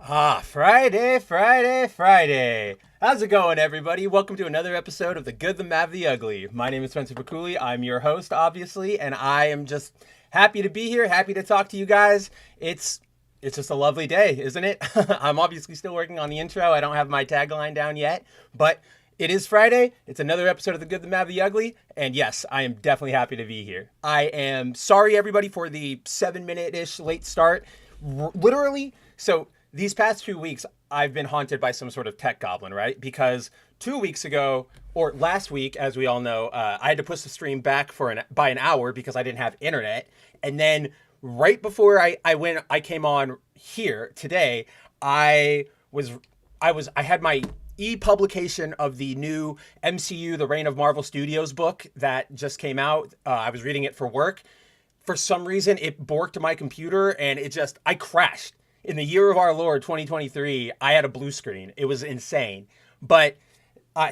Friday, Friday, Friday. How's it going, everybody? Welcome to another episode of The Good, the Mad, the Ugly. My name is Spencer Paculi. I'm your host, obviously, and I am just happy to be here, happy to talk to you guys. It's just a lovely day, isn't it? I'm obviously still working on the intro. I don't have my tagline down yet, but it is Friday. It's another episode of The Good, the Mad, the Ugly, and yes, I am definitely happy to be here. I am sorry, everybody, for the 7-minute-ish late start. Literally, so these past 2 weeks, I've been haunted by some sort of tech goblin, right? Because 2 weeks ago, or last week, as we all know, I had to push the stream back by an hour because I didn't have internet. And then right before I came on here today, I had my e-publication of the new MCU, The Reign of Marvel Studios book that just came out. I was reading it for work. For some reason, it borked my computer and I crashed. In the year of our Lord, 2023, I had a blue screen. It was insane. But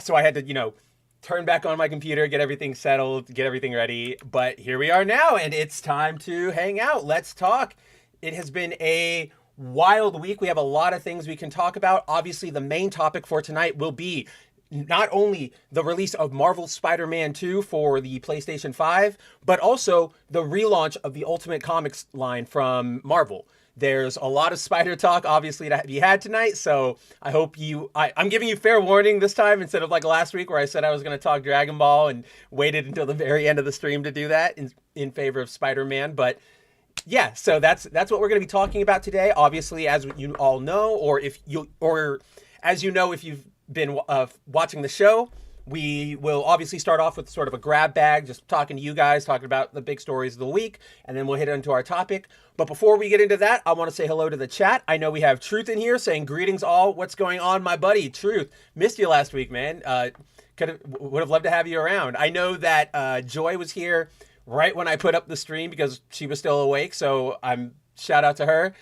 so I had to, turn back on my computer, get everything settled, get everything ready. But here we are now, and it's time to hang out. Let's talk. It has been a wild week. We have a lot of things we can talk about. Obviously, the main topic for tonight will be not only the release of Marvel Spider-Man 2 for the PlayStation 5, but also the relaunch of the Ultimate Comics line from Marvel. There's a lot of spider talk, obviously, to be had tonight, so I hope I'm giving you fair warning this time instead of like last week where I said I was going to talk Dragon Ball and waited until the very end of the stream to do that in favor of Spider-Man. But yeah, so that's what we're going to be talking about today. Obviously, as you all know, or as you know, if you've been watching the show, we will obviously start off with sort of a grab bag, just talking to you guys, talking about the big stories of the week, and then we'll hit into our topic. But before we get into that, I want to say hello to the chat. I know we have Truth in here saying, greetings all. What's going on, my buddy? Truth, missed you last week, man. Would have loved to have you around. I know that Joy was here right when I put up the stream because she was still awake, so shout out to her.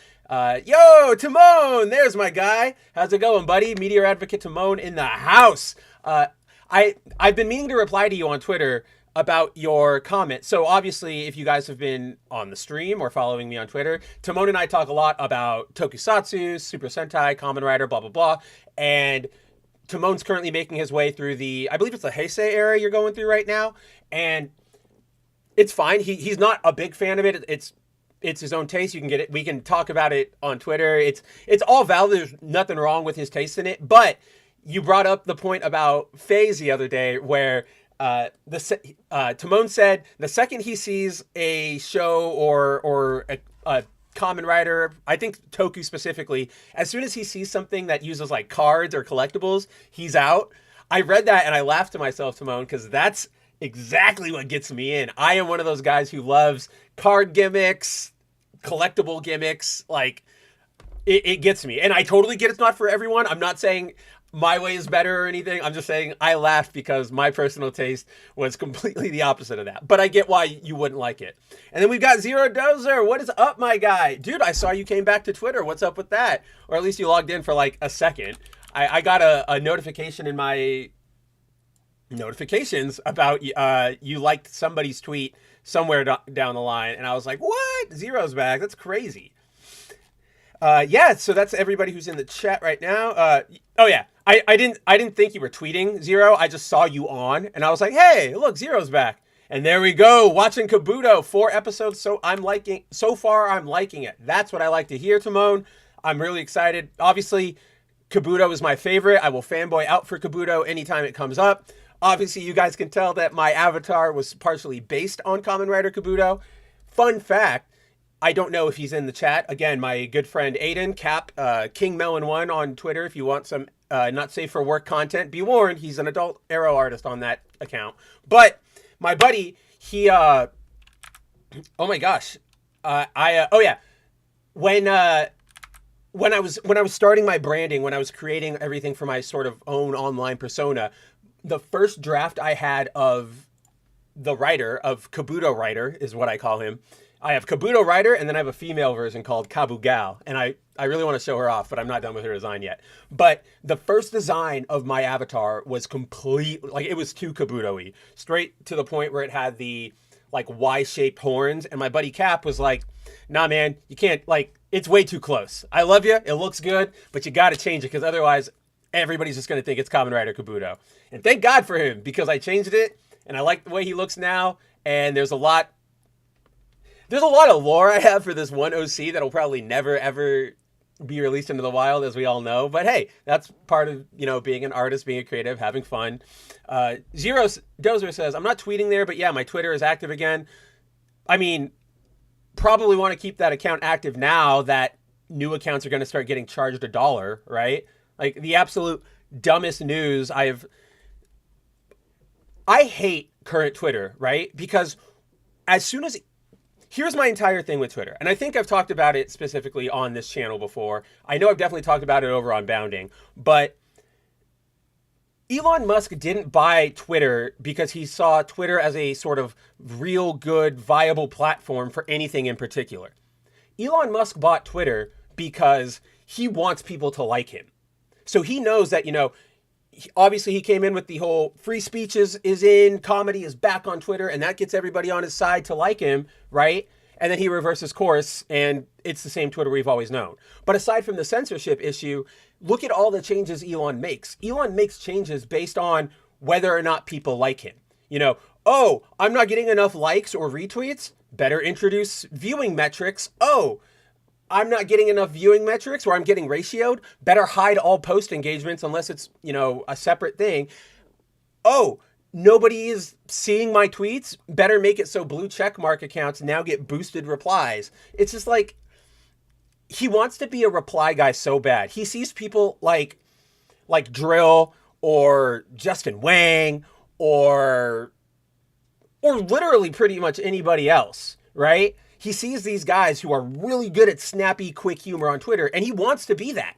Yo, Timon, there's my guy. How's it going, buddy? Meteor Advocate Timon in the house. I've been meaning to reply to you on Twitter about your comment. So obviously, if you guys have been on the stream or following me on Twitter, Timon and I talk a lot about Tokusatsu, Super Sentai, Kamen Rider, blah, blah, blah. And Timon's currently making his way through I believe it's the Heisei era you're going through right now. And it's fine. He's not a big fan of it. It's his own taste. You can get it. We can talk about it on Twitter. It's all valid. There's nothing wrong with his taste in it. But you brought up the point about phase the other day where Timon said the second he sees a show or a Kamen Rider, I think Toku specifically, as soon as he sees something that uses like cards or collectibles, he's out. I read that and I laughed to myself, Timon, because that's exactly what gets me in. I am one of those guys who loves card gimmicks, collectible gimmicks. Like, it gets me. And I totally get it's not for everyone. I'm not saying my way is better or anything. I'm just saying I laughed because my personal taste was completely the opposite of that. But I get why you wouldn't like it. And then we've got Zero Dozer. What is up, my guy? Dude, I saw you came back to Twitter. What's up with that? Or at least you logged in for like a second. I got a notification in my notifications about you liked somebody's tweet somewhere down the line. And I was like, what? Zero's back. That's crazy. Yeah, so that's everybody who's in the chat right now. Oh yeah, I didn't think you were tweeting, Zero. I just saw you on, and I was like, hey, look, Zero's back. And there we go, watching Kabuto, 4 episodes. So far I'm liking it. That's what I like to hear, Timon. I'm really excited. Obviously, Kabuto is my favorite. I will fanboy out for Kabuto anytime it comes up. Obviously, you guys can tell that my avatar was partially based on Kamen Rider Kabuto. Fun fact. I don't know if he's in the chat. Again, my good friend Aiden, Cap, King Melon 1 on Twitter. If you want some not safe for work content, be warned, he's an adult arrow artist on that account. But my buddy, oh my gosh. Oh yeah. When I was starting my branding, when I was creating everything for my sort of own online persona, the first draft I had of the writer, of Kabuto Writer is what I call him. I have Kabuto Rider, and then I have a female version called Kabu Gal. And I really want to show her off, but I'm not done with her design yet. But the first design of my avatar was complete, like it was too Kabuto-y. Straight to the point where it had the like Y-shaped horns. And my buddy Cap was like, nah, man, you can't, like, it's way too close. I love you. It looks good, but you got to change it because otherwise everybody's just going to think it's Kamen Rider Kabuto. And thank God for him because I changed it and I like the way he looks now. And there's a lot of lore I have for this one OC that'll probably never, ever be released into the wild, as we all know. But hey, that's part of, you know, being an artist, being a creative, having fun. Zero Dozer says, I'm not tweeting there, but yeah, my Twitter is active again. I mean, probably want to keep that account active now that new accounts are going to start getting charged $1, right? Like the absolute dumbest news I hate current Twitter, right? Because as soon as here's my entire thing with Twitter. And I think I've talked about it specifically on this channel before. I know I've definitely talked about it over on Bounding. But Elon Musk didn't buy Twitter because he saw Twitter as a sort of real good, viable platform for anything in particular. Elon Musk bought Twitter because he wants people to like him. So he knows that, you know, obviously he came in with the whole free speech is in, comedy is back on Twitter, and that gets everybody on his side to like him, right? And then he reverses course, and it's the same Twitter we've always known. But aside from the censorship issue, look at all the changes Elon makes. Elon makes changes based on whether or not people like him. You know, oh, I'm not getting enough likes or retweets. Better introduce viewing metrics. Oh, I'm not getting enough viewing metrics or I'm getting ratioed. Better hide all post engagements unless it's, you know, a separate thing. Oh, nobody is seeing my tweets. Better make it so blue check mark accounts now get boosted replies. It's just like, he wants to be a reply guy so bad. He sees people like Drill or Justin Wang or literally pretty much anybody else, right? He sees these guys who are really good at snappy, quick humor on Twitter, and he wants to be that.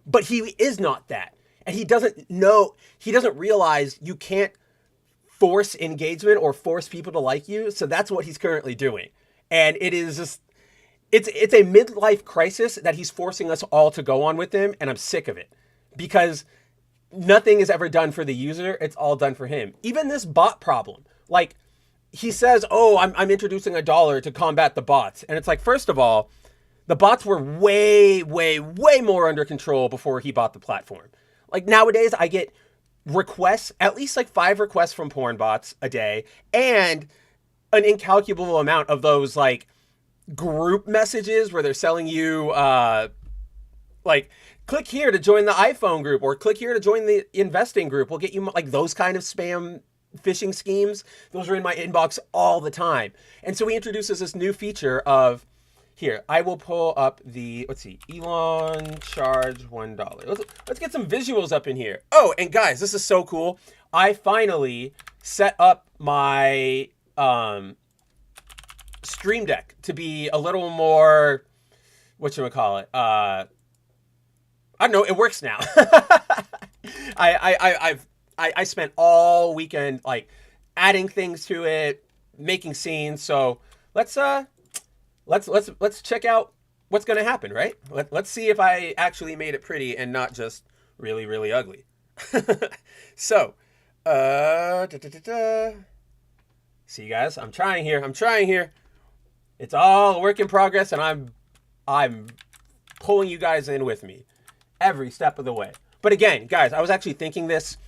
But he is not that. And he doesn't realize you can't force engagement or force people to like you. So that's what he's currently doing. And it is just, it's a midlife crisis that he's forcing us all to go on with him. And I'm sick of it because nothing is ever done for the user. It's all done for him. Even this bot problem, like, he says, oh, I'm introducing $1 to combat the bots. And it's like, first of all, the bots were way, way, way more under control before he bought the platform. Like nowadays, I get requests, at least like 5 requests from porn bots a day, and an incalculable amount of those like group messages where they're selling you, like, click here to join the iPhone group or click here to join the investing group. We'll get you like those kind of spam phishing schemes. Those are in my inbox all the time. And so he introduces this new feature of, here, I will pull up the, let's see, Elon charge $1. Let's get some visuals up in here. Oh, and guys, this is so cool. I finally set up my Stream Deck to be a little more, whatchamacallit, I don't know, it works now. I spent all weekend like adding things to it, making scenes. So let's check out what's going to happen, right? Let's see if I actually made it pretty and not just really, really ugly. So, see guys, I'm trying here. It's all a work in progress, and I'm pulling you guys in with me every step of the way. But again, guys, I was actually thinking this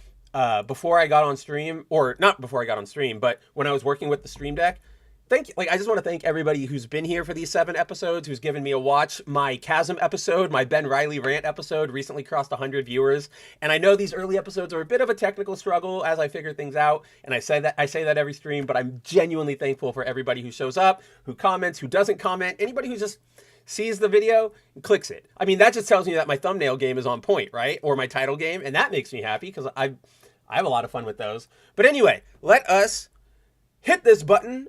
before I got on stream, or not before I got on stream, but when I was working with the Stream Deck. I just want to thank everybody who's been here for these 7 episodes, who's given me a watch. My Chasm episode, my Ben Reilly rant episode recently crossed 100 viewers. And I know these early episodes are a bit of a technical struggle as I figure things out. And I say that every stream, but I'm genuinely thankful for everybody who shows up, who comments, who doesn't comment, anybody who just sees the video and clicks it. I mean, that just tells me that my thumbnail game is on point, right? Or my title game. And that makes me happy because I have a lot of fun with those. But anyway, let us hit this button.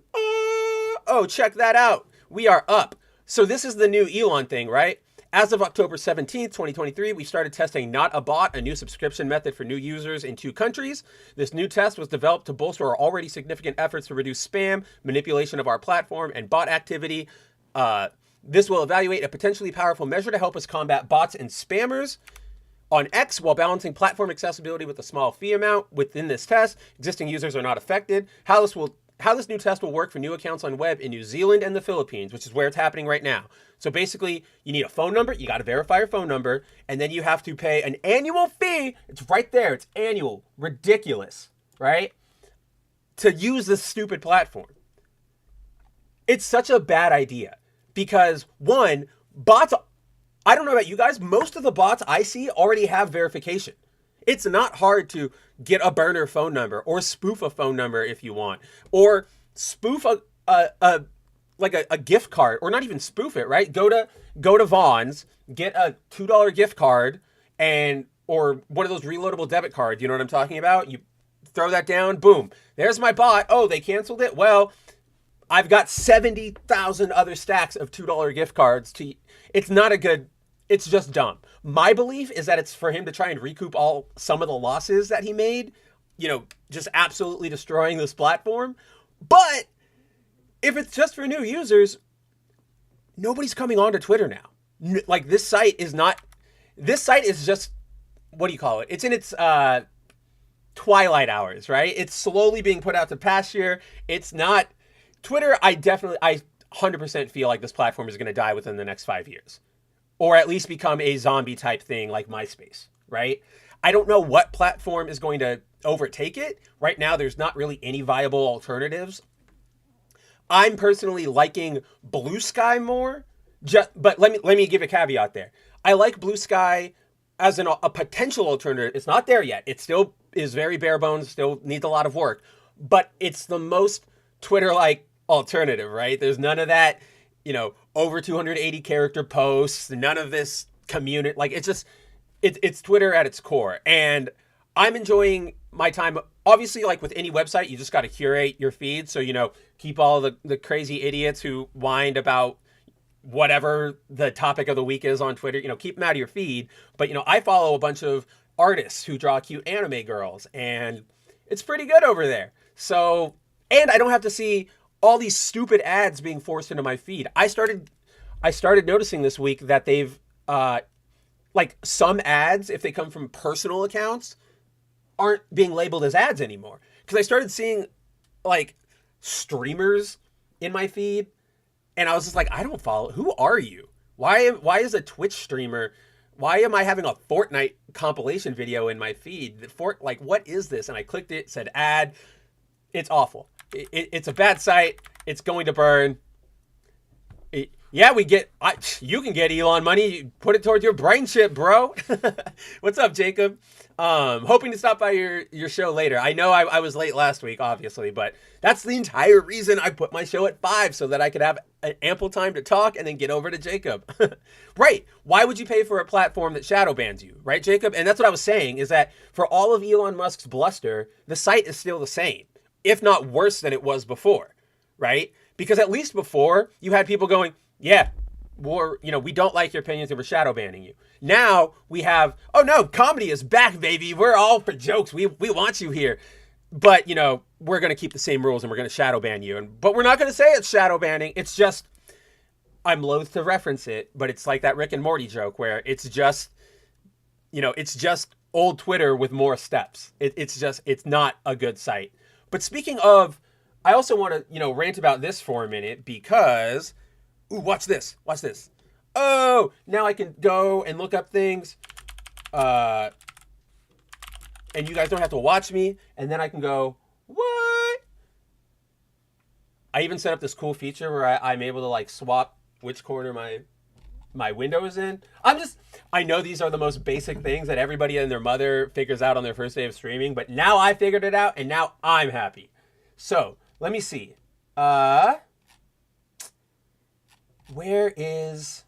Oh, check that out. We are up. So this is the new Elon thing, right? As of October 17th, 2023, we started testing Not a Bot, a new subscription method for new users in 2 countries. This new test was developed to bolster our already significant efforts to reduce spam, manipulation of our platform, and bot activity. This will evaluate a potentially powerful measure to help us combat bots and spammers on X while balancing platform accessibility with a small fee amount. Within this test, existing users are not affected. How this will how this new test will work for new accounts on web in New Zealand and the Philippines, which is where it's happening right now. So basically, you need a phone number. You got to verify your phone number, and then you have to pay an annual fee. It's right there. It's annual. Ridiculous, right? To use this stupid platform. It's such a bad idea because, one, bots, I don't know about you guys, most of the bots I see already have verification. It's not hard to get a burner phone number or spoof a phone number if you want, or spoof a gift card, or not even spoof it, right? Go to Vaughn's, get a $2 gift card or one of those reloadable debit cards. You know what I'm talking about? You throw that down, boom. There's my bot. Oh, they canceled it? Well, I've got 70,000 other stacks of $2 gift cards it's not a good, it's just dumb. My belief is that it's for him to try and recoup some of the losses that he made, just absolutely destroying this platform. But if it's just for new users, nobody's coming onto Twitter now. Like this site is just, what do you call it? It's in its twilight hours, right? It's slowly being put out to pasture. It's not Twitter. I 100% feel like this platform is going to die within the next 5 years, or at least become a zombie type thing like MySpace, right? I don't know what platform is going to overtake it. Right now, there's not really any viable alternatives. I'm personally liking Blue Sky more, but let me give a caveat there. I like Blue Sky as a potential alternative. It's not there yet. It still is very bare bones, still needs a lot of work, but it's the most Twitter-like alternative, right? There's none of that, over 280 character posts, none of this community. Like it's Twitter at its core. And I'm enjoying my time. Obviously, like with any website, you just got to curate your feed. So, keep all the crazy idiots who whined about whatever the topic of the week is on Twitter, keep them out of your feed. But, I follow a bunch of artists who draw cute anime girls, and it's pretty good over there. So, and I don't have to see all these stupid ads being forced into my feed. I started noticing this week that they've, like some ads, if they come from personal accounts, aren't being labeled as ads anymore. Because I started seeing like streamers in my feed, and I was just like, I don't follow. Who are you? Why is a Twitch streamer? Why am I having a Fortnite compilation video in my feed? Like, what is this? And I clicked it, said ad. It's awful. It's a bad site. It's going to burn. You can get Elon money. Put it towards your brain chip, bro. What's up, Jacob? Hoping to stop by your show later. I know I was late last week, obviously, but that's the entire reason I put my show at 5, so that I could have an ample time to talk and then get over to Jacob. Right. Why would you pay for a platform that shadow bans you? Right, Jacob? And that's what I was saying, is that for all of Elon Musk's bluster, the site is still the same, if not worse than it was before, right? Because at least before, you had people going, yeah, we don't like your opinions and we're shadow banning you. Now we have, oh no, comedy is back, baby. We're all for jokes. We want you here. But, we're going to keep the same rules and we're going to shadow ban you. But we're not going to say it's shadow banning. It's just, I'm loath to reference it, but it's like that Rick and Morty joke where it's just old Twitter with more steps. It's not a good site. But speaking of, I also want to, rant about this for a minute because, ooh, watch this. Oh, now I can go and look up things. And you guys don't have to watch me. And then I can go, what? I even set up this cool feature where I'm able to like swap which corner my window is in. I know these are the most basic things that everybody and their mother figures out on their first day of streaming, but now I figured it out and now I'm happy. So let me see. Where is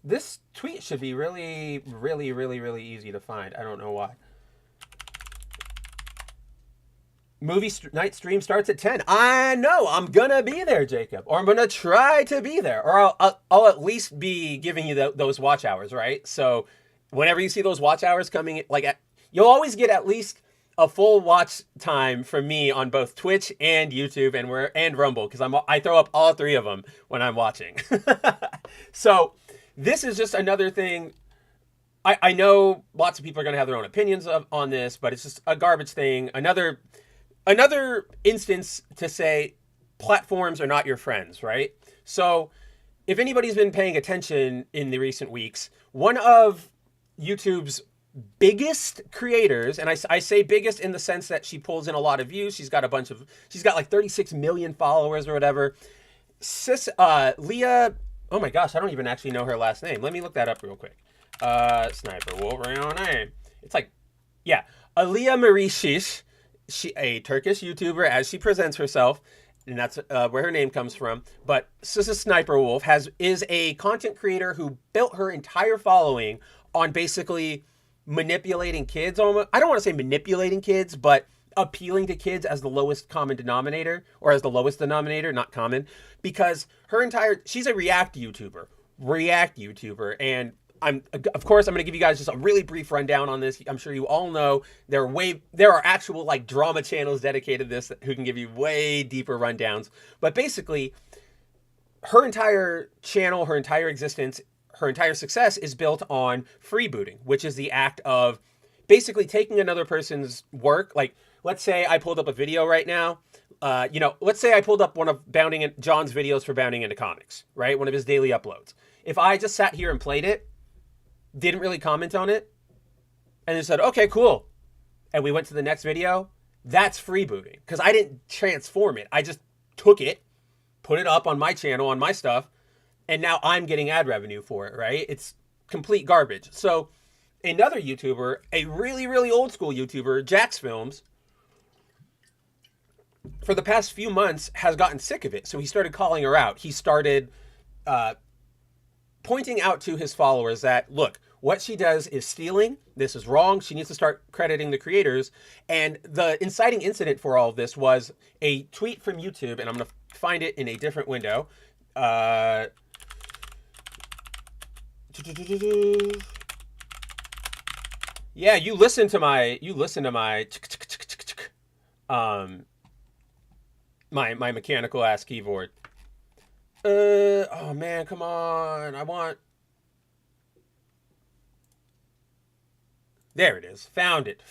this tweet? Should be really, really, really, really easy to find. I don't know why. Movie night stream starts at 10. I know I'm gonna be there, Jacob, or I'm gonna try to be there, or I'll at least be giving you those watch hours, right? So whenever you see those watch hours coming, you'll always get at least a full watch time from me on both Twitch and YouTube and Rumble, because I throw up all 3 of them when I'm watching. So this is just another thing. I know lots of people are going to have their own opinions on this, but it's just a garbage thing. Another another instance to say platforms are not your friends, right? So if anybody's been paying attention in the recent weeks, one of YouTube's biggest creators, and I say biggest in the sense that she pulls in a lot of views. She's got like 36 million followers or whatever. Leah, oh my gosh, I don't even actually know her last name. Let me look that up real quick. Sniper Wolf, real name. It's like, yeah, Aliyah Marie Shish, a Turkish YouTuber as she presents herself, and that's where her name comes from. But Sniper Wolf is a content creator who built her entire following on basically manipulating kids. Almost, I don't want to say manipulating kids, but appealing to kids as the lowest common denominator, or as the lowest denominator, not common, because she's a React YouTuber, and of course I'm going to give you guys just a really brief rundown on this. I'm sure you all know there are actual like drama channels dedicated to this who can give you way deeper rundowns. But basically, her entire channel, her entire existence, her entire success is built on freebooting, which is the act of basically taking another person's work. Like, let's say I pulled up a video right now. Let's say I pulled up one of John's videos for Bounding into Comics, right? One of his daily uploads. If I just sat here and played it, didn't really comment on it, and then said, okay, cool, and we went to the next video, that's freebooting, because I didn't transform it. I just took it, put it up on my channel, on my stuff, and now I'm getting ad revenue for it, right? It's complete garbage. So another YouTuber, a really, really old school YouTuber, Jax Films, for the past few months has gotten sick of it. So he started calling her out. He started pointing out to his followers that, look, what she does is stealing. This is wrong. She needs to start crediting the creators. And the inciting incident for all of this was a tweet from YouTube, and I'm going to find it in a different window. Yeah, you listen to my my mechanical ass keyboard. Oh man, come on. There it is. Found it.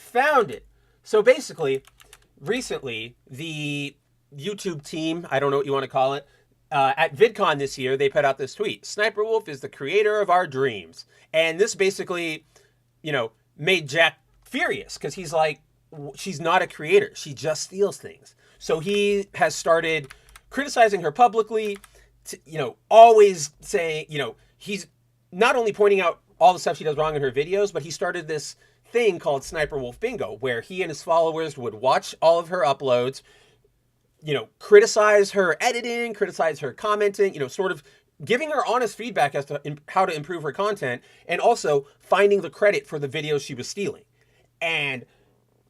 So basically, recently, the YouTube team, I don't know what you want to call it, at VidCon this year, they put out this tweet. Sniper Wolf is the creator of our dreams. And this basically, made Jack furious, because he's like, she's not a creator. She just steals things. So he has started criticizing her publicly, always saying, he's not only pointing out all the stuff she does wrong in her videos, but he started this thing called Sniper Wolf Bingo, where he and his followers would watch all of her uploads, criticize her editing, criticize her commenting, sort of giving her honest feedback as to how to improve her content, and also finding the credit for the videos she was stealing. And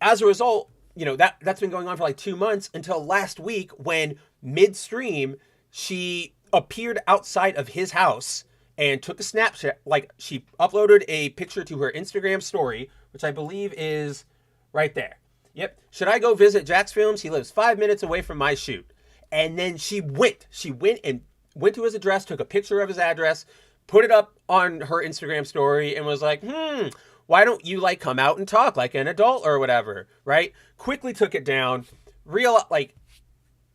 as a result, that's been going on for like 2 months, until last week when midstream she appeared outside of his house and took a snapshot. Like, she uploaded a picture to her Instagram story, which I believe is right there. Yep. Should I go visit Jax Films? He lives 5 minutes away from my shoot. And then she went to his address, took a picture of his address, put it up on her Instagram story, and was like, why don't you come out and talk like an adult or whatever, right? Quickly took it down.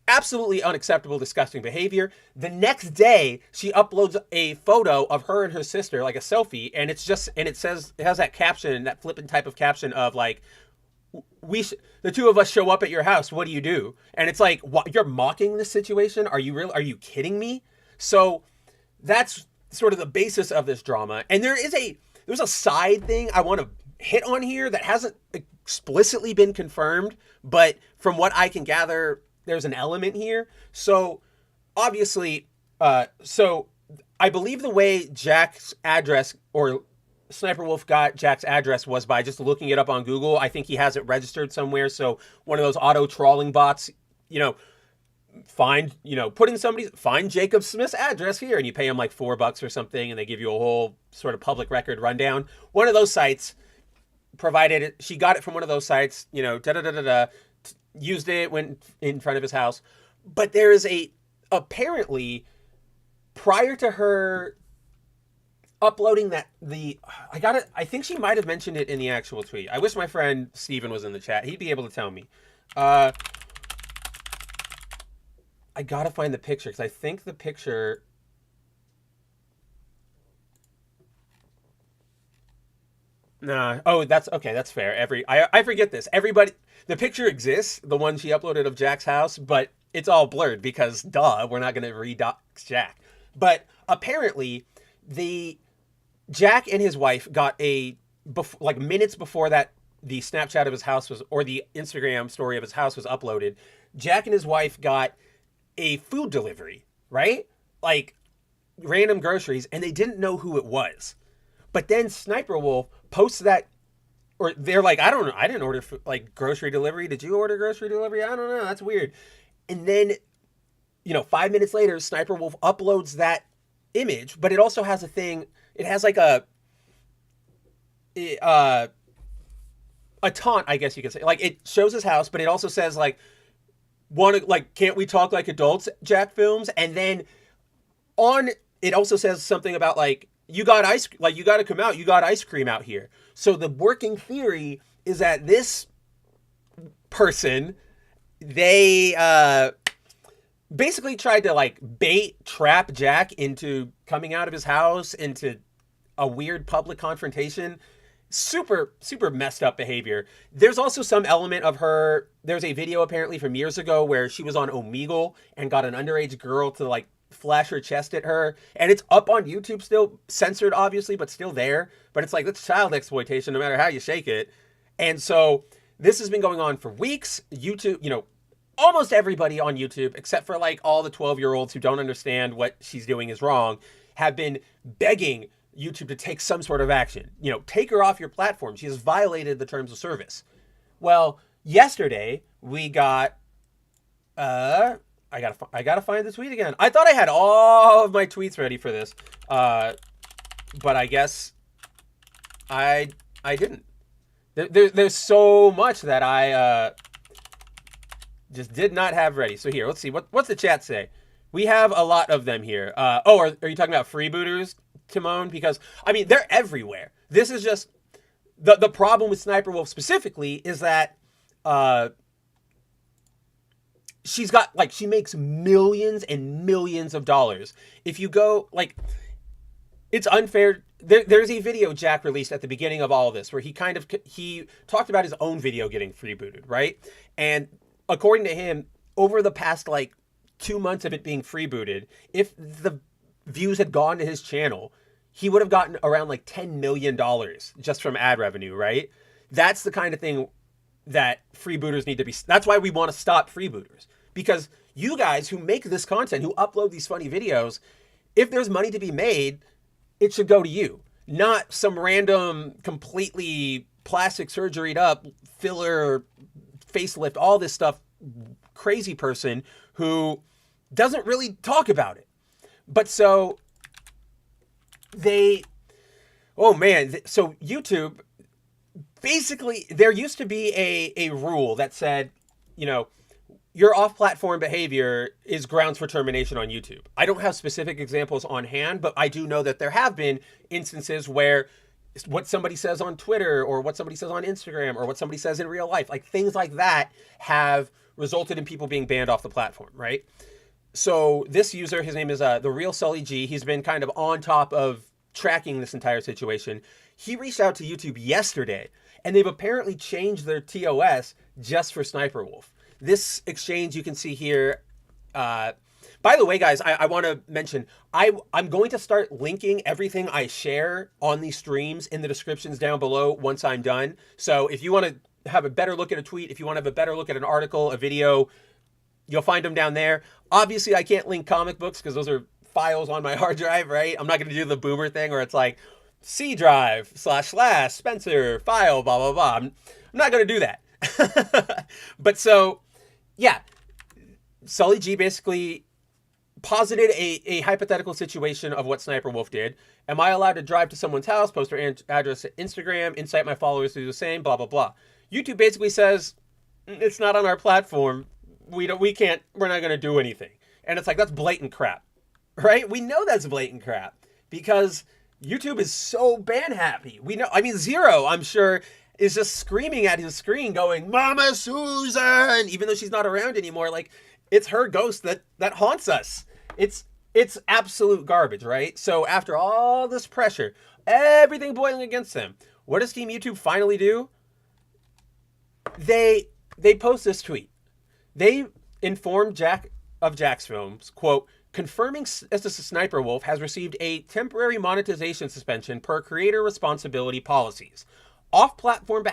Absolutely unacceptable, disgusting behavior. The next day, she uploads a photo of her and her sister, like a selfie, and it has that caption, that flippant type of caption of like, the two of us show up at your house. What do you do? And it's like, what, you're mocking this situation? Are you kidding me? So that's sort of the basis of this drama. And there's a side thing I want to hit on here that hasn't explicitly been confirmed, but from what I can gather, there's an element here. So obviously, so I believe the way Jack's address, or Sniper Wolf got Jack's address, was by just looking it up on Google. I think he has it registered somewhere. So one of those auto trawling bots, find Jacob Smith's address here, and you pay him like $4 or something, and they give you a whole sort of public record rundown. One of those sites provided it. She got it from one of those sites, used it, went in front of his house. But there is apparently, prior to her uploading I think she might have mentioned it in the actual tweet. I wish my friend Steven was in the chat. He'd be able to tell me. I gotta find the picture because I think the picture. Nah. Oh, that's okay. That's fair. I forget this. Everybody, the picture exists, the one she uploaded of Jack's house, but it's all blurred because, duh, we're not gonna redox Jack. But apparently, the Jack and his wife got like minutes before that the Snapchat of his house was, or the Instagram story of his house was uploaded. Jack and his wife got a food delivery, right? Like random groceries, and they didn't know who it was. But then Sniper Wolf posts that, or they're like, I don't know, I didn't order like grocery delivery. Did you order grocery delivery? I don't know. That's weird. And then, 5 minutes later, Sniper Wolf uploads that image, but it also has a thing. It has like a taunt, I guess you could say. Like it shows his house, but it also says like, can't we talk like adults, Jack Films? And then on it also says something about like, you got you got to come out, you got ice cream out here. So the working theory is that this person, they basically tried to like trap Jack into coming out of his house into a weird public confrontation. Super, super messed up behavior. There's also some element of her. There's a video apparently from years ago where she was on Omegle and got an underage girl to like flash her chest at her. And it's up on YouTube still, censored obviously, but still there. But it's like, that's child exploitation no matter how you shake it. And so this has been going on for weeks. YouTube, almost everybody on YouTube, except for like all the 12-year-olds who don't understand what she's doing is wrong, have been begging YouTube to take some sort of action. Take her off your platform. She has violated the terms of service. Well, yesterday we got I gotta find the tweet again. I thought I had all of my tweets ready for this, but I guess I didn't. There's so much that I just did not have ready. So here, let's see what's the chat say. We have a lot of them here. Are you talking about freebooters, Timon? Because I mean they're everywhere. This is just the problem with Sniper Wolf specifically is that she makes millions and millions of dollars. If you go it's unfair. There's a video Jack released at the beginning of all of this where he talked about his own video getting freebooted, right? And according to him, over the past 2 months of it being freebooted, if the views had gone to his channel, he would have gotten around $10 million just from ad revenue, right? That's the kind of thing that freebooters need to be. That's why we want to stop freebooters, because you guys who make this content, who upload these funny videos, if there's money to be made, it should go to you, not some random, completely plastic surgeryed up filler, facelift, all this stuff, crazy person who doesn't really talk about it. But so so YouTube, basically, there used to be a rule that said, your off-platform behavior is grounds for termination on YouTube. I don't have specific examples on hand, but I do know that there have been instances where what somebody says on Twitter or what somebody says on Instagram or what somebody says in real life, things like that have resulted in people being banned off the platform, right? So this user, his name is the Real Sully G. He's been kind of on top of tracking this entire situation. He reached out to YouTube yesterday, and they've apparently changed their TOS just for Sniper Wolf. This exchange you can see here. By the way, guys, I want to mention, I'm going to start linking everything I share on these streams in the descriptions down below once I'm done. So if you want to have a better look at a tweet, if you want to have a better look at an article, a video, you'll find them down there. Obviously, I can't link comic books because those are files on my hard drive, right? I'm not going to do the boomer thing where it's C drive / Spencer file, blah, blah, blah. I'm not going to do that. But so, yeah, Sully G basically posited a hypothetical situation of what Sniper Wolf did. Am I allowed to drive to someone's house, post their address to Instagram, incite my followers to do the same, blah, blah, blah. YouTube basically says, it's not on our platform. We're not going to do anything. And it's that's blatant crap, right? We know that's blatant crap because YouTube is so ban happy. We know, Zero, I'm sure, is just screaming at his screen going, Mama Susan, even though she's not around anymore. it's her ghost that haunts us. It's absolute garbage, right? So after all this pressure, everything boiling against them, what does Team YouTube finally do? They post this tweet. They informed Jack of Jack's Films, quote, confirming as the Sniper Wolf has received a temporary monetization suspension per creator responsibility policies. Off-platform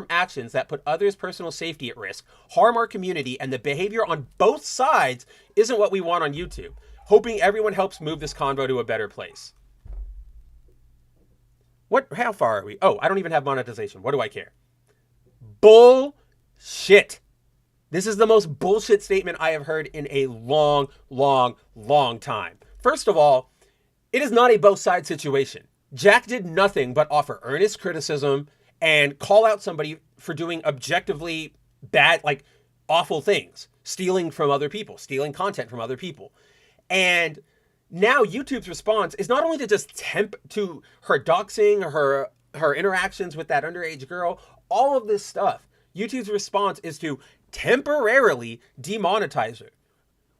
actions that put others' personal safety at risk, harm our community, and the behavior on both sides isn't what we want on YouTube. Hoping everyone helps move this convo to a better place. How far are we? Oh, I don't even have monetization. What do I care? Bullshit. This is the most bullshit statement I have heard in a long, long, long time. First of all, it is not a both sides situation. Jack did nothing but offer earnest criticism and call out somebody for doing objectively bad, like awful things, stealing from other people, stealing content from other people. And now YouTube's response is not only to just temp to her doxing, her interactions with that underage girl, all of this stuff. YouTube's response is to temporarily demonetize her.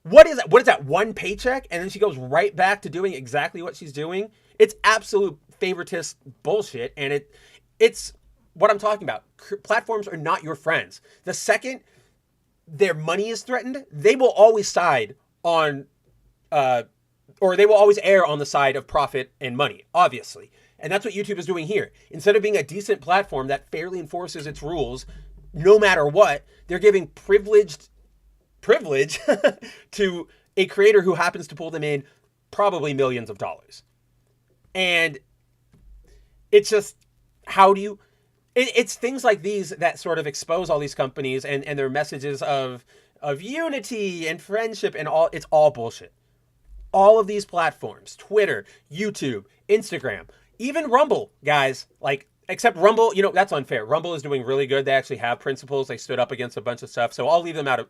What is that? What is that? One paycheck? And then she goes right back to doing exactly what she's doing? It's absolute favoritist bullshit. And it's what I'm talking about. Platforms are not your friends. The second their money is threatened, they will always side on, or they will always err on the side of profit and money, obviously. And that's what YouTube is doing here. Instead of being a decent platform that fairly enforces its rules, no matter what, they're giving privilege to a creator who happens to pull them in probably millions of dollars. And it's just, how do you, it's things like these that sort of expose all these companies and their messages of unity and friendship and all. It's all bullshit. All of these platforms, Twitter, YouTube, Instagram, even Rumble, guys, like, except Rumble, that's unfair. Rumble is doing really good. They actually have principles. They stood up against a bunch of stuff. So I'll leave them out of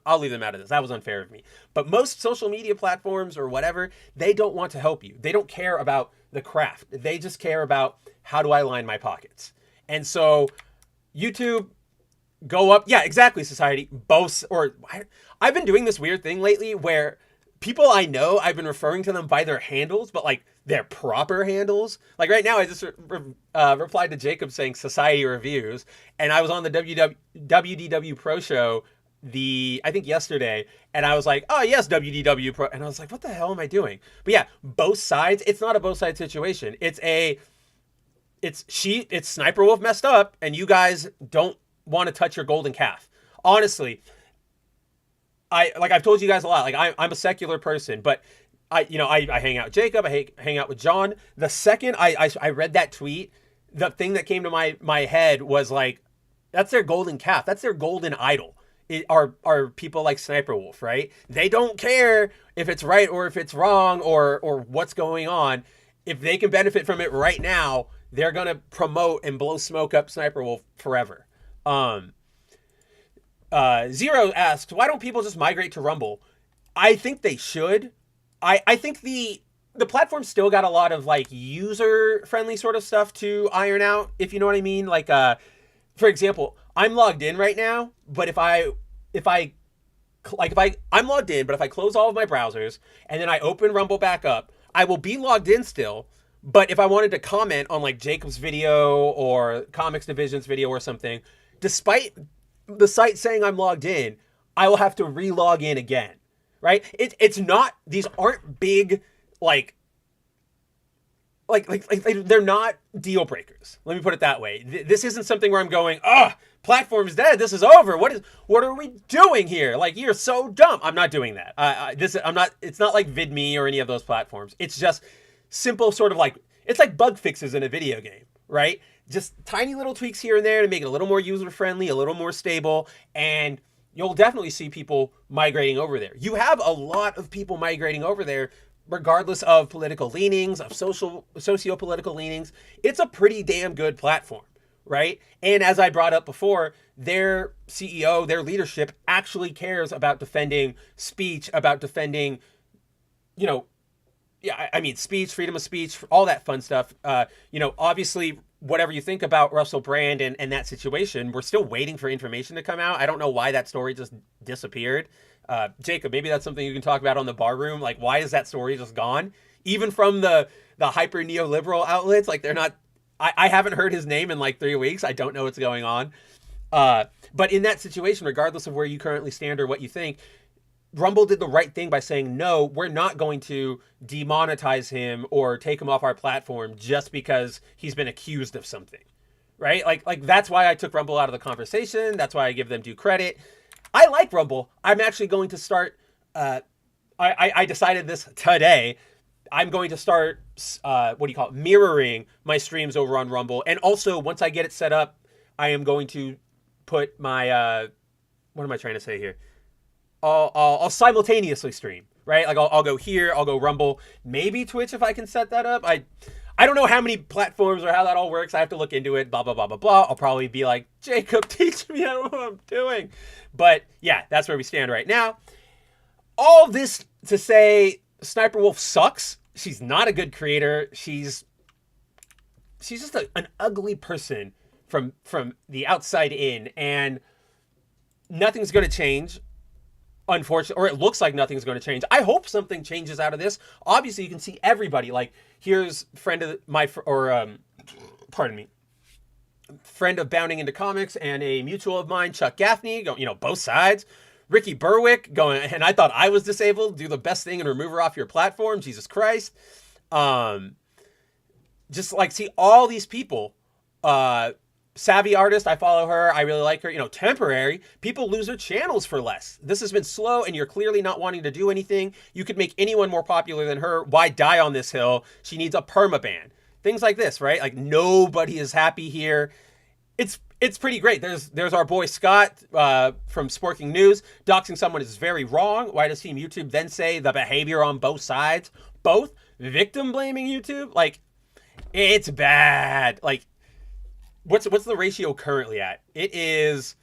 this. That was unfair of me. But most social media platforms or whatever, they don't want to help you. They don't care about the craft. They just care about, how do I line my pockets? And so YouTube, go up. Yeah, exactly, society. I've been doing this weird thing lately where people I know, I've been referring to them by their handles, but like their proper handles. Like right now, I just replied to Jacob saying Society Reviews, and I was on the WDW Pro show I think yesterday, and I was like, oh yes, WDW Pro, and I was like, what the hell am I doing? But yeah, both sides. It's not a both sides situation. It's Sniper Wolf messed up, and you guys don't want to touch your golden calf. Honestly, I've told you guys a lot. Like I'm a secular person, but I hang out with Jacob. I hang out with John. The second I read that tweet, the thing that came to my head was like, that's their golden calf. That's their golden idol. Are people like Sniper Wolf, right? They don't care if it's right or if it's wrong or what's going on. If they can benefit from it right now, they're gonna promote and blow smoke up Sniper Wolf forever. Zero asks, why don't people just migrate to Rumble? I think they should. I think the platform still got a lot of like user friendly sort of stuff to iron out, if you know what I mean. Like, for example, I'm logged in right now, but if I'm logged in, but if I close all of my browsers and then I open Rumble back up, I will be logged in still. But if I wanted to comment on like Jacob's video or Comics Division's video or something, despite the site saying I'm logged in, I will have to re-log in again, right? It's not, these aren't big, like they're not deal breakers. Let me put it that way. This isn't something where I'm going, platform's dead. This is over. What are we doing here? Like, you're so dumb. I'm not doing that. It's not like VidMe or any of those platforms. It's just simple sort of like, it's like bug fixes in a video game, right? Just tiny little tweaks here and there to make it a little more user-friendly, a little more stable, and you'll definitely see people migrating over there. You have a lot of people migrating over there, regardless of political leanings, of socio-political leanings. It's a pretty damn good platform, right? And as I brought up before, their CEO, their leadership actually cares about defending speech, about defending, speech, freedom of speech, all that fun stuff. Obviously, whatever you think about Russell Brand and that situation, we're still waiting for information to come out. I don't know why that story just disappeared. Jacob, maybe that's something you can talk about on the bar room. Like, why is that story just gone? Even from the hyper neoliberal outlets, like they're not. I haven't heard his name in like 3 weeks. I don't know what's going on. But in that situation, regardless of where you currently stand or what you think, Rumble did the right thing by saying, no, we're not going to demonetize him or take him off our platform just because he's been accused of something, right? Like that's why I took Rumble out of the conversation. That's why I give them due credit. I like Rumble. I'm actually going to start, I decided this today. I'm going to start, mirroring my streams over on Rumble. And also, once I get it set up, I am going to put my, what am I trying to say here? I'll simultaneously stream, right? Like I'll go here, I'll go Rumble, maybe Twitch if I can set that up. I don't know how many platforms or how that all works. I have to look into it, blah, blah, blah, blah, blah. I'll probably be like, Jacob, teach me what I'm doing. But yeah, that's where we stand right now. All this to say Sniper Wolf sucks. She's not a good creator. She's just an ugly person from the outside in, and nothing's going to change. Unfortunately, or it looks like nothing's going to change. I hope something changes out of this. Obviously, you can see everybody. Like, here's friend of Bounding Into Comics and a mutual of mine, Chuck Gaffney, both sides. Ricky Berwick going, and I thought I was disabled. Do the best thing and remove her off your platform. Jesus Christ. Just like see all these people. Savvy Artist, I follow her. I really like her. Temporary. People lose their channels for less. This has been slow, and you're clearly not wanting to do anything. You could make anyone more popular than her. Why die on this hill? She needs a permaban. Things like this, right? Like, nobody is happy here. It's pretty great. There's our boy Scott from Sporking News. Doxing someone is very wrong. Why does Team YouTube then say the behavior on both sides? Both? Victim blaming YouTube? Like, it's bad. Like, What's the ratio currently at? It is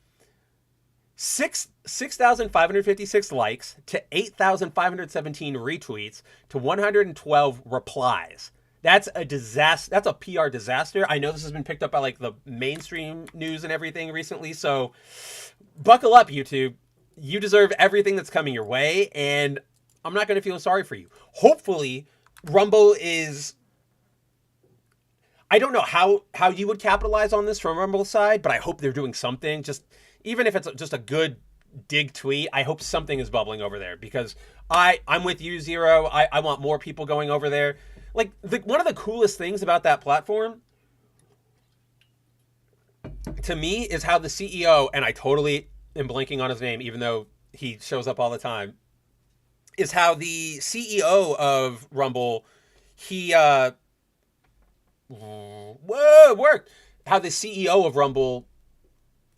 6,556 likes to 8,517 retweets to 112 replies. That's a disaster. That's a PR disaster. I know this has been picked up by like the mainstream news and everything recently. So buckle up, YouTube. You deserve everything that's coming your way, and I'm not going to feel sorry for you. Hopefully, Rumble is... I don't know how you would capitalize on this from Rumble's side, but I hope they're doing something. Just even if it's just a good dig tweet, I hope something is bubbling over there, because I'm with you, Zero. I want more people going over there. Like, one of the coolest things about that platform to me is how the CEO, and I totally am blanking on his name, even though he shows up all the time, is how the CEO of Rumble, worked. How the CEO of Rumble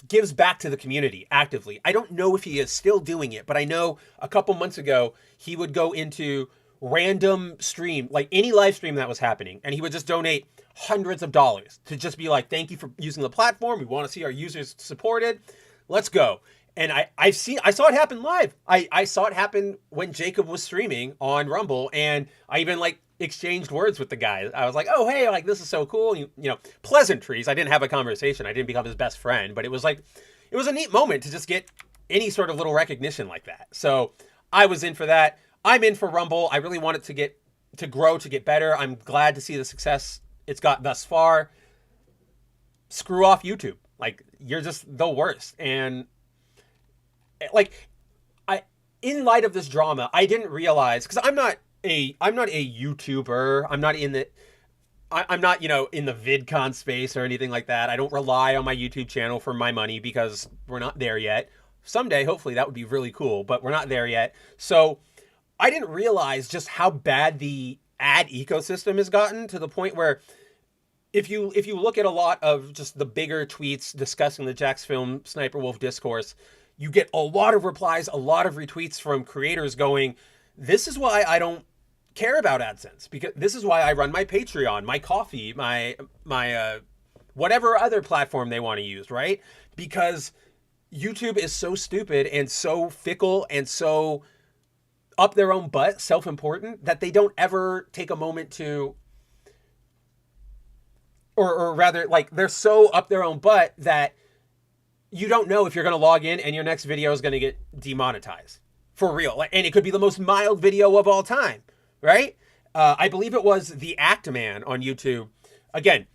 gives back to the community actively. I don't know if he is still doing it, but I know a couple months ago he would go into random stream, like any live stream that was happening, and he would just donate hundreds of dollars to just be like, thank you for using the platform. We want to see our users supported. Let's go. And I saw it happen live. I saw it happen when Jacob was streaming on Rumble, and I even exchanged words with the guy. I was like, oh, hey, this is so cool. Pleasantries. I didn't have a conversation. I didn't become his best friend, but it was a neat moment to just get any sort of little recognition like that. So I was in for that. I'm in for Rumble. I really want it to grow, to get better. I'm glad to see the success it's got thus far. Screw off YouTube. You're just the worst. And in light of this drama, I didn't realize, because I'm not a YouTuber. I'm not in the VidCon space or anything like that. I don't rely on my YouTube channel for my money, because we're not there yet. Someday, hopefully, that would be really cool, but we're not there yet. So I didn't realize just how bad the ad ecosystem has gotten, to the point where if you look at a lot of just the bigger tweets discussing the Jax Film Sniper Wolf discourse, you get a lot of replies, a lot of retweets from creators going, this is why I don't care about AdSense, because this is why I run my Patreon, my Coffee, my whatever other platform they want to use, right? Because YouTube is so stupid and so fickle and so up their own butt, self-important, that they don't ever take a moment to, or rather, they're so up their own butt that you don't know if you're going to log in and your next video is going to get demonetized for real. And it could be the most mild video of all time, right? I believe it was the Act Man on YouTube. Again,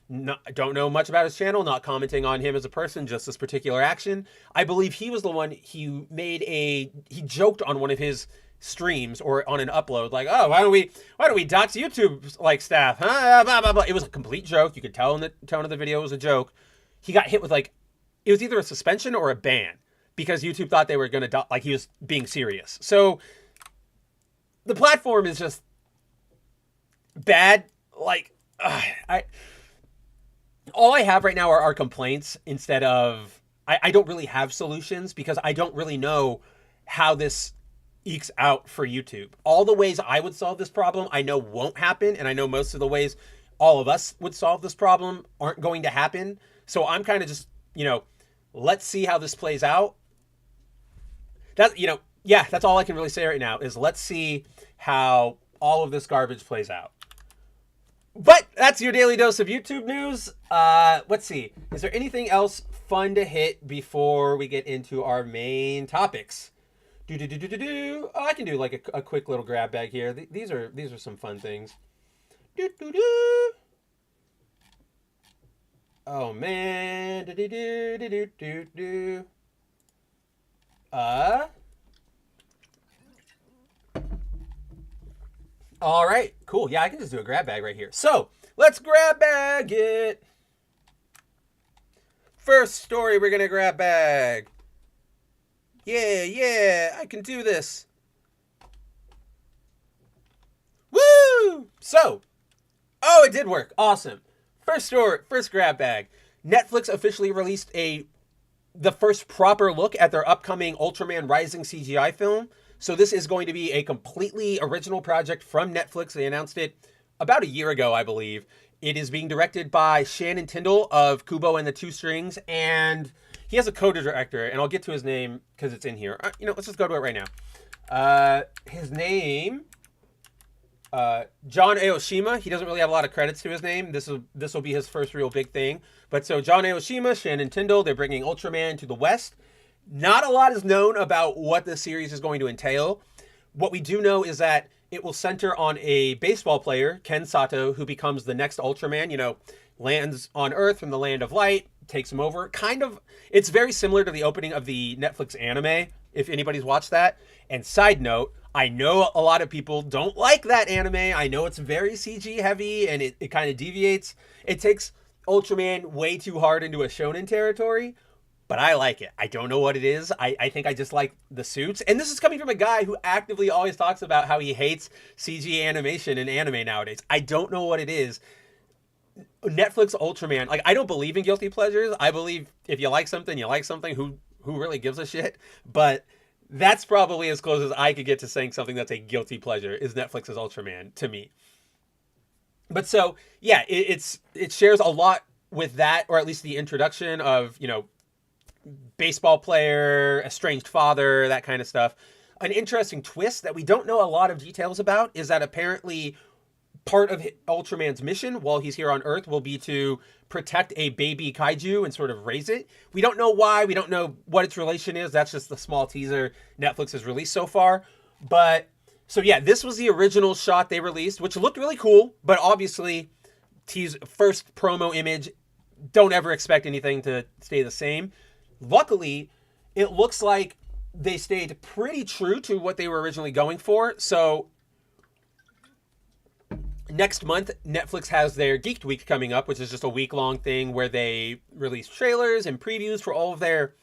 don't know much about his channel, not commenting on him as a person, just this particular action. I believe he was the one, he joked on one of his streams or on an upload, like, oh, why don't we dox YouTube like staff? Huh? Blah, blah, blah. It was a complete joke. You could tell in the tone of the video it was a joke. He got hit with like, it was either a suspension or a ban because YouTube thought they were going to, like he was being serious. So the platform is just bad. Like, all I have right now are complaints instead of, I don't really have solutions because I don't really know how this ekes out for YouTube. All the ways I would solve this problem, I know won't happen. And I know most of the ways all of us would solve this problem aren't going to happen. So I'm kind of just, let's see how this plays out. That's all I can really say right now is let's see how all of this garbage plays out. But that's your daily dose of YouTube news. Let's see. Is there anything else fun to hit before we get into our main topics? Oh, I can do like a quick little grab bag here. These are some fun things. Oh man. All right, cool. Yeah, I can just do a grab bag right here. So let's grab bag it. First story we're gonna grab bag. Yeah, I can do this. Woo! So, it did work. Awesome. First story, first grab bag. Netflix officially released the first proper look at their upcoming Ultraman Rising CGI film. So this is going to be a completely original project from Netflix. They announced it about a year ago, I believe. It is being directed by Shannon Tyndall of Kubo and the Two Strings, and he has a co-director, and I'll get to his name because it's in here. Let's just go to it right now. His name, John Aoshima. He doesn't really have a lot of credits to his name. This will be his first real big thing. But so John Aoshima, Shannon Tyndall, they're bringing Ultraman to the West. Not a lot is known about what the series is going to entail. What we do know is that it will center on a baseball player, Ken Sato, who becomes the next Ultraman, lands on Earth from the land of light, takes him over. It's very similar to the opening of the Netflix anime, if anybody's watched that. And side note, I know a lot of people don't like that anime. I know it's very CG heavy and it kind of deviates. It takes Ultraman way too hard into a shonen territory. But I like it. I don't know what it is. I think I just like the suits. And this is coming from a guy who actively always talks about how he hates CG animation in anime nowadays. I don't know what it is. Netflix Ultraman, like, I don't believe in guilty pleasures. I believe if you like something, you like something. Who really gives a shit? But that's probably as close as I could get to saying something that's a guilty pleasure is Netflix's Ultraman to me. But so, yeah, it shares a lot with that, or at least the introduction of, baseball player, estranged father, that kind of stuff. An interesting twist that we don't know a lot of details about is that apparently part of Ultraman's mission while he's here on Earth will be to protect a baby kaiju and sort of raise it. We don't know why. We don't know what its relation is. That's just the small teaser Netflix has released so far. But so yeah, this was the original shot they released, which looked really cool, but obviously first promo image, don't ever expect anything to stay the same. Luckily, it looks like they stayed pretty true to what they were originally going for. So next month, Netflix has their Geeked Week coming up, which is just a week-long thing where they release trailers and previews for all of their...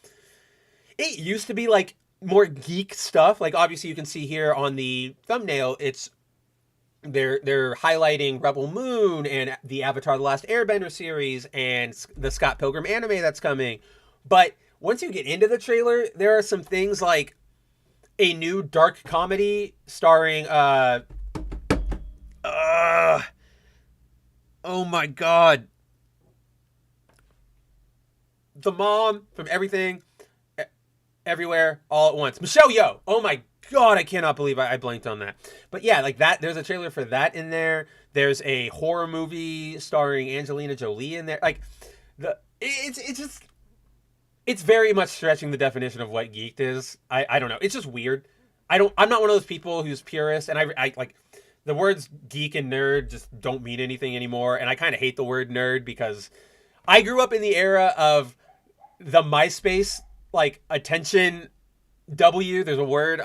It used to be like more geek stuff. Like obviously you can see here on the thumbnail, they're highlighting Rebel Moon and the Avatar: The Last Airbender series and the Scott Pilgrim anime that's coming. But once you get into the trailer, there are some things like a new dark comedy starring oh my god, the mom from Everything Everywhere All at Once, Michelle Yeoh. Oh my god, I cannot believe I blanked on that. But yeah, like that, there's a trailer for that in there. There's a horror movie starring Angelina Jolie in there. Like it's very much stretching the definition of what geeked is. I don't know. It's just weird. I'm not one of those people who's purist, and I like the words geek and nerd just don't mean anything anymore, and I kind of hate the word nerd because I grew up in the era of the MySpace like attention W. There's a word.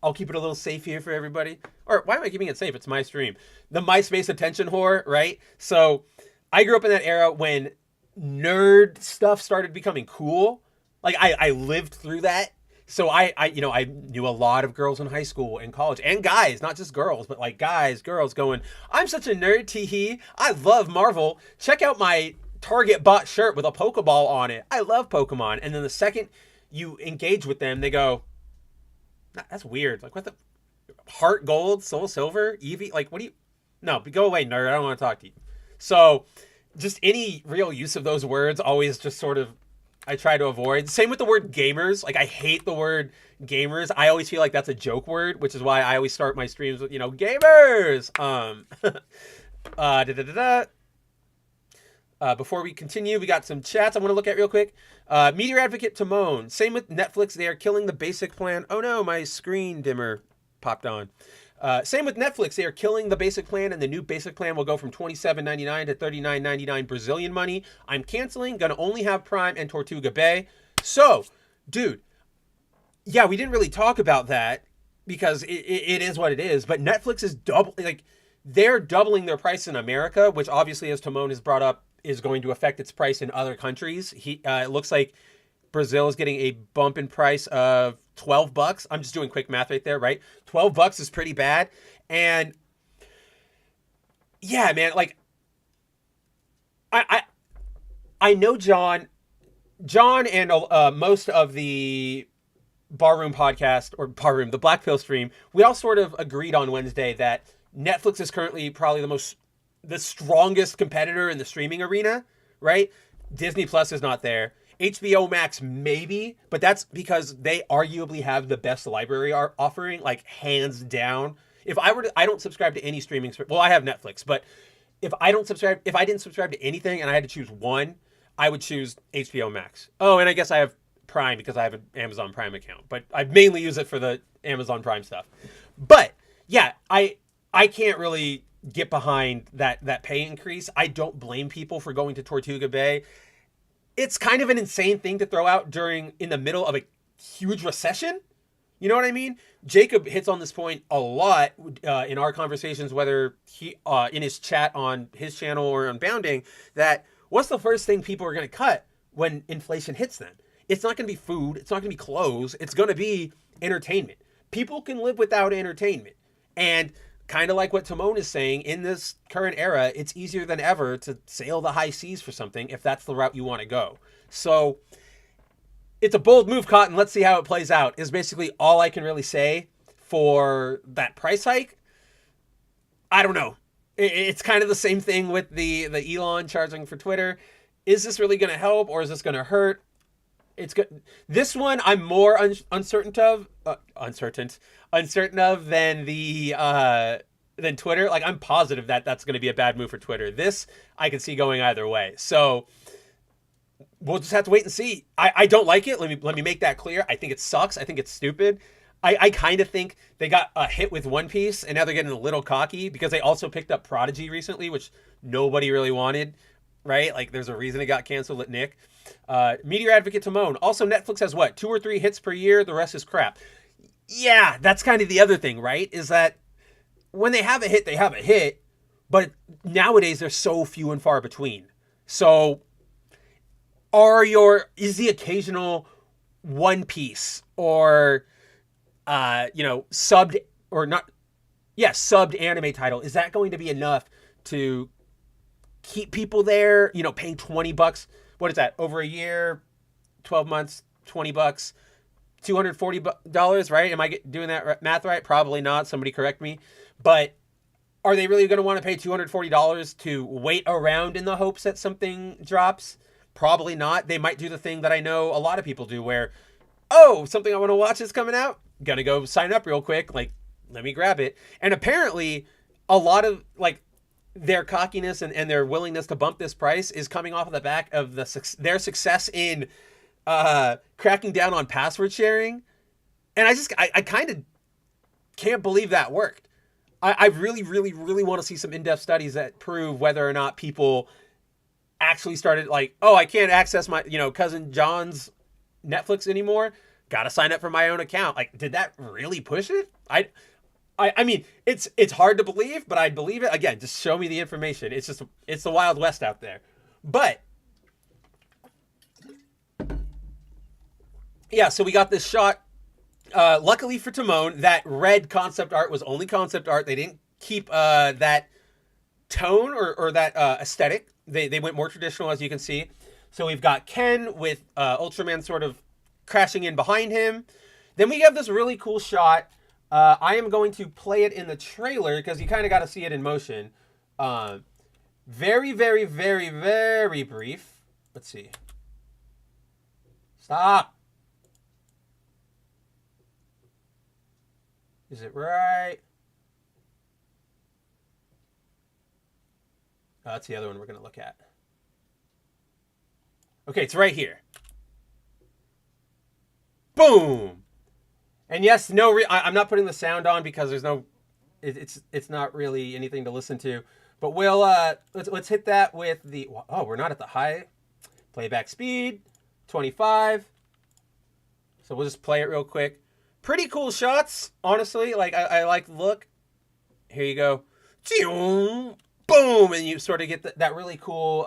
I'll keep it a little safe here for everybody. Or why am I keeping it safe? It's my stream. The MySpace attention whore, right? So I grew up in that era when nerd stuff started becoming cool. Like I lived through that. So I knew a lot of girls in high school and college and guys, not just girls, but like guys, girls going, I'm such a nerd, tee-hee. I love Marvel. Check out my Target bought shirt with a Pokeball on it. I love Pokemon. And then the second you engage with them, they go, that's weird. Like, what the? Heart Gold, Soul Silver, Eevee? Like, what do you? No, go away, nerd. I don't want to talk to you. So, just any real use of those words always just sort of, I try to avoid. Same with the word gamers. Like, I hate the word gamers. I always feel like that's a joke word, which is why I always start my streams with, gamers. Before we continue, we got some chats I want to look at real quick. Meteor Advocate Timon. Same with Netflix. They are killing the basic plan. Oh no, my screen dimmer popped on. Same with Netflix. They are killing the basic plan, and the new basic plan will go from $27.99 to $39.99 Brazilian money. I'm canceling. Gonna only have Prime and Tortuga Bay. So, dude, yeah, we didn't really talk about that because it is what it is. But Netflix is they're doubling their price in America, which obviously, as Timon has brought up, is going to affect its price in other countries. It looks like Brazil is getting a bump in price of $12. I'm just doing quick math right there, right? $12 is pretty bad. And yeah, man, like I know John and most of the Barroom podcast or Barroom, the Black Pill stream, we all sort of agreed on Wednesday that Netflix is currently probably the strongest competitor in the streaming arena, right? Disney Plus is not there. HBO Max maybe, but that's because they arguably have the best library offering, like hands down. I don't subscribe to any streaming. Well, I have Netflix, but if I didn't subscribe to anything and I had to choose one, I would choose HBO Max. Oh, and I guess I have Prime because I have an Amazon Prime account, but I mainly use it for the Amazon Prime stuff. But yeah, I can't really get behind that pay increase. I don't blame people for going to Tortuga Bay. It's kind of an insane thing to throw out in the middle of a huge recession. You know what I mean? Jacob hits on this point a lot in our conversations, whether he in his chat on his channel or on Bounding, that what's the first thing people are going to cut when inflation hits them? It's not going to be food. It's not going to be clothes. It's going to be entertainment. People can live without entertainment. And kind of like what Timon is saying, in this current era, it's easier than ever to sail the high seas for something if that's the route you want to go. So it's a bold move, Cotton. Let's see how it plays out, is basically all I can really say for that price hike. I don't know. It's kind of the same thing with the Elon charging for Twitter. Is this really going to help or is this going to hurt? It's good. This one I'm more uncertain of than than Twitter. Like, I'm positive that that's going to be a bad move for Twitter. This I can see going either way. So we'll just have to wait and see. I don't like it. Let me make that clear. I think it sucks. I think it's stupid. I kind of think they got a hit with One Piece and now they're getting a little cocky because they also picked up Prodigy recently, which nobody really wanted, right? Like, there's a reason it got canceled at Nick. Meteor Advocate Timon. Also, Netflix has 2 or 3 hits per year. The rest is crap. Yeah, that's kind of the other thing, right? Is that when they have a hit, they have a hit. But nowadays, they're so few and far between. So, is the occasional One Piece or, subbed anime title, is that going to be enough to keep people there, paying $20? What is that? Over a year, 12 months, $20, $240, right? Am I doing that math right? Probably not. Somebody correct me. But are they really going to want to pay $240 to wait around in the hopes that something drops? Probably not. They might do the thing that I know a lot of people do where, something I want to watch is coming out. Gonna go sign up real quick. Like, let me grab it. And apparently a lot of their cockiness and their willingness to bump this price is coming off of the back of their success in cracking down on password sharing. And I kind of can't believe that worked. I really, really, really want to see some in-depth studies that prove whether or not people actually started like, oh, I can't access my, cousin John's Netflix anymore. Got to sign up for my own account. Like, did that really push it? I mean, it's hard to believe, but I'd believe it. Again, just show me the information. It's the Wild West out there. But yeah, so we got this shot. Luckily for Timon, that red concept art was only concept art. They didn't keep that tone or that aesthetic. They went more traditional, as you can see. So we've got Ken with Ultraman sort of crashing in behind him. Then we have this really cool shot. I am going to play it in the trailer because you kind of got to see it in motion. Very, very, very, very brief. Let's see. Stop. Is it right? Oh, that's the other one we're going to look at. Okay, it's right here. Boom. And yes, I'm not putting the sound on because there's no, it's not really anything to listen to. But we'll let's hit that with the. Oh, we're not at the high playback speed, 25. So we'll just play it real quick. Pretty cool shots, honestly. Like I like the look. Here you go. Boom, and you sort of get that really cool.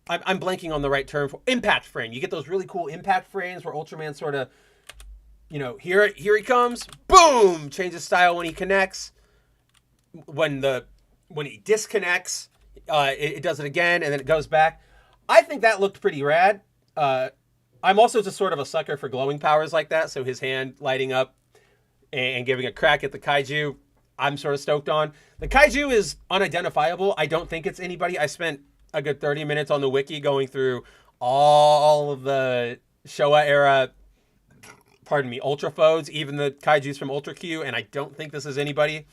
I'm blanking on the right term for impact frame. You get those really cool impact frames where Ultraman sort of, here he comes. Boom, changes style when he connects. When he disconnects, it does it again, and then it goes back. I think that looked pretty rad. I'm also just sort of a sucker for glowing powers like that, so his hand lighting up and giving a crack at the kaiju, I'm sort of stoked on. The kaiju is unidentifiable. I don't think it's anybody. I spent a good 30 minutes on the wiki going through all of the Showa era, Ultra Foes, even the kaijus from Ultra Q, and I don't think this is anybody.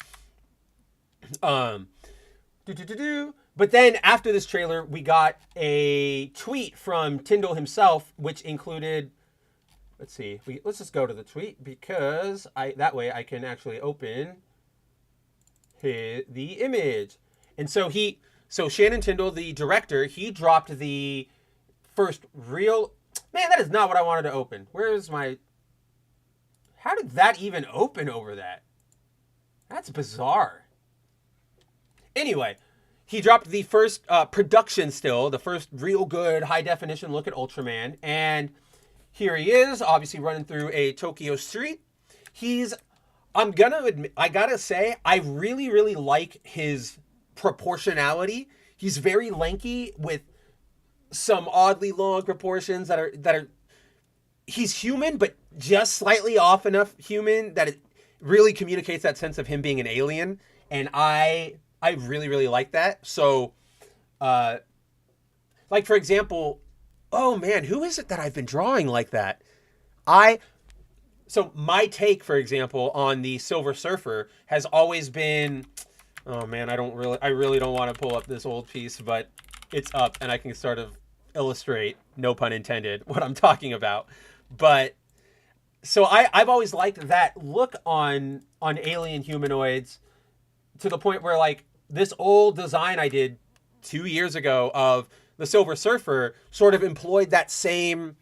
But then after this trailer, we got a tweet from Tyndall himself, which included, let's see, let's just go to the tweet because that way I can actually open the image. And so Shannon Tyndall, the director, he dropped the first real, man, that is not what I wanted to open. How did that even open over that? That's bizarre. Anyway, he dropped the first production still, the first real good high definition look at Ultraman. And here he is, obviously running through a Tokyo street. I gotta say, I really, really like his proportionality. He's very lanky with some oddly long proportions that are, he's human, but just slightly off enough human that it really communicates that sense of him being an alien. And I really, really like that. So, like, for example, oh man, who is it that I've been drawing like that? So my take, for example, on the Silver Surfer has always been, oh man, I really don't want to pull up this old piece, but it's up and I can sort of illustrate, no pun intended, what I'm talking about. But so I've always liked that look on alien humanoids to the point where, like, this old design I did 2 years ago of the Silver Surfer sort of employed that same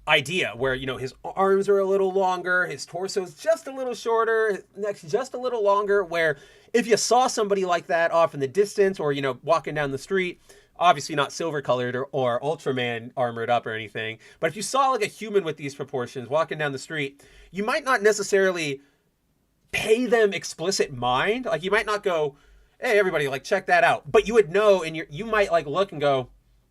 idea where, his arms are a little longer, his torso is just a little shorter, his neck's just a little longer, where if you saw somebody like that off in the distance or, walking down the street, obviously not silver colored or Ultraman armored up or anything, but if you saw like a human with these proportions walking down the street, you might not necessarily pay them explicit mind. Like, you might not go, hey, everybody, like, check that out. But you would know, and you might, like, look and go,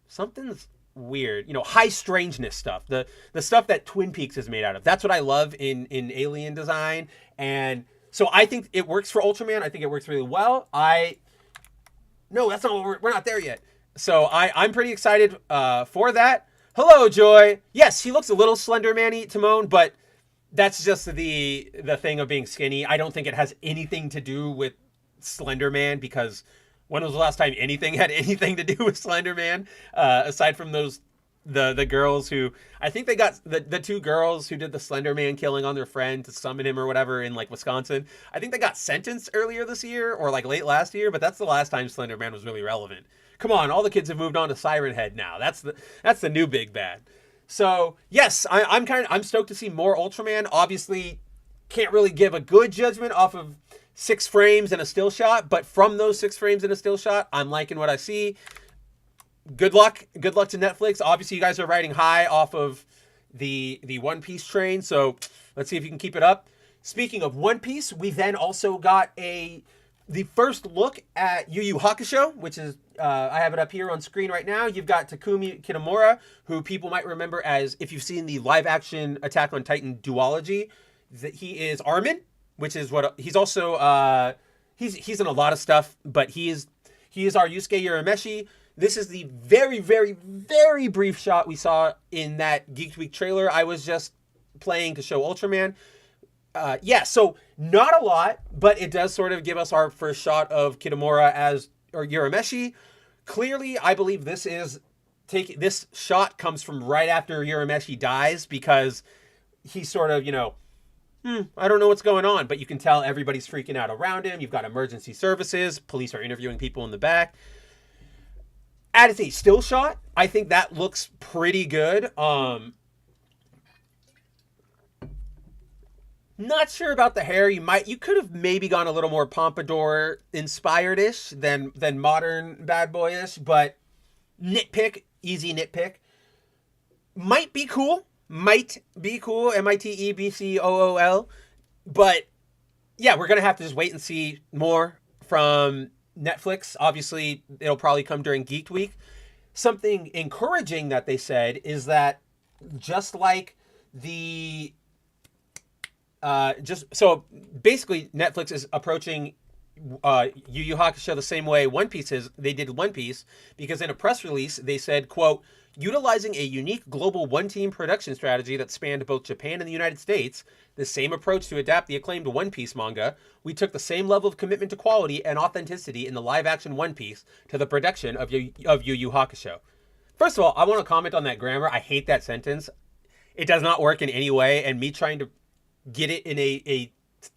something's weird. High strangeness stuff. The stuff that Twin Peaks is made out of. That's what I love in alien design. And so I think it works for Ultraman. I think it works really well. No, that's not what we're not there yet. So I'm pretty excited for that. Hello, Joy. Yes, he looks a little Slender Man-y, Timon, but that's just the thing of being skinny. I don't think it has anything to do with Slender Man, because when was the last time anything had anything to do with Slender Man, aside from those the girls who, I think they got the two girls who did the Slender Man killing on their friend to summon him or whatever in like Wisconsin. I think they got sentenced earlier this year or like late last year, but that's the last time Slender Man was really relevant. Come on, all the kids have moved on to Siren Head now. That's the new big bad. So yes, I'm stoked to see more Ultraman. Obviously, can't really give a good judgment off of 6 frames and a still shot, but from those 6 frames and a still shot, I'm liking what I see. Good luck to Netflix. Obviously, you guys are riding high off of the One Piece train, so let's see if you can keep it up. Speaking of One Piece, we then also got the first look at Yu Yu Hakusho, which is I have it up here on screen right now. You've got Takumi Kitamura, who people might remember as, if you've seen the live-action Attack on Titan duology, that he is Armin, which is what he's also. He's in a lot of stuff, but he is our Yusuke Urameshi. This is the very, very, very brief shot we saw in that Geek Week trailer I was just playing to show Ultraman. So not a lot, but it does sort of give us our first shot of Kitamura or Urameshi. Clearly, I believe this shot comes from right after Urameshi dies, because he's sort of, I don't know what's going on, but you can tell everybody's freaking out around him. You've got emergency services. Police are interviewing people in the back. As a still shot, I think that looks pretty good. Not sure about the hair. You could have maybe gone a little more Pompadour inspired-ish than modern Bad Boyish, but easy nitpick. Might be cool, MITEBCOOL, but yeah, we're gonna have to just wait and see more from Netflix. Obviously, it'll probably come during Geek Week. Something encouraging that they said is that just like so basically Netflix is approaching Yu Yu Hakusho the same way they did One Piece, because in a press release they said, quote, utilizing a unique global one-team production strategy that spanned both Japan and the United States, the same approach to adapt the acclaimed One Piece manga, we took the same level of commitment to quality and authenticity in the live-action One Piece to the production of Yu Yu Hakusho. First of all, I want to comment on that grammar. I hate that sentence. It does not work in any way, and me trying to get it in a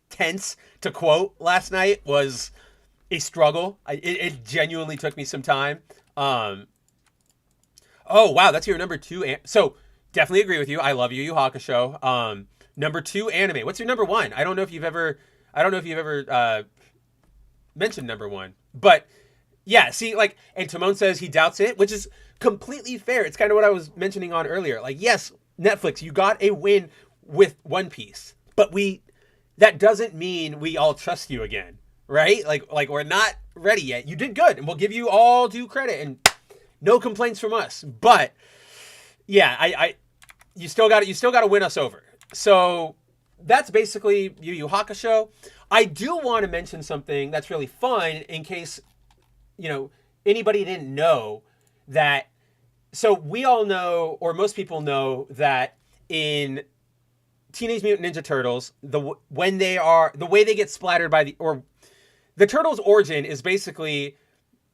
tense to quote last night was a struggle. It genuinely took me some time. Oh, wow, that's your number 2. So, definitely agree with you. I love Yu Yu Hakusho. Number 2 anime. What's your number 1? I don't know if you've ever mentioned number 1. But, yeah, see, like, and Timon says he doubts it, which is completely fair. It's kind of what I was mentioning on earlier. Like, yes, Netflix, you got a win with One Piece. But that doesn't mean we all trust you again, right? Like we're not ready yet. You did good, and we'll give you all due credit, and no complaints from us. But yeah, you still got to win us over. So that's basically Yu Yu Hakusho. I do want to mention something that's really fun in case anybody didn't know that. So we all know, or most people know, that in Teenage Mutant Ninja Turtles, the way they get splattered by the Turtles' origin is basically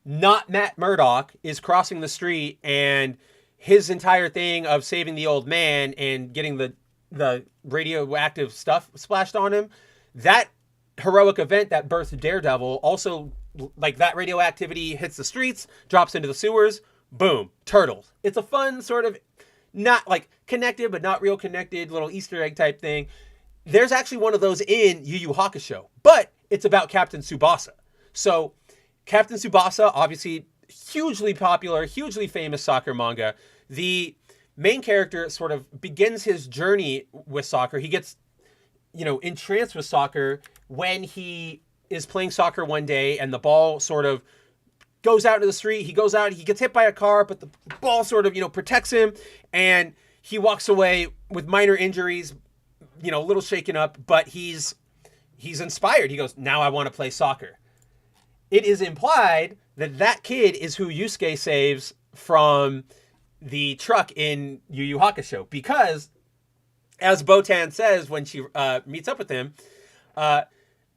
not Matt Murdock is crossing the street and his entire thing of saving the old man and getting the radioactive stuff splashed on him. That heroic event that birthed Daredevil also, like, that radioactivity hits the streets, drops into the sewers, boom, Turtles. It's a fun sort of, not like connected, but not real connected, little Easter egg type thing. There's actually one of those in Yu Yu Hakusho, but it's about Captain Tsubasa. So Captain Tsubasa, obviously hugely popular, hugely famous soccer manga. The main character sort of begins his journey with soccer. He gets, entranced with soccer when he is playing soccer one day and the ball sort of goes out into the street. He goes out, he gets hit by a car, but the ball sort of, protects him, and he walks away with minor injuries, a little shaken up, but he's inspired. He goes, now I want to play soccer. It is implied that kid is who Yusuke saves from the truck in Yu Yu Hakusho, because as Botan says when she meets up with him, I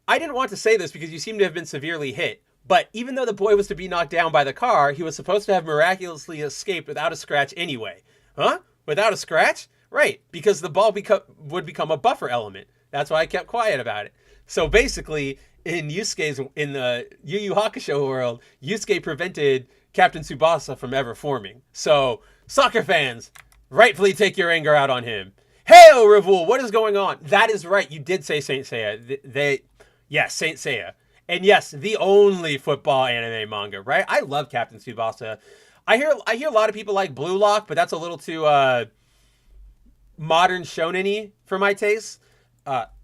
didn't want to say this because you seem to have been severely hit, but even though the boy was to be knocked down by the car, he was supposed to have miraculously escaped without a scratch anyway. Huh? Without a scratch? Right, because the ball would become a buffer element. That's why I kept quiet about it. So basically, in the Yu Yu Hakusho world, Yusuke prevented Captain Tsubasa from ever forming. So, soccer fans, rightfully take your anger out on him. Hail, Revul, what is going on? That is right, you did say Saint Seiya. Yes, Saint Seiya. And yes, the only football anime manga, right? I love Captain Tsubasa. I hear a lot of people like Blue Lock, but that's a little too modern shonen-y for my taste.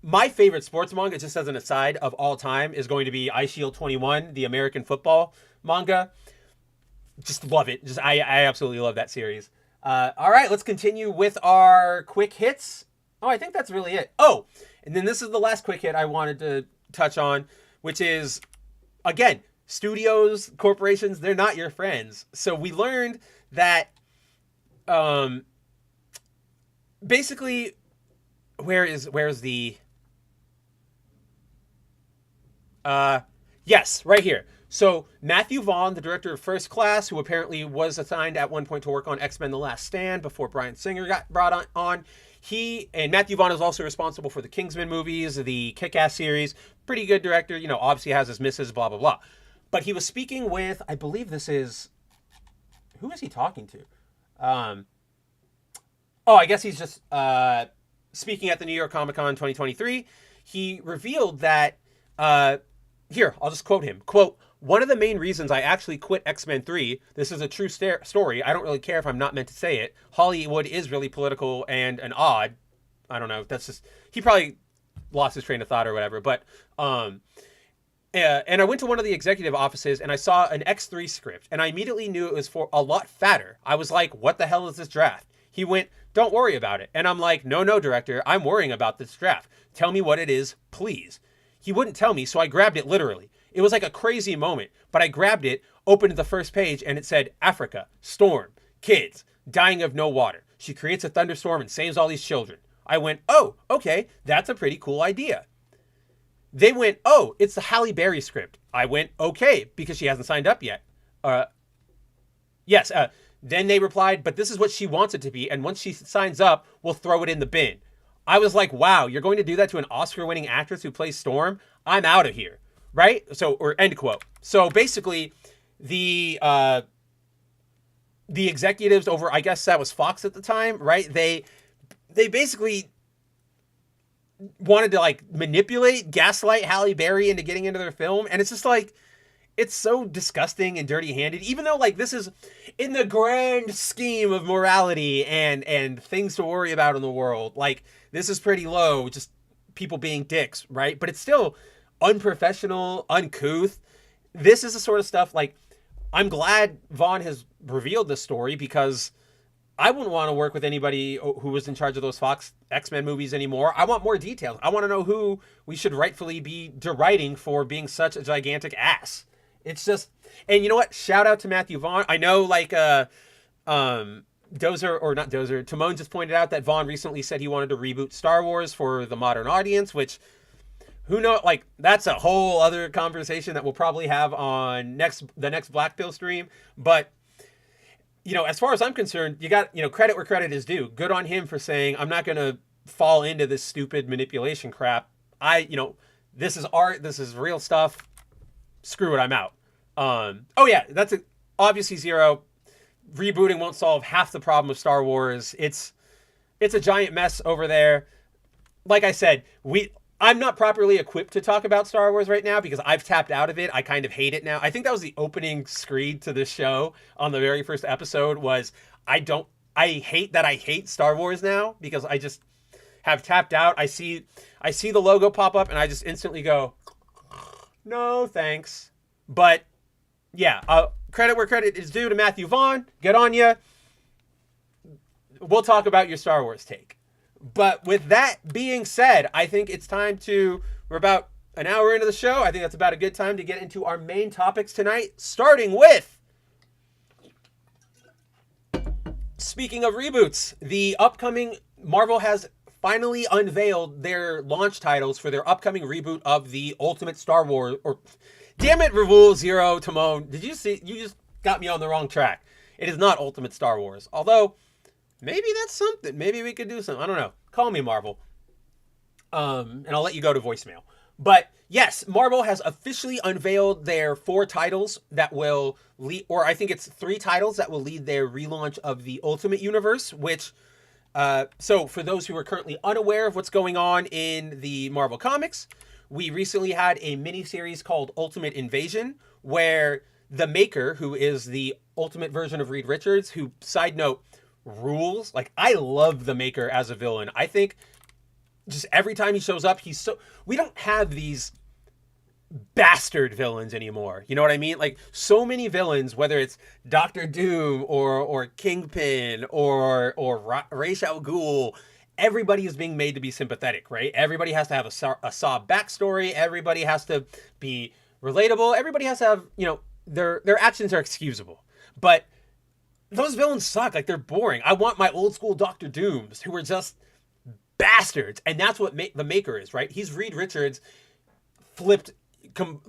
My favorite sports manga, just as an aside, of all time is going to be Ice Shield 21, the American football manga. Just love it. I absolutely love that series. All right, let's continue with our quick hits. Oh, I think that's really it. Oh, and then this is the last quick hit I wanted to touch on, which is, again, studios, corporations, they're not your friends. So we learned that basically, where's the yes, right here. So Matthew Vaughn, the director of First Class, who apparently was assigned at one point to work on X-Men The Last Stand before Bryan Singer got brought on. He and Matthew Vaughn is also responsible for the Kingsman movies, the Kick-Ass series. Pretty good director, obviously has his misses, blah, blah, blah. But he was speaking with, I believe this is, who is he talking to? I guess he's just speaking at the New York Comic Con 2023. He revealed that, here, I'll just quote him. Quote, "One of the main reasons I actually quit X-Men 3, this is a true story, I don't really care if I'm not meant to say it, Hollywood is really political and an odd," I don't know, that's just, he probably lost his train of thought or whatever, but, and I went to one of the executive offices and I saw an X3 script and I immediately knew it was for a lot fatter. I was like, what the hell is this draft? He went, "Don't worry about it." And I'm like, no, director, I'm worrying about this draft. Tell me what it is, please. He wouldn't tell me, so I grabbed it literally. It was like a crazy moment, but I grabbed it, opened the first page, and it said, "Africa, storm, kids, dying of no water. She creates a thunderstorm and saves all these children." I went, "Oh, okay, that's a pretty cool idea." They went, "Oh, it's the Halle Berry script." I went, "Okay," because she hasn't signed up yet. Yes, then they replied, "But this is what she wants it to be, and once she signs up, we'll throw it in the bin." I was like, wow, you're going to do that to an Oscar-winning actress who plays Storm? I'm out of here, right? So, or end quote. So basically, the executives over, I guess that was Fox at the time, right? They basically wanted to like manipulate, gaslight Halle Berry into getting into their film, and it's just like, it's so disgusting and dirty-handed, even though like this is in the grand scheme of morality and things to worry about in the world. Like, this is pretty low, just people being dicks, right? But it's still unprofessional, uncouth. This is the sort of stuff, like, I'm glad Vaughn has revealed this story because I wouldn't want to work with anybody who was in charge of those Fox X-Men movies anymore. I want more details. I want to know who we should rightfully be deriding for being such a gigantic ass. It's just, and you know what? Shout out to Matthew Vaughn. I know, like, Dozer, or not Dozer, Timon just pointed out that Vaughn recently said he wanted to reboot Star Wars for the modern audience, which, who knows, like, that's a whole other conversation that we'll probably have on the next Black Pill stream. But, as far as I'm concerned, you got, credit where credit is due. Good on him for saying, I'm not going to fall into this stupid manipulation crap. This is art, this is real stuff. Screw it, I'm out. That's obviously zero. Rebooting won't solve half the problem of Star Wars. It's a giant mess over there. Like I said, I'm not properly equipped to talk about Star Wars right now because I've tapped out of it. I kind of hate it now. I think that was the opening screed to this show on the very first episode was, I hate that I hate Star Wars now because I just have tapped out. I see the logo pop up and I just instantly go, no, thanks. But yeah, credit where credit is due to Matthew Vaughn. Good on ya. We'll talk about your Star Wars take. But with that being said, I think it's time we're about an hour into the show. I think that's about a good time to get into our main topics tonight, starting with, speaking of reboots, the upcoming Marvel has finally unveiled their launch titles for their upcoming reboot of the Ultimate Star Wars, or damn it, Revul, Zero, Timon. Did you see? You just got me on the wrong track. It is not Ultimate Star Wars. Although, Maybe that's something. Maybe we could do something. I don't know. Call me, Marvel. And I'll let you go to voicemail. But yes, Marvel has officially unveiled their 4 titles that will lead, or I think it's 3 titles that will lead their relaunch of the Ultimate Universe, which, so for those who are currently unaware of what's going on in the Marvel Comics, we recently had a miniseries called Ultimate Invasion, where the Maker, who is the ultimate version of Reed Richards, who, side note, rules. Like, I love the Maker as a villain. I think just every time he shows up, he's so... We don't have these bastard villains anymore. You know what I mean? Like, so many villains, whether it's Doctor Doom or Kingpin or Ra's al Ghul, everybody is being made to be sympathetic, right? Everybody has to have a Saw backstory. Everybody has to be relatable. Everybody has to have, you know, their actions are excusable. But those villains suck. Like, they're boring. I want my old school Doctor Dooms who are just bastards. And that's what the Maker is, right? He's Reed Richards flipped,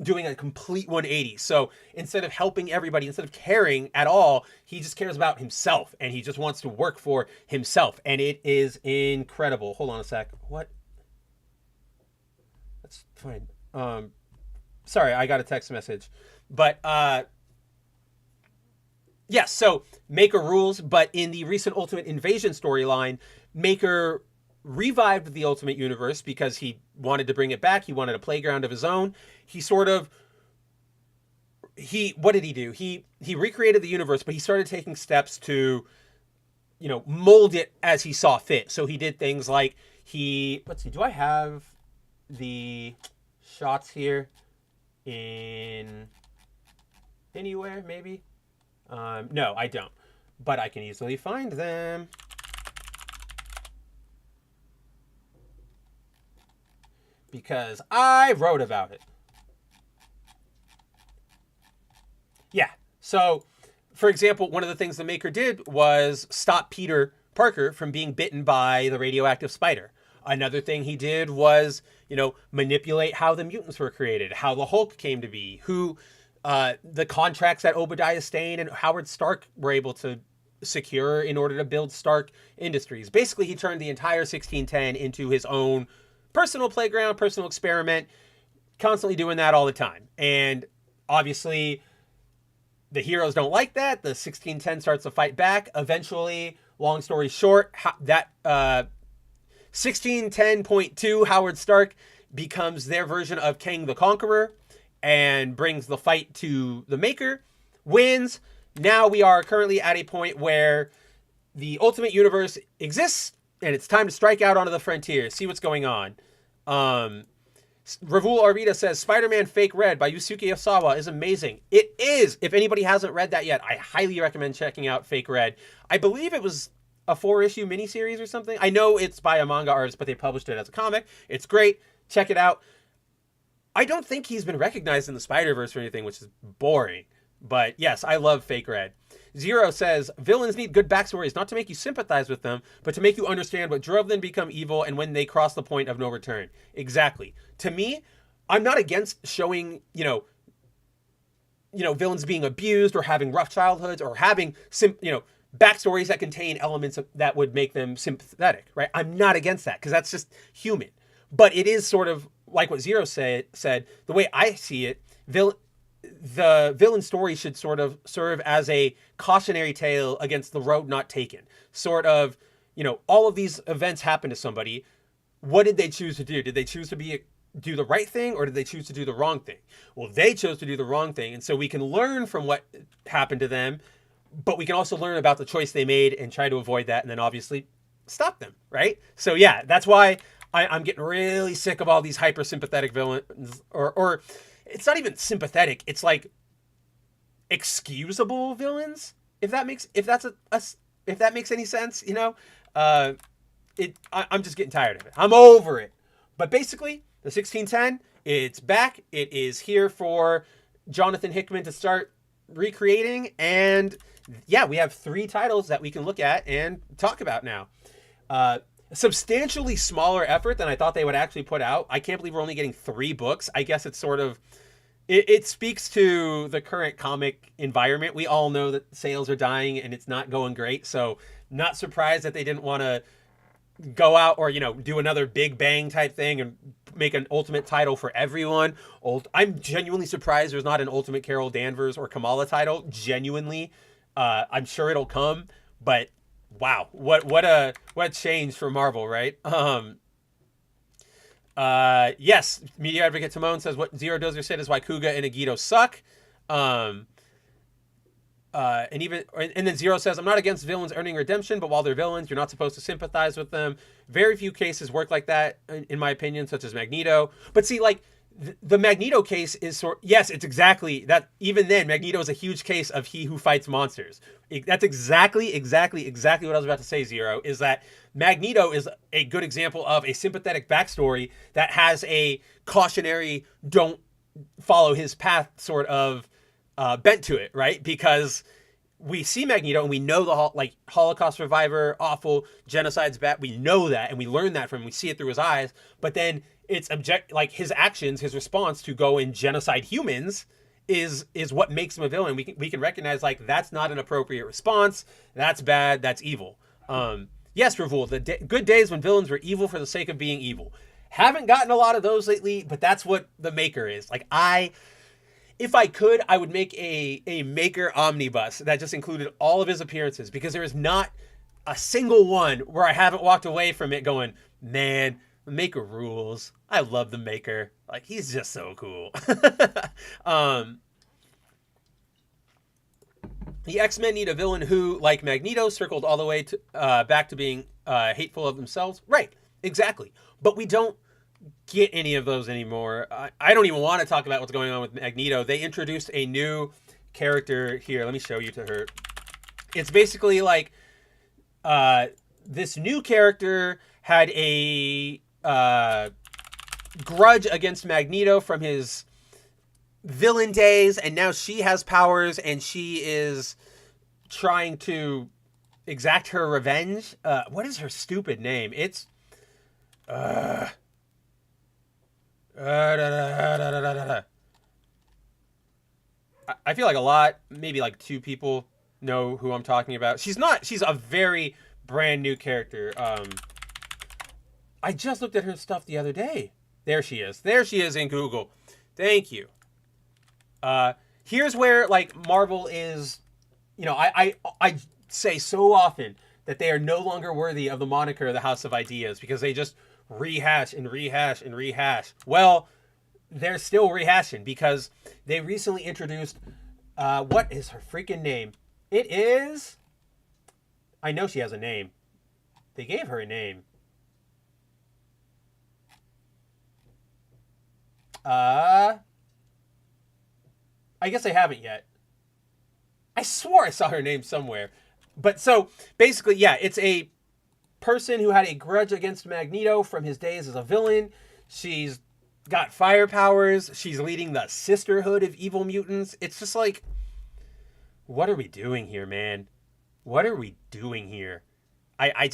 doing a complete 180. So instead of helping everybody, instead of caring at all, he just cares about himself, and he just wants to work for himself. And it is incredible. Hold on a sec. What? That's fine. Sorry, I got a text message. But yes, so Maker rules, but in the recent Ultimate Invasion storyline, Maker revived the Ultimate Universe because he wanted to bring it back. He wanted a playground of his own. What did he do? He recreated the universe, but he started taking steps to, you know, mold it as he saw fit. So he did things like let's see, do I have the shots here in anywhere, maybe? No, I don't, but I can easily find them. Because I wrote about it. Yeah. So, for example, one of the things the Maker did was stop Peter Parker from being bitten by the radioactive spider. Another thing he did was, you know, manipulate how the mutants were created, how the Hulk came to be, the contracts that Obadiah Stane and Howard Stark were able to secure in order to build Stark Industries. Basically, he turned the entire 1610 into his own personal playground, personal experiment, constantly doing that all the time. And obviously, the heroes don't like that. The 1610 starts to fight back. Eventually, long story short, that 1610.2 Howard Stark becomes their version of Kang the Conqueror and brings the fight to the Maker, wins. Now we are currently at a point where the Ultimate Universe exists, and it's time to strike out onto the frontier, see what's going on. Ravul Arvita says, Spider-Man Fake Red by Yusuke Osawa is amazing. It is! If anybody hasn't read that yet, I highly recommend checking out Fake Red. I believe it was a 4-issue miniseries or something. I know it's by a manga artist, but they published it as a comic. It's great. Check it out. I don't think he's been recognized in the Spider-Verse or anything, which is boring. But yes, I love Fake Red. Zero says, villains need good backstories, not to make you sympathize with them, but to make you understand what drove them to become evil and when they cross the point of no return. Exactly. To me, I'm not against showing, you know, villains being abused or having rough childhoods or having, backstories that contain elements that would make them sympathetic, right? I'm not against that because that's just human. But it is sort of like what Zero said, the way I see it, the villain story should sort of serve as a cautionary tale against the road not taken. Sort of, all of these events happen to somebody. What did they choose to do? Did they choose to do the right thing, or did they choose to do the wrong thing? Well, they chose to do the wrong thing. And so we can learn from what happened to them, but we can also learn about the choice they made and try to avoid that. And then obviously stop them. Right. So yeah, that's why I'm getting really sick of all these hyper sympathetic villains, or it's not even sympathetic. It's like excusable villains. If that makes any sense, I'm just getting tired of it. I'm over it. But basically, the 1610, it's back. It is here for Jonathan Hickman to start recreating. And yeah, we have 3 titles that we can look at and talk about now. A substantially smaller effort than I thought they would actually put out. I can't believe we're only getting 3 books. I guess it's sort of, it speaks to the current comic environment. We all know that sales are dying and it's not going great. So not surprised that they didn't want to go out or do another Big Bang type thing and make an Ultimate title for everyone. I'm genuinely surprised there's not an Ultimate Carol Danvers or Kamala title. Genuinely, I'm sure it'll come, but wow, what a change for Marvel, right? Yes, media advocate Timon says what Zero Dozer said is why Kuga and Agito suck. And then Zero says, I'm not against villains earning redemption, but while they're villains, you're not supposed to sympathize with them. Very few cases work like that, in my opinion, such as Magneto. But see, like, the Magneto case is yes, it's exactly that. Even then, Magneto is a huge case of he who fights monsters. That's exactly what I was about to say, Zero, is that Magneto is a good example of a sympathetic backstory that has a cautionary, don't follow his path sort of bent to it, right? Because we see Magneto and we know the Holocaust survivor, awful, genocide's bad. We know that and we learn that from him. We see it through his eyes. But then it's his actions, his response to go and genocide humans is what makes him a villain. We can recognize that's not an appropriate response. That's bad. That's evil. Yes, Ravul, good days when villains were evil for the sake of being evil. Haven't gotten a lot of those lately, but that's what the Maker is. If I could, I would make a Maker omnibus that just included all of his appearances, because there is not a single one where I haven't walked away from it going, man, the Maker rules. I love the Maker. He's just so cool. The X-Men need a villain who, like Magneto, circled all the way to, back to being hateful of themselves. Right, exactly. But we don't get any of those anymore. I don't even want to talk about what's going on with Magneto. They introduced a new character here. Let me show you to her. It's basically this new character had a grudge against Magneto from his villain days, and now she has powers and she is trying to exact her revenge. What is her stupid name? It's I feel like maybe two people know who I'm talking about. She's a very brand new character. I just looked at her stuff the other day. There she is in Google. Thank you. Here's where Marvel is, I say so often that they are no longer worthy of the moniker of the House of Ideas, because they just rehash and rehash and rehash. Well, they're still rehashing, because they recently introduced, what is her freaking name? It is, I know she has a name. They gave her a name. I guess I haven't yet. I swore I saw her name somewhere. But so basically, yeah, it's a person who had a grudge against Magneto from his days as a villain. She's got fire powers. She's leading the Sisterhood of Evil Mutants. It's just what are we doing here, man? What are we doing here? I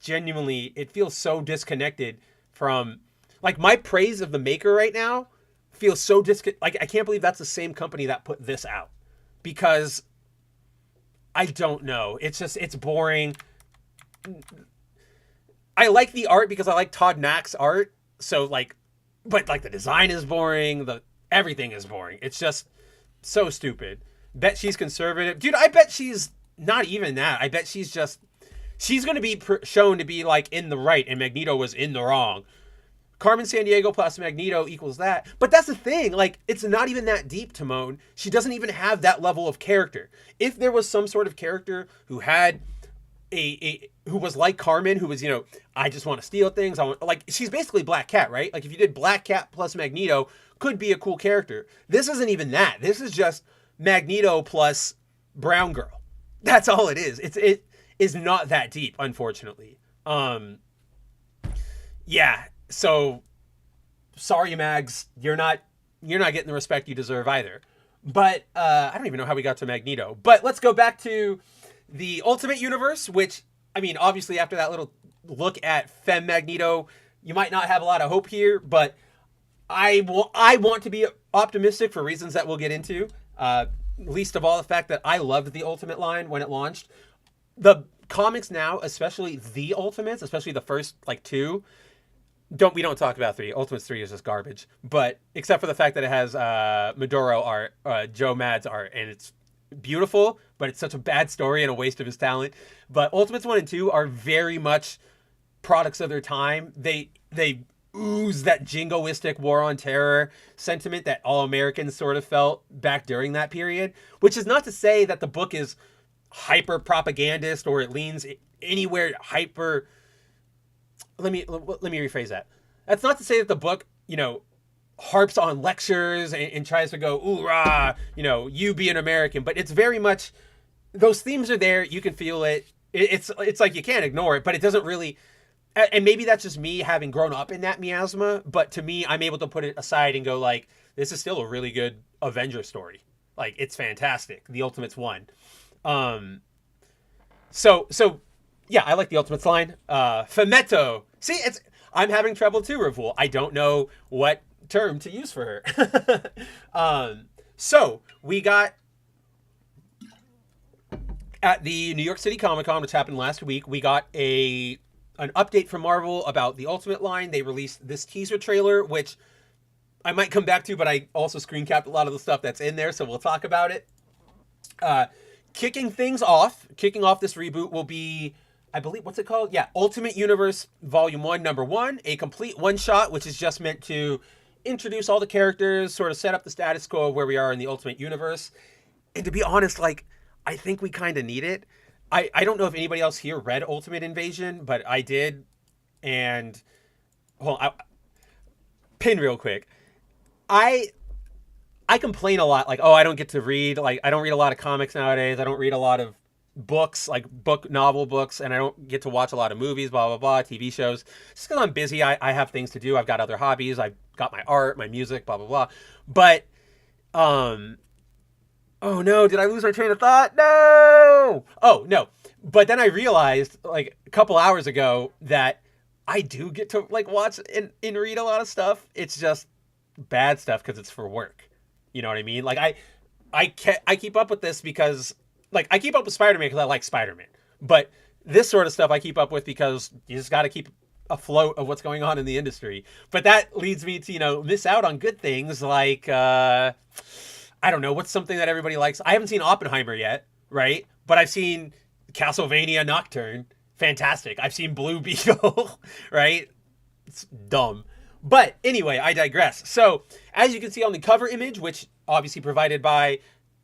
genuinely, it feels so disconnected from, my praise of the Maker right now feels so I can't believe that's the same company that put this out, because I don't know. It's boring. I like the art because I like Todd Knack's art. So but the design is boring. Everything is boring. It's just so stupid. Bet she's conservative. Dude, I bet she's not even that. I bet she's going to be shown to be in the right and Magneto was in the wrong. Carmen Sandiego plus Magneto equals that. But that's the thing. It's not even that deep, Timon. She doesn't even have that level of character. If there was some sort of character who had who was like Carmen, who was, I just want to steal things. She's basically Black Cat, right? If you did Black Cat plus Magneto, could be a cool character. This isn't even that. This is just Magneto plus Brown Girl. That's all it is. It is not that deep, unfortunately. Yeah. So, sorry, Mags, you're not getting the respect you deserve either. But I don't even know how we got to Magneto. But let's go back to the Ultimate Universe, which, obviously after that little look at Femme Magneto, you might not have a lot of hope here. But I want to be optimistic for reasons that we'll get into. Least of all the fact that I loved the Ultimate line when it launched. The comics now, especially the Ultimates, especially the first like two, we don't talk about three. Ultimates 3 is just garbage. But except for the fact that it has Maduro art, Joe Mad's art, and it's beautiful, but it's such a bad story and a waste of his talent. But Ultimates 1 and 2 are very much products of their time. They ooze that jingoistic war on terror sentiment that all Americans sort of felt back during that period, which is not to say that the book is hyper propagandist or it leans anywhere hyper. Let me rephrase that. That's not to say that the book, harps on lectures and tries to go, ooh, rah, you be an American. But it's very much, those themes are there. You can feel it. It's like you can't ignore it, but it doesn't really, and maybe that's just me having grown up in that miasma, but to me, I'm able to put it aside and go like, this is still a really good Avenger story. Like, it's fantastic. The Ultimates 1. So yeah, I like the Ultimates line. Fumetto. See, I'm having trouble too, Ravul. I don't know what term to use for her. So we got at the New York City Comic-Con, which happened last week, we got an update from Marvel about the Ultimate line. They released this teaser trailer, which I might come back to, but I also screen capped a lot of the stuff that's in there, so we'll talk about it. Kicking off this reboot will be, I believe, what's it called? Yeah, Ultimate Universe Volume 1, Number 1, a complete one-shot, which is just meant to introduce all the characters, sort of set up the status quo of where we are in the Ultimate Universe. And to be honest, like, I think we kind of need it. I don't know if anybody else here read Ultimate Invasion, but I did. And, pin real quick. I complain a lot, like, oh, I don't get to read. Like, I don't read a lot of comics nowadays. I don't read a lot of books, like novel books, and I don't get to watch a lot of movies, blah, blah, blah, TV shows. Just because I'm busy, I have things to do. I've got other hobbies. I've got my art, my music, blah, blah, blah. But, oh no, did I lose my train of thought? No! Oh, no. But then I realized, like, a couple hours ago that I do get to, like, watch and read a lot of stuff. It's just bad stuff because it's for work. You know what I mean? Like, I keep up with this because, like, I keep up with Spider-Man because I like Spider-Man. But this sort of stuff I keep up with because you just got to keep afloat of what's going on in the industry. But that leads me to, miss out on good things like, I don't know, what's something that everybody likes? I haven't seen Oppenheimer yet, right? But I've seen Castlevania Nocturne. Fantastic. I've seen Blue Beetle, right? It's dumb. But anyway, I digress. So, as you can see on the cover image, which obviously provided by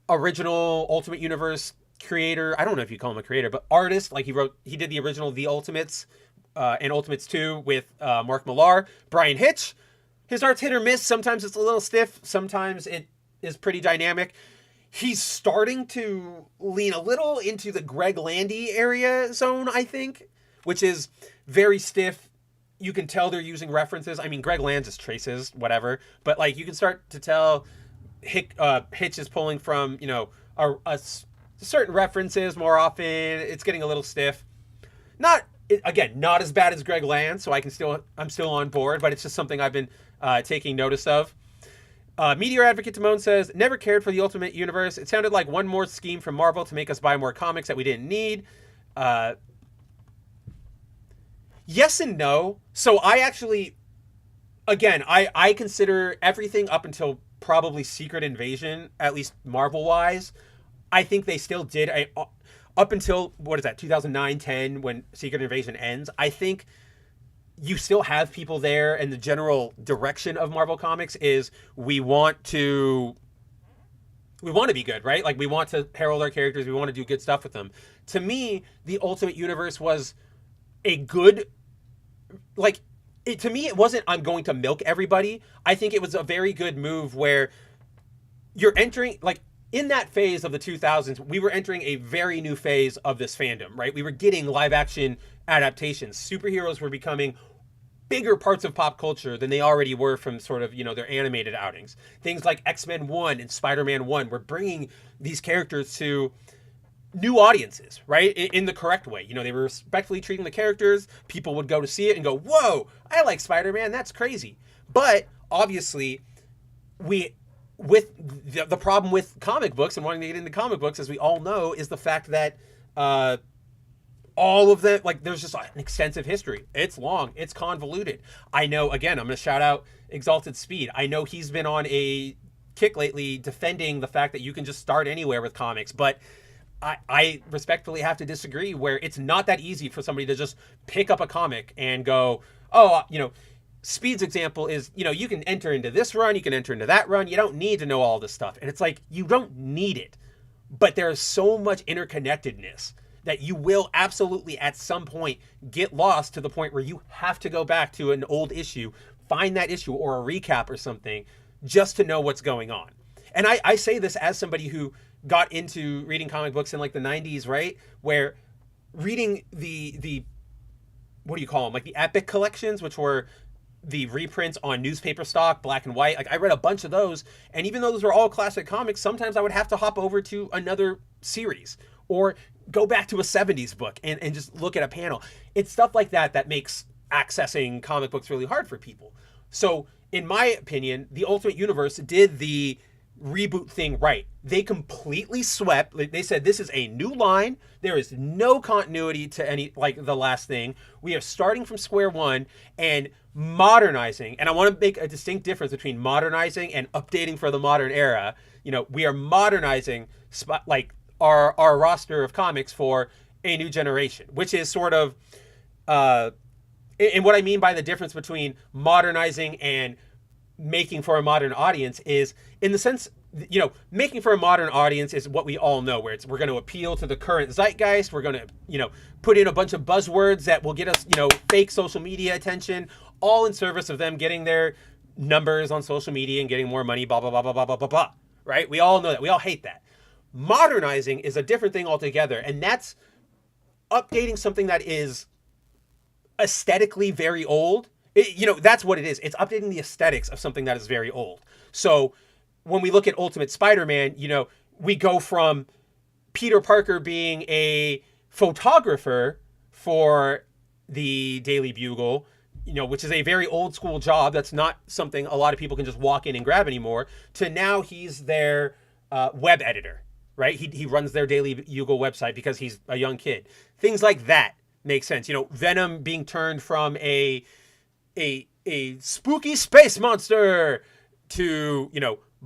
original Ultimate Universe creator, I don't know if you call him a creator, but artist, like he did the original The Ultimates and Ultimates 2 with Mark Millar. Brian Hitch, his art's hit or miss. Sometimes it's a little stiff. Sometimes it is pretty dynamic. He's starting to lean a little into the Greg Landy area zone, I think, which is very stiff. You can tell they're using references. I mean, Greg Land's is traces, whatever. But, like, you can start to tell Hitch is pulling from, certain references more often. It's getting a little stiff. Not as bad as Greg Land, so I'm still on board, but it's just something I've been taking notice of. Meteor Advocate Timon says, never cared for the Ultimate Universe. It sounded like one more scheme from Marvel to make us buy more comics that we didn't need. Yes and no. So I actually, again, I consider everything up until probably Secret Invasion, at least Marvel-wise. I think they still did, up until, 2009-10, when Secret Invasion ends. I think you still have people there, and the general direction of Marvel Comics is we want to be good, right? Like, we want to herald our characters. We want to do good stuff with them. To me, the Ultimate Universe was a good, to me, it wasn't, I'm going to milk everybody. I think it was a very good move where you're entering, in that phase of the 2000s, we were entering a very new phase of this fandom, right? We were getting live action adaptations. Superheroes were becoming bigger parts of pop culture than they already were from sort of, their animated outings. Things like X-Men 1 and Spider-Man 1 were bringing these characters to new audiences, right? In the correct way. They were respectfully treating the characters. People would go to see it and go, whoa, I like Spider-Man. That's crazy. But obviously, with the problem with comic books and wanting to get into comic books, as we all know, is the fact that all of them, like, there's just an extensive history. It's long, it's convoluted. I know, again, I'm going to shout out Exalted Speed. I know he's been on a kick lately defending the fact that you can just start anywhere with comics, but I respectfully have to disagree, where it's not that easy for somebody to just pick up a comic and go, oh, Speed's example is, you can enter into this run, you can enter into that run, you don't need to know all this stuff. And it's like, you don't need it. But there's so much interconnectedness that you will absolutely at some point get lost, to the point where you have to go back to an old issue, find that issue or a recap or something, just to know what's going on. And I say this as somebody who got into reading comic books in like the 90s, right? Where reading the what do you call them? Like the epic collections, which were the reprints on newspaper stock, black and white. Like, I read a bunch of those, and even though those were all classic comics, sometimes I would have to hop over to another series or go back to a 70s book and just look at a panel. It's stuff like that that makes accessing comic books really hard for people. So in my opinion, the Ultimate Universe did the reboot thing right. They completely swept. They said, this is a new line. There is no continuity to any, like, the last thing. We are starting from square one and modernizing. And I want to make a distinct difference between modernizing and updating for the modern era. We are modernizing like our roster of comics for a new generation, which is sort of and what I mean by the difference between modernizing and making for a modern audience is, in the sense, making for a modern audience is what we all know, where we're going to appeal to the current zeitgeist. We're going to, put in a bunch of buzzwords that will get us, fake social media attention, all in service of them getting their numbers on social media and getting more money, blah, blah, blah, blah, blah, blah, blah, blah, right? We all know that. We all hate that. Modernizing is a different thing altogether, and that's updating something that is aesthetically very old. That's what it is. It's updating the aesthetics of something that is very old. So when we look at Ultimate Spider-Man, we go from Peter Parker being a photographer for the Daily Bugle, which is a very old school job. That's not something a lot of people can just walk in and grab anymore, to now he's their web editor, right? He runs their Daily Bugle website because he's a young kid. Things like that make sense. Venom being turned from a spooky space monster to,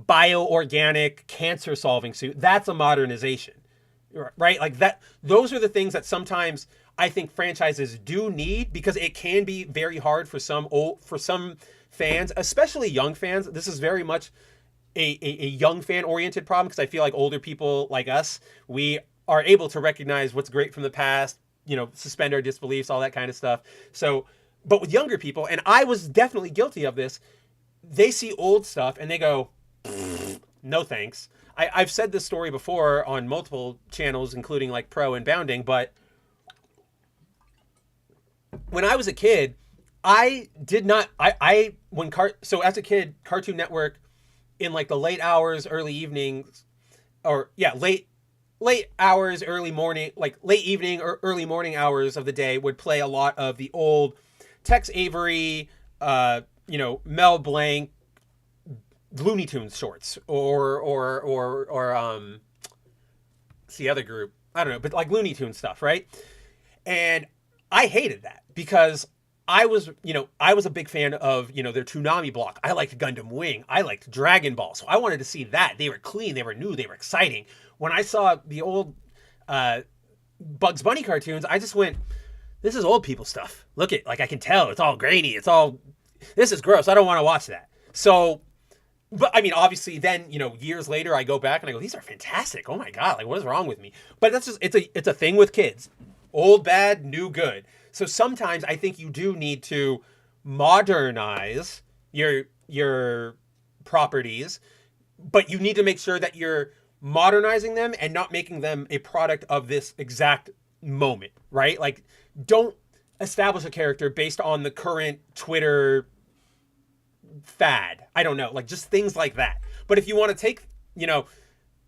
bioorganic cancer solving suit. That's a modernization, right? Like that. Those are the things that sometimes I think franchises do need, because it can be very hard for some fans, especially young fans. This is very much a young fan oriented problem, because I feel like older people like us, we are able to recognize what's great from the past, suspend our disbeliefs, all that kind of stuff. So, but with younger people, and I was definitely guilty of this, they see old stuff and they go, no thanks. I've said this story before on multiple channels, including like Pro and Bounding, but when I was a kid, I did not, so as a kid, Cartoon Network, in like the late hours, early evenings, late hours, early morning, like late evening or early morning hours of the day, would play a lot of the old Tex Avery, Mel Blanc, Looney Tunes shorts, or it's the other group, I don't know, but like Looney Tunes stuff, right? And I hated that, because I was a big fan of, their Toonami block. I liked Gundam Wing. I liked Dragon Ball. So I wanted to see that. They were clean. They were new. They were exciting. When I saw the old Bugs Bunny cartoons, I just went, this is old people stuff. Look at, like, I can tell. It's all grainy. This is gross. I don't want to watch that. So, but I mean, obviously then, years later, I go back and I go, these are fantastic. Oh my God. Like, what is wrong with me? But that's just, it's a thing with kids. Old bad, new good. So sometimes I think you do need to modernize your properties, but you need to make sure that you're modernizing them and not making them a product of this exact moment, right? Like, don't establish a character based on the current Twitter fad. I don't know, like just things like that. But if you want to take,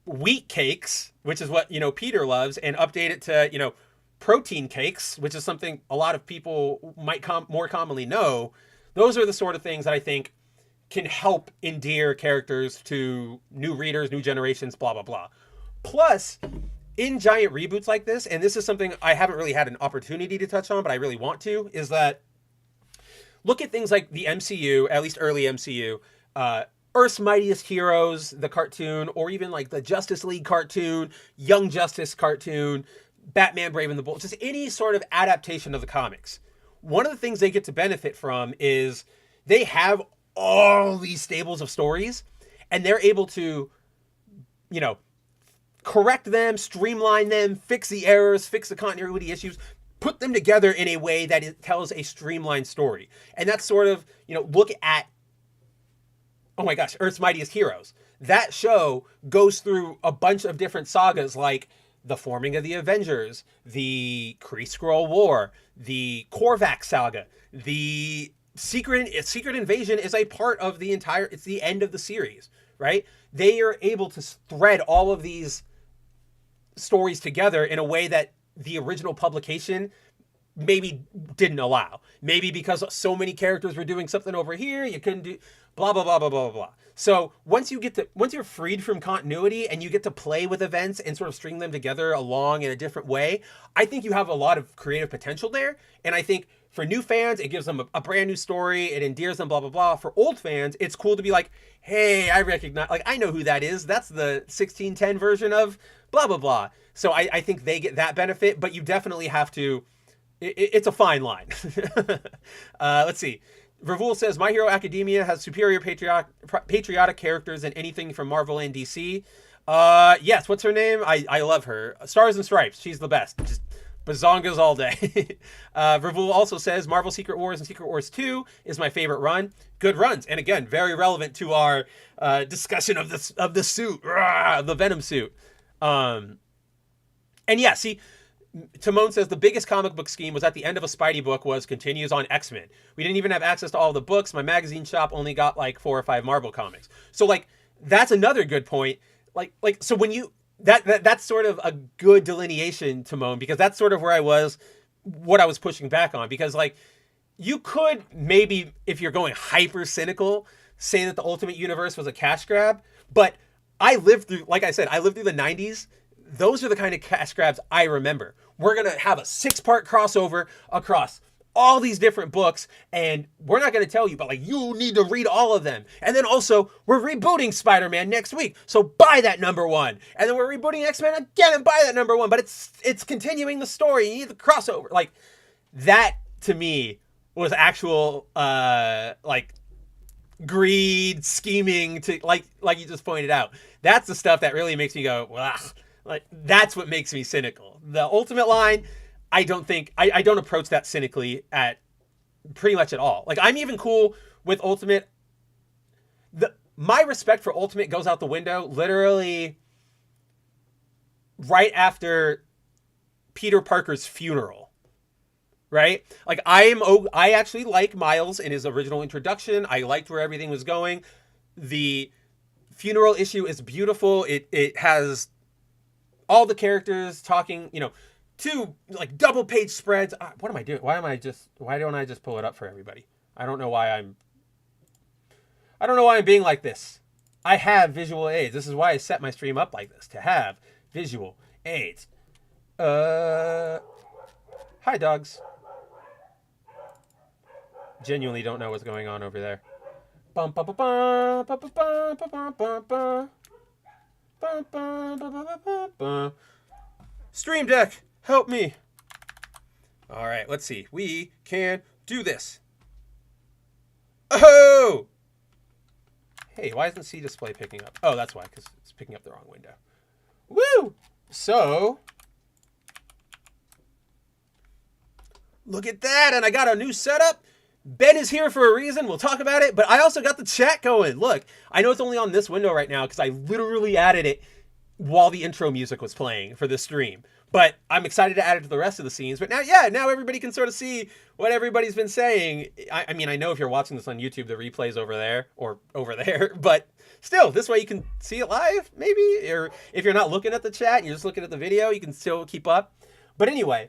wheat cakes, which is what, Peter loves, and update it to, protein cakes, which is something a lot of people might more commonly know, those are the sort of things that I think can help endear characters to new readers, new generations, blah, blah, blah. Plus, in giant reboots like this, and this is something I haven't really had an opportunity to touch on, but I really want to, is that look at things like the MCU, at least early MCU, Earth's Mightiest Heroes, the cartoon, or even like the Justice League cartoon, Young Justice cartoon, Batman Brave and the Bold, just any sort of adaptation of the comics. One of the things they get to benefit from is they have all these stables of stories, and they're able to, you know, correct them, streamline them, fix the errors, fix the continuity issues, put them together in a way that it tells a streamlined story. And that's sort of, you know, look at, oh my gosh, Earth's Mightiest Heroes. That show goes through a bunch of different sagas like the forming of the Avengers, the Kree Skrull War, the Korvac saga, the Secret Invasion is a part of the entire, it's the end of the series, right? They are able to thread all of these stories together in a way that the original publication maybe didn't allow. Maybe because so many characters were doing something over here, you couldn't do blah, blah, blah, blah, blah, blah. So once you're freed from continuity and you get to play with events and sort of string them together along in a different way, I think you have a lot of creative potential there. And I think for new fans, it gives them a brand new story. It endears them, blah, blah, blah. For old fans, it's cool to be like, hey, I recognize, like, I know who that is. That's the 1610 version of blah, blah, blah. So I think they get that benefit, but you definitely have to, it's a fine line. Let's see. Ravul says, My Hero Academia has superior patriotic characters than anything from Marvel and DC. Yes, what's her name? I love her. Stars and Stripes. She's the best. Just bazongas all day. Ravul also says, Marvel Secret Wars and Secret Wars 2 is my favorite run. Good runs. And again, very relevant to our discussion of the suit, the Venom suit. And yeah, see, Timon says the biggest comic book scheme was at the end of a Spidey book was continues on X-Men. We didn't even have access to all the books. My magazine shop only got like 4 or 5 Marvel comics. So like, that's another good point. Like, so when you, that's sort of a good delineation, Timon, because that's sort of where what I was pushing back on, because like, you could maybe, if you're going hyper cynical, say that the Ultimate Universe was a cash grab, but like I said, I lived through the 90s. Those are the kind of cash grabs I remember. We're going to have a 6-part crossover across all these different books, and we're not going to tell you, but like, you need to read all of them. And then also, we're rebooting Spider-Man next week, so buy that #1. And then we're rebooting X-Men again and buy that #1, but it's continuing the story. You need the crossover. Like, that, to me, was actual, like, greed, scheming, to like you just pointed out. That's the stuff that really makes me go, ugh. Like, that's what makes me cynical. The Ultimate line, I don't approach that cynically at pretty much at all. Like, I'm even cool with Ultimate. My respect for Ultimate goes out the window literally right after Peter Parker's funeral. Right? Like, I actually like Miles in his original introduction. I liked where everything was going. The funeral issue is beautiful. It has all the characters talking, you know, 2 like double page spreads. What am I doing? Why don't I just pull it up for everybody? I don't know why I'm being like this. I have visual aids. This is why I set my stream up like this, to have visual aids. Hi, dogs. Genuinely don't know what's going on over there. Bum, ba, ba, ba, ba, ba, ba, ba, ba, ba. Stream Deck, help me. All right, let's see. We can do this. Oh! Hey, why isn't C display picking up? Oh, that's why, because it's picking up the wrong window. Woo! So, look at that, and I got a new setup. Ben is here for a reason. We'll talk about it. But I also got the chat going. Look, I know it's only on this window right now because I literally added it while the intro music was playing for this stream. But I'm excited to add it to the rest of the scenes. But now everybody can sort of see what everybody's been saying. I mean, I know if you're watching this on YouTube, the replay's over there or over there. But still, this way you can see it live, maybe. Or if you're not looking at the chat, you're just looking at the video, you can still keep up. But anyway,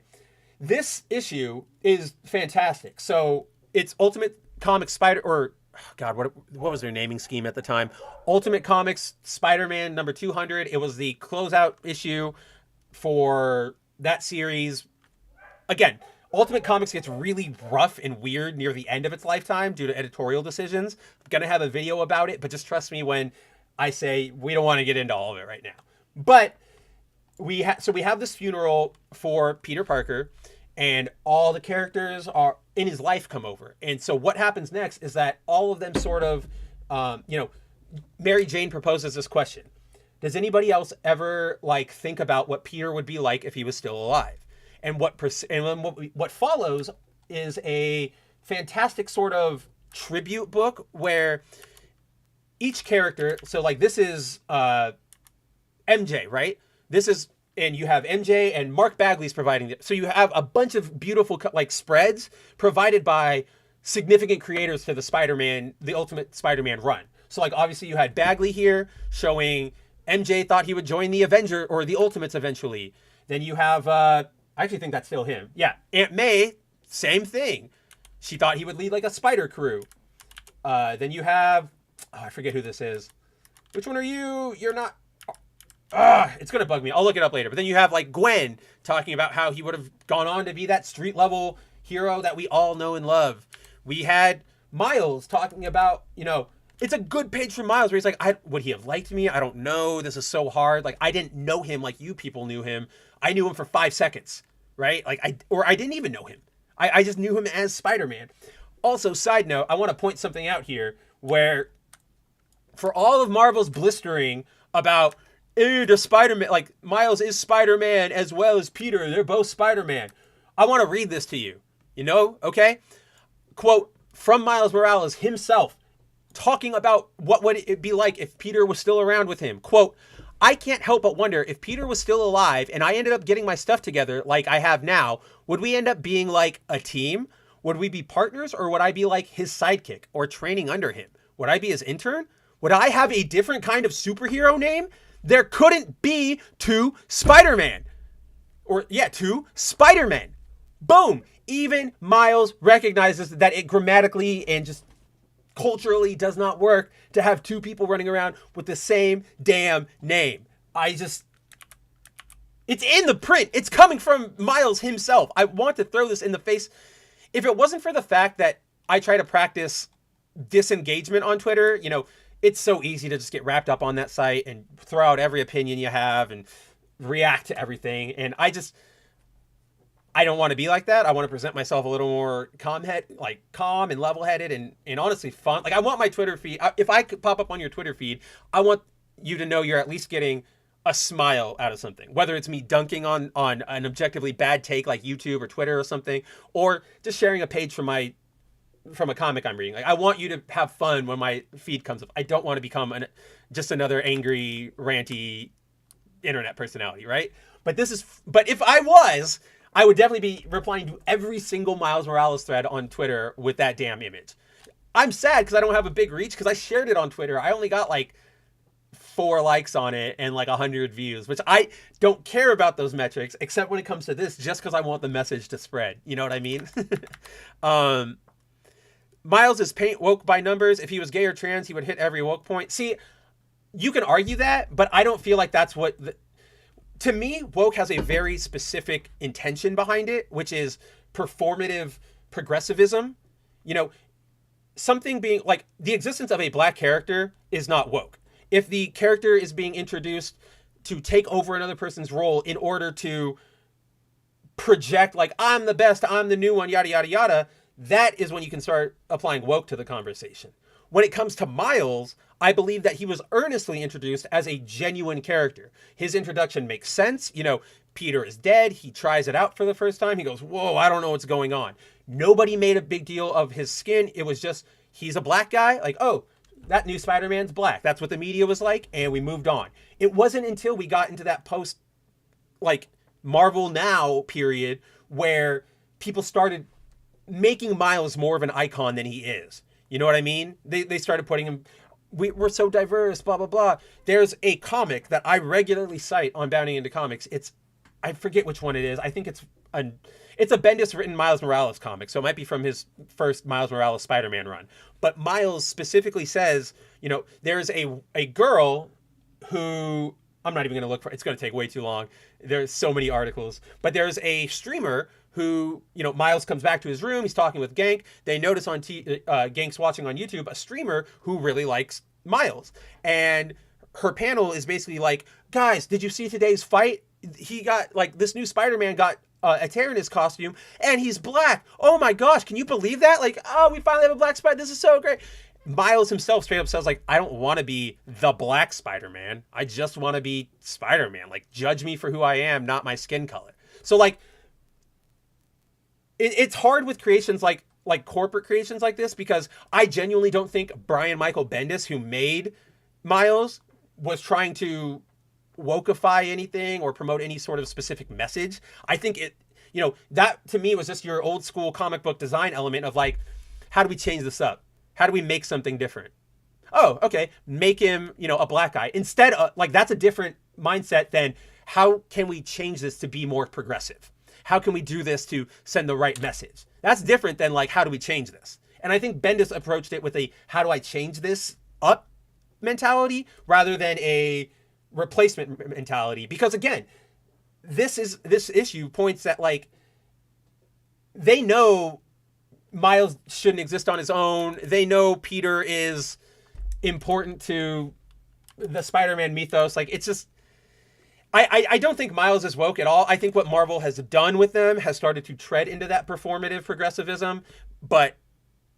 this issue is fantastic. So it's Ultimate Comics God, what was their naming scheme at the time? Ultimate Comics Spider-Man number 200. It was the closeout issue for that series. Again, Ultimate Comics gets really rough and weird near the end of its lifetime due to editorial decisions. I'm going to have a video about it, but just trust me when I say we don't want to get into all of it right now. But we have this funeral for Peter Parker, and all the characters are in his life come over. And so what happens next is that all of them sort of, Mary Jane proposes this question: does anybody else ever like think about what Peter would be like if he was still alive? And what follows is a fantastic sort of tribute book where each character. So like this is MJ, right? This is, and you have MJ and Mark Bagley's providing it. So you have a bunch of beautiful like spreads provided by significant creators to the Ultimate Spider-Man run. So like obviously you had Bagley here showing MJ thought he would join the Avenger or the Ultimates eventually. Then you have I actually think that's still him. Yeah, Aunt May, same thing. She thought he would lead like a spider crew. Then you have, I forget who this is. Which one are you? You're not. It's gonna bug me. I'll look it up later. But then you have like Gwen talking about how he would have gone on to be that street level hero that we all know and love. We had Miles talking about, it's a good page from Miles where he's like, would he have liked me? I don't know. This is so hard. Like, I didn't know him like you people knew him. I knew him for 5 seconds, right? Like I didn't even know him. I just knew him as Spider-Man. Also, side note, I want to point something out here where for all of Marvel's blistering about the Spider-Man, like Miles is Spider-Man as well as Peter. They're both Spider-Man. I want to read this to you, okay? Quote from Miles Morales himself talking about what would it be like if Peter was still around with him. Quote, I can't help but wonder if Peter was still alive and I ended up getting my stuff together like I have now, would we end up being like a team? Would we be partners or would I be like his sidekick or training under him? Would I be his intern? Would I have a different kind of superhero name? There couldn't be two Spider-Man. Two Spider-Men. Boom. Even Miles recognizes that it grammatically and just culturally does not work to have two people running around with the same damn name. It's in the print. It's coming from Miles himself. I want to throw this in the face. If it wasn't for the fact that I try to practice disengagement on Twitter, it's so easy to just get wrapped up on that site and throw out every opinion you have and react to everything. And I don't want to be like that. I want to present myself a little more calm and level-headed and honestly fun. Like I want my Twitter feed. If I could pop up on your Twitter feed, I want you to know you're at least getting a smile out of something, whether it's me dunking on an objectively bad take like YouTube or Twitter or something, or just sharing a page from a comic I'm reading. Like I want you to have fun when my feed comes up. I don't want to become just another angry, ranty internet personality, right? But if I was, I would definitely be replying to every single Miles Morales thread on Twitter with that damn image. I'm sad because I don't have a big reach because I shared it on Twitter. I only got like 4 likes on it and like 100 views, which I don't care about those metrics except when it comes to this, just because I want the message to spread. You know what I mean? Miles is paint woke by numbers. If he was gay or trans, he would hit every woke point. See, you can argue that, but I don't feel like that's what... To me, woke has a very specific intention behind it, which is performative progressivism. Something being... Like, the existence of a black character is not woke. If the character is being introduced to take over another person's role in order to project, like, I'm the best, I'm the new one, yada, yada, yada... That is when you can start applying woke to the conversation. When it comes to Miles, I believe that he was earnestly introduced as a genuine character. His introduction makes sense. Peter is dead. He tries it out for the first time. He goes, whoa, I don't know what's going on. Nobody made a big deal of his skin. It was just, he's a black guy. Like, oh, that new Spider-Man's black. That's what the media was like. And we moved on. It wasn't until we got into that post, like, Marvel Now period where people started making Miles more of an icon than he is. You know what I mean? They started putting him, we're so diverse, blah, blah, blah. There's a comic that I regularly cite on Bounding Into Comics. I forget which one it is. I think it's it's a Bendis written Miles Morales comic, so it might be from his first Miles Morales Spider-Man run. But Miles specifically says, there's a girl who, I'm not even going to look for, it's going to take way too long. There's so many articles, but there's a streamer who, Miles comes back to his room. He's talking with Gank. They notice on Gank's watching on YouTube a streamer who really likes Miles. And her panel is basically like, guys, did you see today's fight? He got, like, this new Spider-Man got a tear in his costume, and he's black. Oh my gosh, can you believe that? Like, oh, we finally have a black Spider. This is so great. Miles himself straight up says, like, I don't want to be the black Spider-Man. I just want to be Spider-Man. Like, judge me for who I am, not my skin color. So, like, it's hard with creations like corporate creations like this, because I genuinely don't think Brian Michael Bendis, who made Miles, was trying to wokeify anything or promote any sort of specific message. I think that to me was just your old school comic book design element of, like, how do we change this up? How do we make something different? Oh, okay. Make him, a black guy. Instead, like, that's a different mindset than how can we change this to be more progressive? How can we do this to send the right message? That's different than, like, how do we change this? And I think Bendis approached it with a how do I change this up mentality rather than a replacement mentality. Because again, this issue points at, like, they know Miles shouldn't exist on his own. They know Peter is important to the Spider-Man mythos. Like, it's just, I don't think Miles is woke at all. I think what Marvel has done with them has started to tread into that performative progressivism, but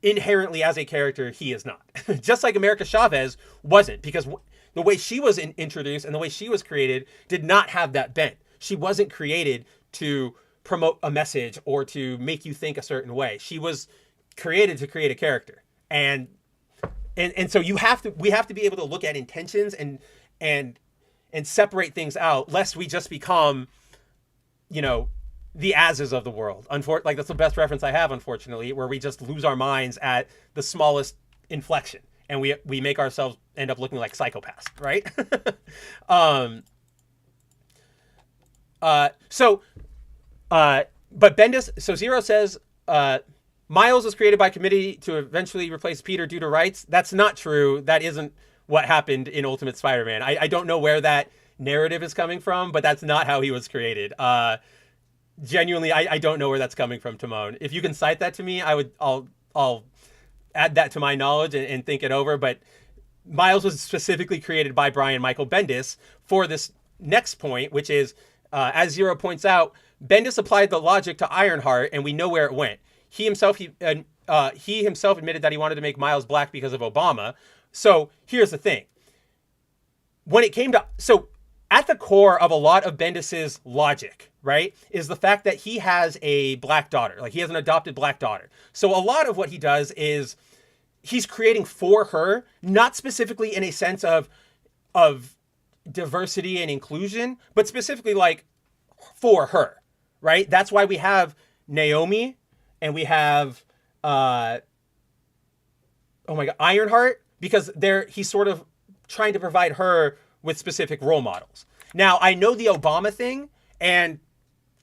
inherently as a character, he is not. Just like America Chavez wasn't, because the way she was introduced and the way she was created did not have that bent. She wasn't created to promote a message or to make you think a certain way. She was created to create a character. And so we have to be able to look at intentions and separate things out, lest we just become, the Azes of the world. Like, that's the best reference I have, unfortunately, where we just lose our minds at the smallest inflection, and we make ourselves end up looking like psychopaths, right? But Bendis, so Zero says, Miles was created by committee to eventually replace Peter due to rights. That's not true. That isn't what happened in Ultimate Spider-Man. I don't know where that narrative is coming from, but that's not how he was created. Genuinely, I don't know where that's coming from, Timon. If you can cite that to me, I'll add that to my knowledge and think it over. But Miles was specifically created by Brian Michael Bendis for this next point, which is, as Zero points out, Bendis applied the logic to Ironheart, and we know where it went. He himself admitted that he wanted to make Miles black because of Obama. So here's the thing. When it came to, so at the core of a lot of Bendis's logic, right, is the fact that he has a black daughter. Like, he has an adopted black daughter. So a lot of what he does is he's creating for her, not specifically in a sense of diversity and inclusion, but specifically, like, for her, right? That's why we have Naomi and we have, Ironheart, because he's sort of trying to provide her with specific role models. Now, I know the Obama thing, and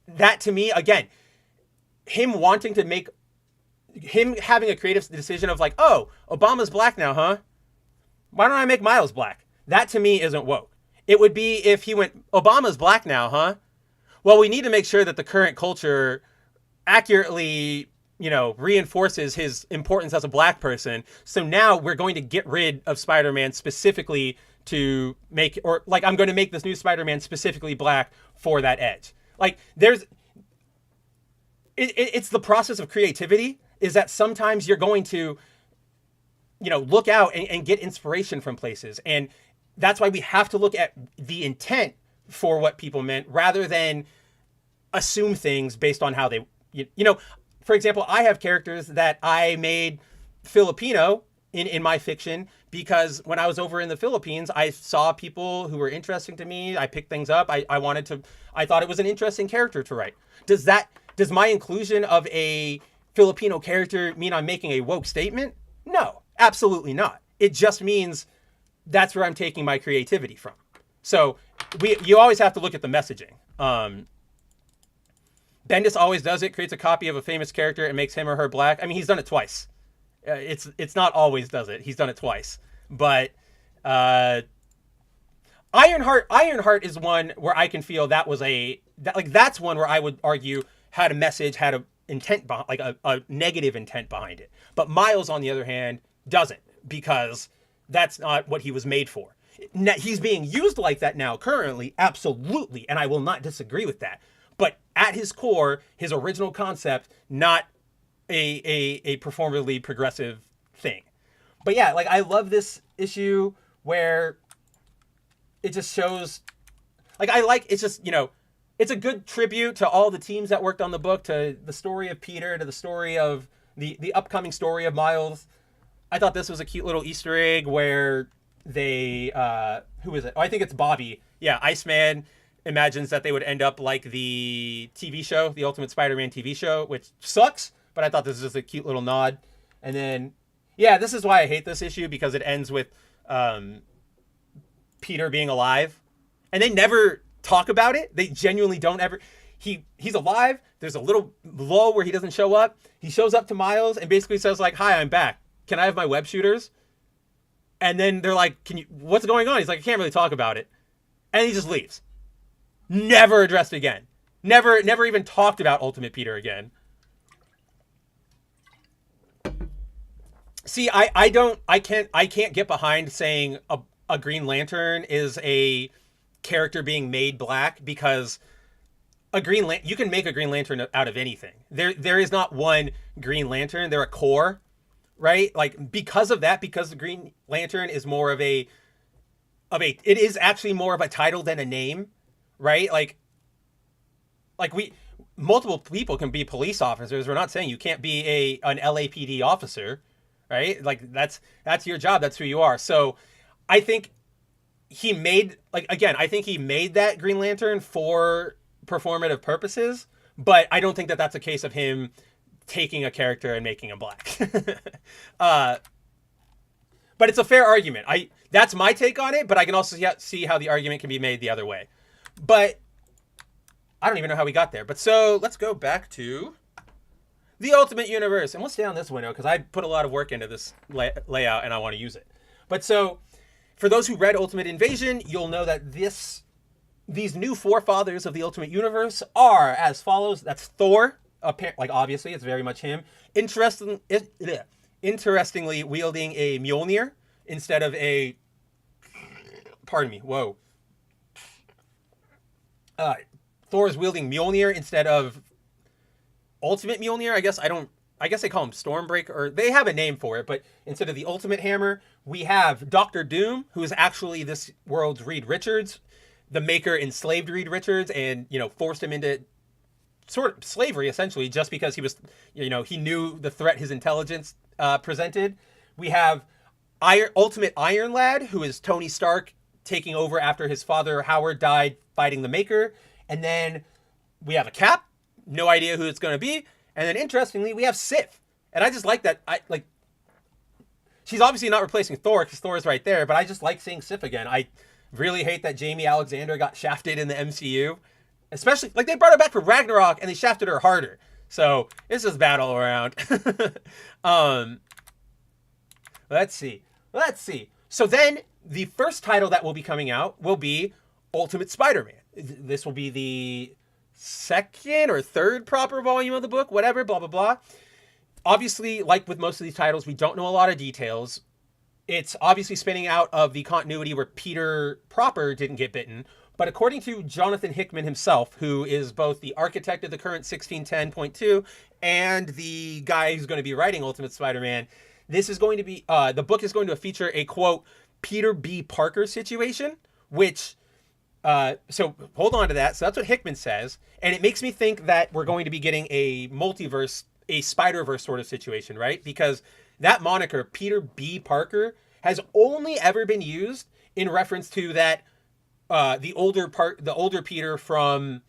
that to me, again, him having a creative decision of, like, oh, Obama's black now, huh? Why don't I make Miles black? That to me isn't woke. It would be if he went, Obama's black now, huh? Well, we need to make sure that the current culture accurately, reinforces his importance as a black person. So now we're going to get rid of Spider-Man specifically to make, or like, I'm going to make this new Spider-Man specifically black for that edge. Like, it's the process of creativity, is that sometimes you're going to, look out and get inspiration from places. And that's why we have to look at the intent for what people meant rather than assume things based on how they, for example, I have characters that I made Filipino in my fiction because when I was over in the Philippines, I saw people who were interesting to me. I picked things up. I thought it was an interesting character to write. Does my inclusion of a Filipino character mean I'm making a woke statement? No, absolutely not. It just means that's where I'm taking my creativity from. So you always have to look at the messaging. Bendis always does it, creates a copy of a famous character and makes him or her black. I mean, he's done it twice. It's not always does it. He's done it twice. But Ironheart is one where I can feel that's one where I would argue had a message, had a intent, like a negative intent behind it. But Miles, on the other hand, doesn't, because that's not what he was made for. Now, he's being used like that now currently, absolutely, and I will not disagree with that. But at his core, his original concept, not a performatively progressive thing. But yeah, like, I love this issue where it just shows, like, it's just, it's a good tribute to all the teams that worked on the book, to the story of Peter, to the story of the upcoming story of Miles. I thought this was a cute little Easter egg where they, who is it? Oh, I think it's Bobby. Yeah, Iceman imagines that they would end up like the TV show, the Ultimate Spider-Man TV show, which sucks, but I thought this was just a cute little nod. And then, yeah, this is why I hate this issue, because it ends with Peter being alive. And they never talk about it. They genuinely don't ever. He's alive. There's a little lull where he doesn't show up. He shows up to Miles and basically says, like, "Hi, I'm back. Can I have my web shooters?" And then they're like, what's going on? He's like, "I can't really talk about it." And he just leaves. Never addressed again. Never even talked about Ultimate Peter again. See, I can't get behind saying a Green Lantern is a character being made black, because you can make a Green Lantern out of anything. There is not one Green Lantern. They're a core, right? Like, because of that, because the Green Lantern is more of it is actually more of a title than a name, right? Like multiple people can be police officers. We're not saying you can't be an LAPD officer, right? Like, that's your job. That's who you are. So I think he made that Green Lantern for performative purposes, but I don't think that that's a case of him taking a character and making him black. But it's a fair argument. That's my take on it, but I can also see how the argument can be made the other way. But I don't even know how we got there. But so let's go back to the Ultimate Universe, and we'll stay on this window because I put a lot of work into this layout and I want to use it. But so, for those who read Ultimate Invasion, you'll know that these new forefathers of the Ultimate Universe are as follows. That's Thor. Like, obviously, it's very much him. Interestingly wielding a Mjolnir instead of a... Pardon me. Whoa. Thor is wielding Mjolnir instead of Ultimate Mjolnir. I guess they call him Stormbreaker, or they have a name for it, but instead of the Ultimate Hammer, we have Doctor Doom, who is actually this world's Reed Richards. The Maker enslaved Reed Richards and, forced him into sort of slavery, essentially, just because he was, he knew the threat his intelligence presented. We have Ultimate Iron Lad, who is Tony Stark taking over after his father Howard died fighting the Maker. And then we have a Cap, no idea who it's going to be. And then, interestingly, we have Sif. And I just like that. She's obviously not replacing Thor, because Thor is right there, but I just like seeing Sif again. I really hate that Jamie Alexander got shafted in the MCU. Especially, like, they brought her back for Ragnarok, and they shafted her harder. So, it's just bad all around. Let's see. So then, the first title that will be coming out will be Ultimate Spider-Man. This will be the second or third proper volume of the book, whatever, blah, blah, blah. Obviously, like with most of these titles, we don't know a lot of details. It's obviously spinning out of the continuity where Peter proper didn't get bitten. But according to Jonathan Hickman himself, who is both the architect of the current 1610.2 and the guy who's going to be writing Ultimate Spider-Man, this is going to be, the book is going to feature a, quote, Peter B. Parker situation, which... so hold on to that. So that's what Hickman says. And it makes me think that we're going to be getting a multiverse, a Spider-Verse sort of situation, right? Because that moniker, Peter B. Parker, has only ever been used in reference to that, the older Peter from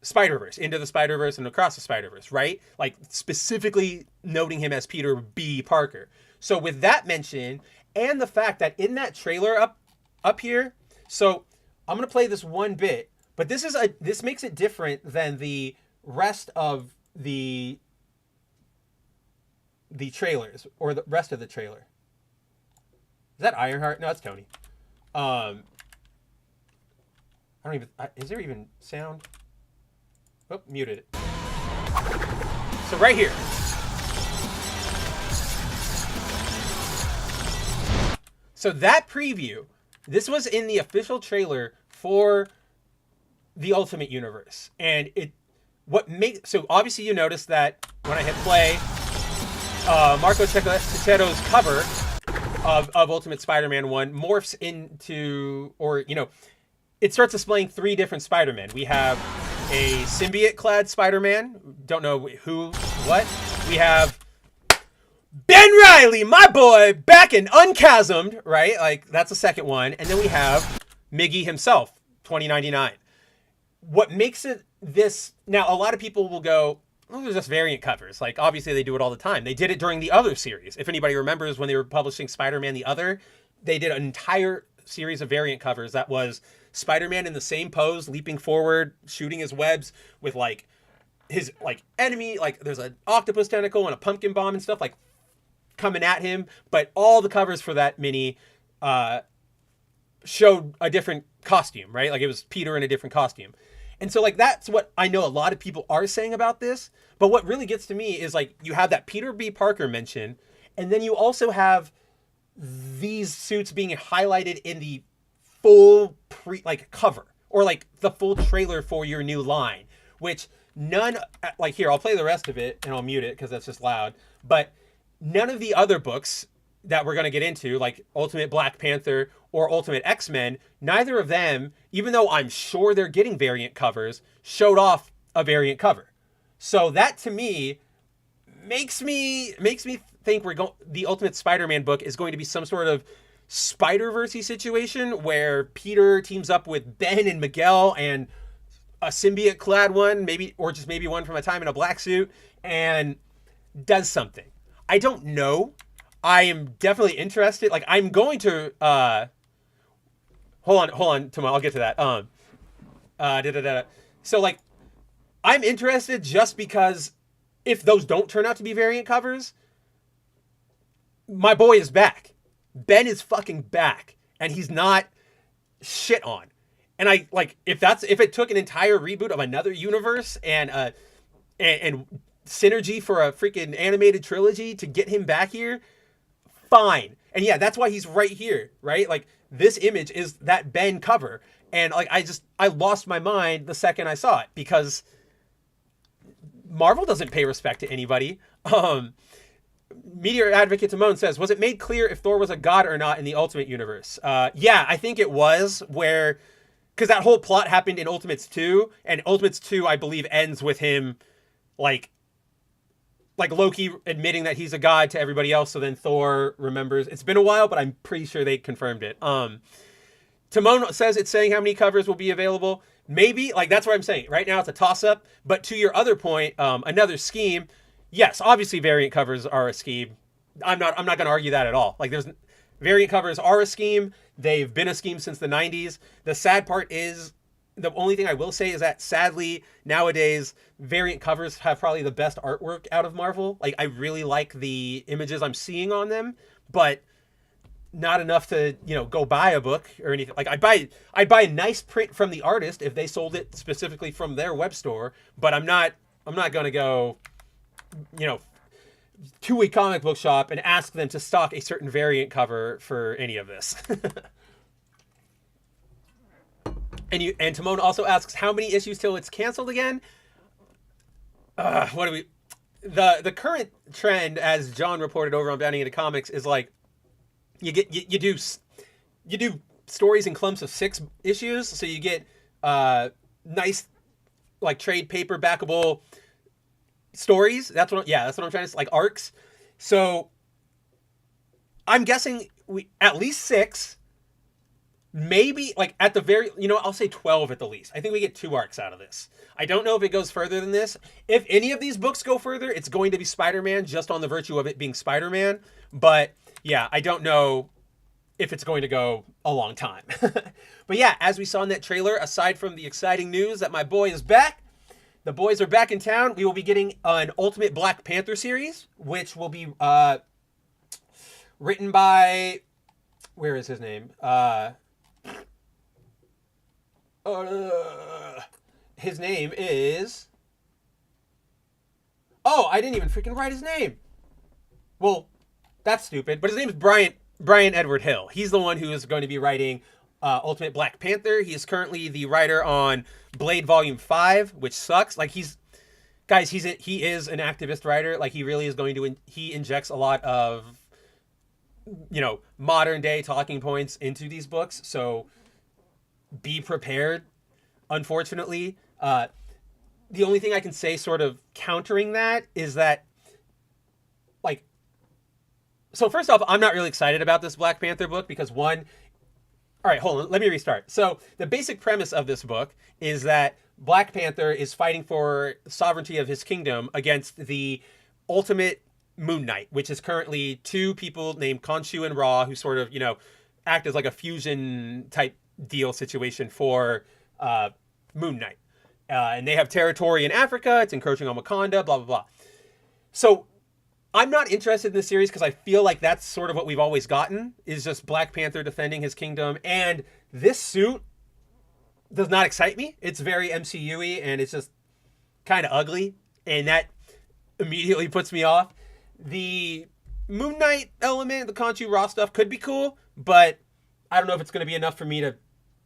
Spider-Verse, Into the Spider-Verse and Across the Spider-Verse, right? Like, specifically noting him as Peter B. Parker. So with that mention, and the fact that in that trailer up here, so... I'm going to play this one bit, but this makes it different than the rest of the trailers, or the rest of the trailer. Is that Ironheart? No, that's Tony. I don't even. Is there even sound? Oh, muted it. So right here. So that preview, this was in the official trailer for the Ultimate Universe, and so obviously you notice that when I hit play, Marco Cecchetto's cover of Ultimate Spider-Man 1 morphs into, or, it starts displaying 3 different Spider-Men. We have a symbiote-clad Spider-Man, don't know who, what. We have Ben Reilly, my boy, back in Unchasmed, right? Like, that's the second one. And then we have Miggy himself, 2099. What makes it this... Now, a lot of people will go, oh, they're just variant covers. Like, obviously, they do it all the time. They did it during the Other series. If anybody remembers when they were publishing Spider-Man the Other, they did an entire series of variant covers that was Spider-Man in the same pose, leaping forward, shooting his webs with, like, his, like, enemy. Like, there's an octopus tentacle and a pumpkin bomb and stuff, like, coming at him. But all the covers for that mini showed a different costume, right? Like, it was Peter in a different costume. And so, like, that's what I know a lot of people are saying about this. But what really gets to me is, like, you have that Peter B. Parker mention, and then you also have these suits being highlighted in the full cover, or, like, the full trailer for your new line, which like, here, I'll play the rest of it, and I'll mute it because that's just loud. But none of the other books that we're going to get into, like Ultimate Black Panther or Ultimate X-Men, neither of them, even though I'm sure they're getting variant covers, showed off a variant cover. So that, to me, makes me think the Ultimate Spider-Man book is going to be some sort of Spider-Verse-y situation where Peter teams up with Ben and Miguel and a symbiote-clad one, maybe, or just maybe one from a time in a black suit, and does something. I don't know. I am definitely interested. Like, I'm going to hold on, Tomo, I'll get to that. So, like, I'm interested just because if those don't turn out to be variant covers, my boy is back. Ben is fucking back, and he's not shit on. And I, like, if it took an entire reboot of another universe and synergy for a freaking animated trilogy to get him back here, fine. And yeah, that's why he's right here, right? Like, this image is that Ben cover. And, like, I lost my mind the second I saw it, because Marvel doesn't pay respect to anybody. Meteor Advocate Timon says, was it made clear if Thor was a god or not in the Ultimate Universe? Yeah, I think it was, because that whole plot happened in Ultimates 2, and Ultimates 2, I believe, ends with him, like Loki admitting that he's a god to everybody else, so then Thor remembers. It's been a while, but I'm pretty sure they confirmed it. Timon says it's saying how many covers will be available. Maybe, like, that's what I'm saying. Right now it's a toss-up, but to your other point, another scheme, yes, obviously variant covers are a scheme. I'm not going to argue that at all. Like, variant covers are a scheme. They've been a scheme since the 90s. The sad part is, the only thing I will say is that, sadly, nowadays, variant covers have probably the best artwork out of Marvel. Like, I really like the images I'm seeing on them, but not enough to, go buy a book or anything. Like, I'd buy a nice print from the artist if they sold it specifically from their web store, but I'm not going to go, to a comic book shop and ask them to stock a certain variant cover for any of this. And Timon also asks, how many issues till it's canceled again? The current trend, as John reported over on Bounding Into Comics, is like, you do stories in clumps of 6 issues, so you get nice, like, trade paperbackable stories. That's what I'm trying to say, like arcs. So I'm guessing at least 6. Maybe, like, at the very, I'll say 12 at the least. I think we get 2 arcs out of this. I don't know if it goes further than this. If any of these books go further, it's going to be Spider-Man, just on the virtue of it being Spider-Man. But, yeah, I don't know if it's going to go a long time. But, yeah, as we saw in that trailer, aside from the exciting news that my boy is back, the boys are back in town. We will be getting an Ultimate Black Panther series, which will be written by, where is his name? His name is, oh, I didn't even freaking write his name. Well, that's stupid. But his name is Brian Edward Hill. He's the one who is going to be writing Ultimate Black Panther. He is currently the writer on Blade Volume 5, which sucks. Like, he is an activist writer. Like, he really is going to, he injects a lot of, modern day talking points into these books. So be prepared. Unfortunately, the only thing I can say sort of countering that is that, like, so first off, I'm not really excited about this Black Panther book because all right, hold on, let me restart. So the basic premise of this book is that Black Panther is fighting for sovereignty of his kingdom against the ultimate Moon Knight, which is currently two people named Khonshu and Ra, who sort of, act as like a fusion type deal situation for Moon Knight. And they have territory in Africa. It's encroaching on Wakanda, blah, blah, blah. So I'm not interested in this series because I feel like that's sort of what we've always gotten, is just Black Panther defending his kingdom. And this suit does not excite me. It's very MCU-y and it's just kind of ugly. And that immediately puts me off. The Moon Knight element, the Khonshu Ra stuff could be cool, but I don't know if it's going to be enough for me to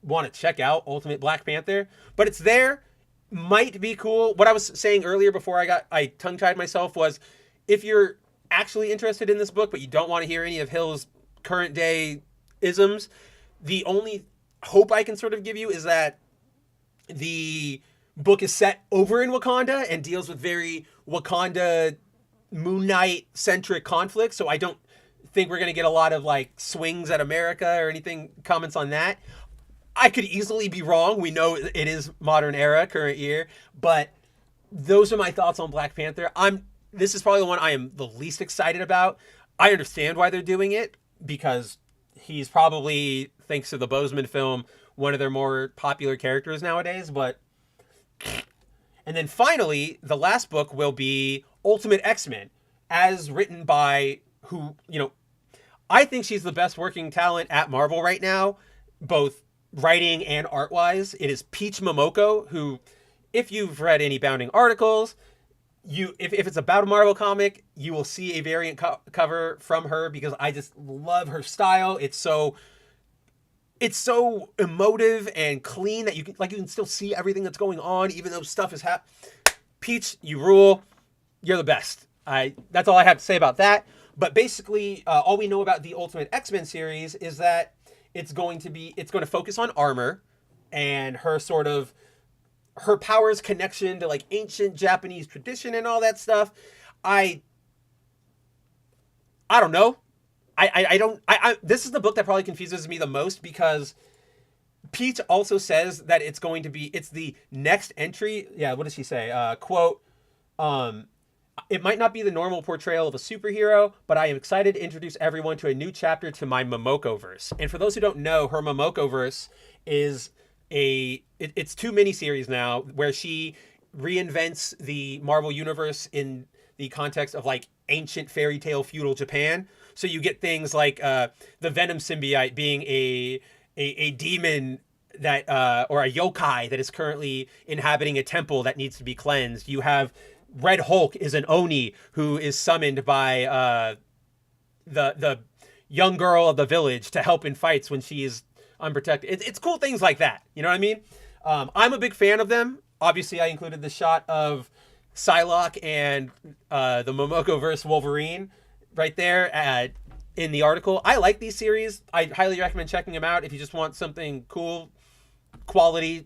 want to check out Ultimate Black Panther. But it's there. Might be cool. What I was saying earlier before I tongue-tied myself was, if you're actually interested in this book, but you don't want to hear any of Hill's current day isms, the only hope I can sort of give you is that the book is set over in Wakanda and deals with very Wakanda Moon Knight centric conflicts. So I don't think we're going to get a lot of like swings at America or anything, comments on that. I could easily be wrong. We know it is modern era, current year, but those are my thoughts on Black Panther. This is probably the one I am the least excited about. I understand why they're doing it, because he's probably, thanks to the Boseman film, one of their more popular characters nowadays. But, and then finally, the last book will be Ultimate X-Men, as written by I think she's the best working talent at Marvel right now, both writing and art-wise. It is Peach Momoko, who, if you've read any Bounding articles, if it's about a Marvel comic, you will see a variant cover from her, because I just love her style. It's so emotive and clean that you can still see everything that's going on, even though stuff is Peach, you rule. You're the best. That's all I have to say about that. But basically, all we know about the Ultimate X-Men series is that it's going to focus on armor and her powers connection to like ancient Japanese tradition and all that stuff. I don't know. This is the book that probably confuses me the most, because Peach also says that it's the next entry. Yeah. What does she say? Quote, it might not be the normal portrayal of a superhero, but I am excited to introduce everyone to a new chapter to my Momoko-verse. And for those who don't know, her Momoko-verse is it's two miniseries now where she reinvents the Marvel universe in the context of like ancient fairy tale feudal Japan. So you get things like the Venom symbiote being a demon that or a yokai that is currently inhabiting a temple that needs to be cleansed. You have Red Hulk is an Oni who is summoned by the young girl of the village to help in fights when she is unprotected. It's cool things like that. You know what I mean? I'm a big fan of them. Obviously, I included the shot of Psylocke and the Momoko-verse Wolverine right there in the article. I like these series. I highly recommend checking them out if you just want something cool, quality,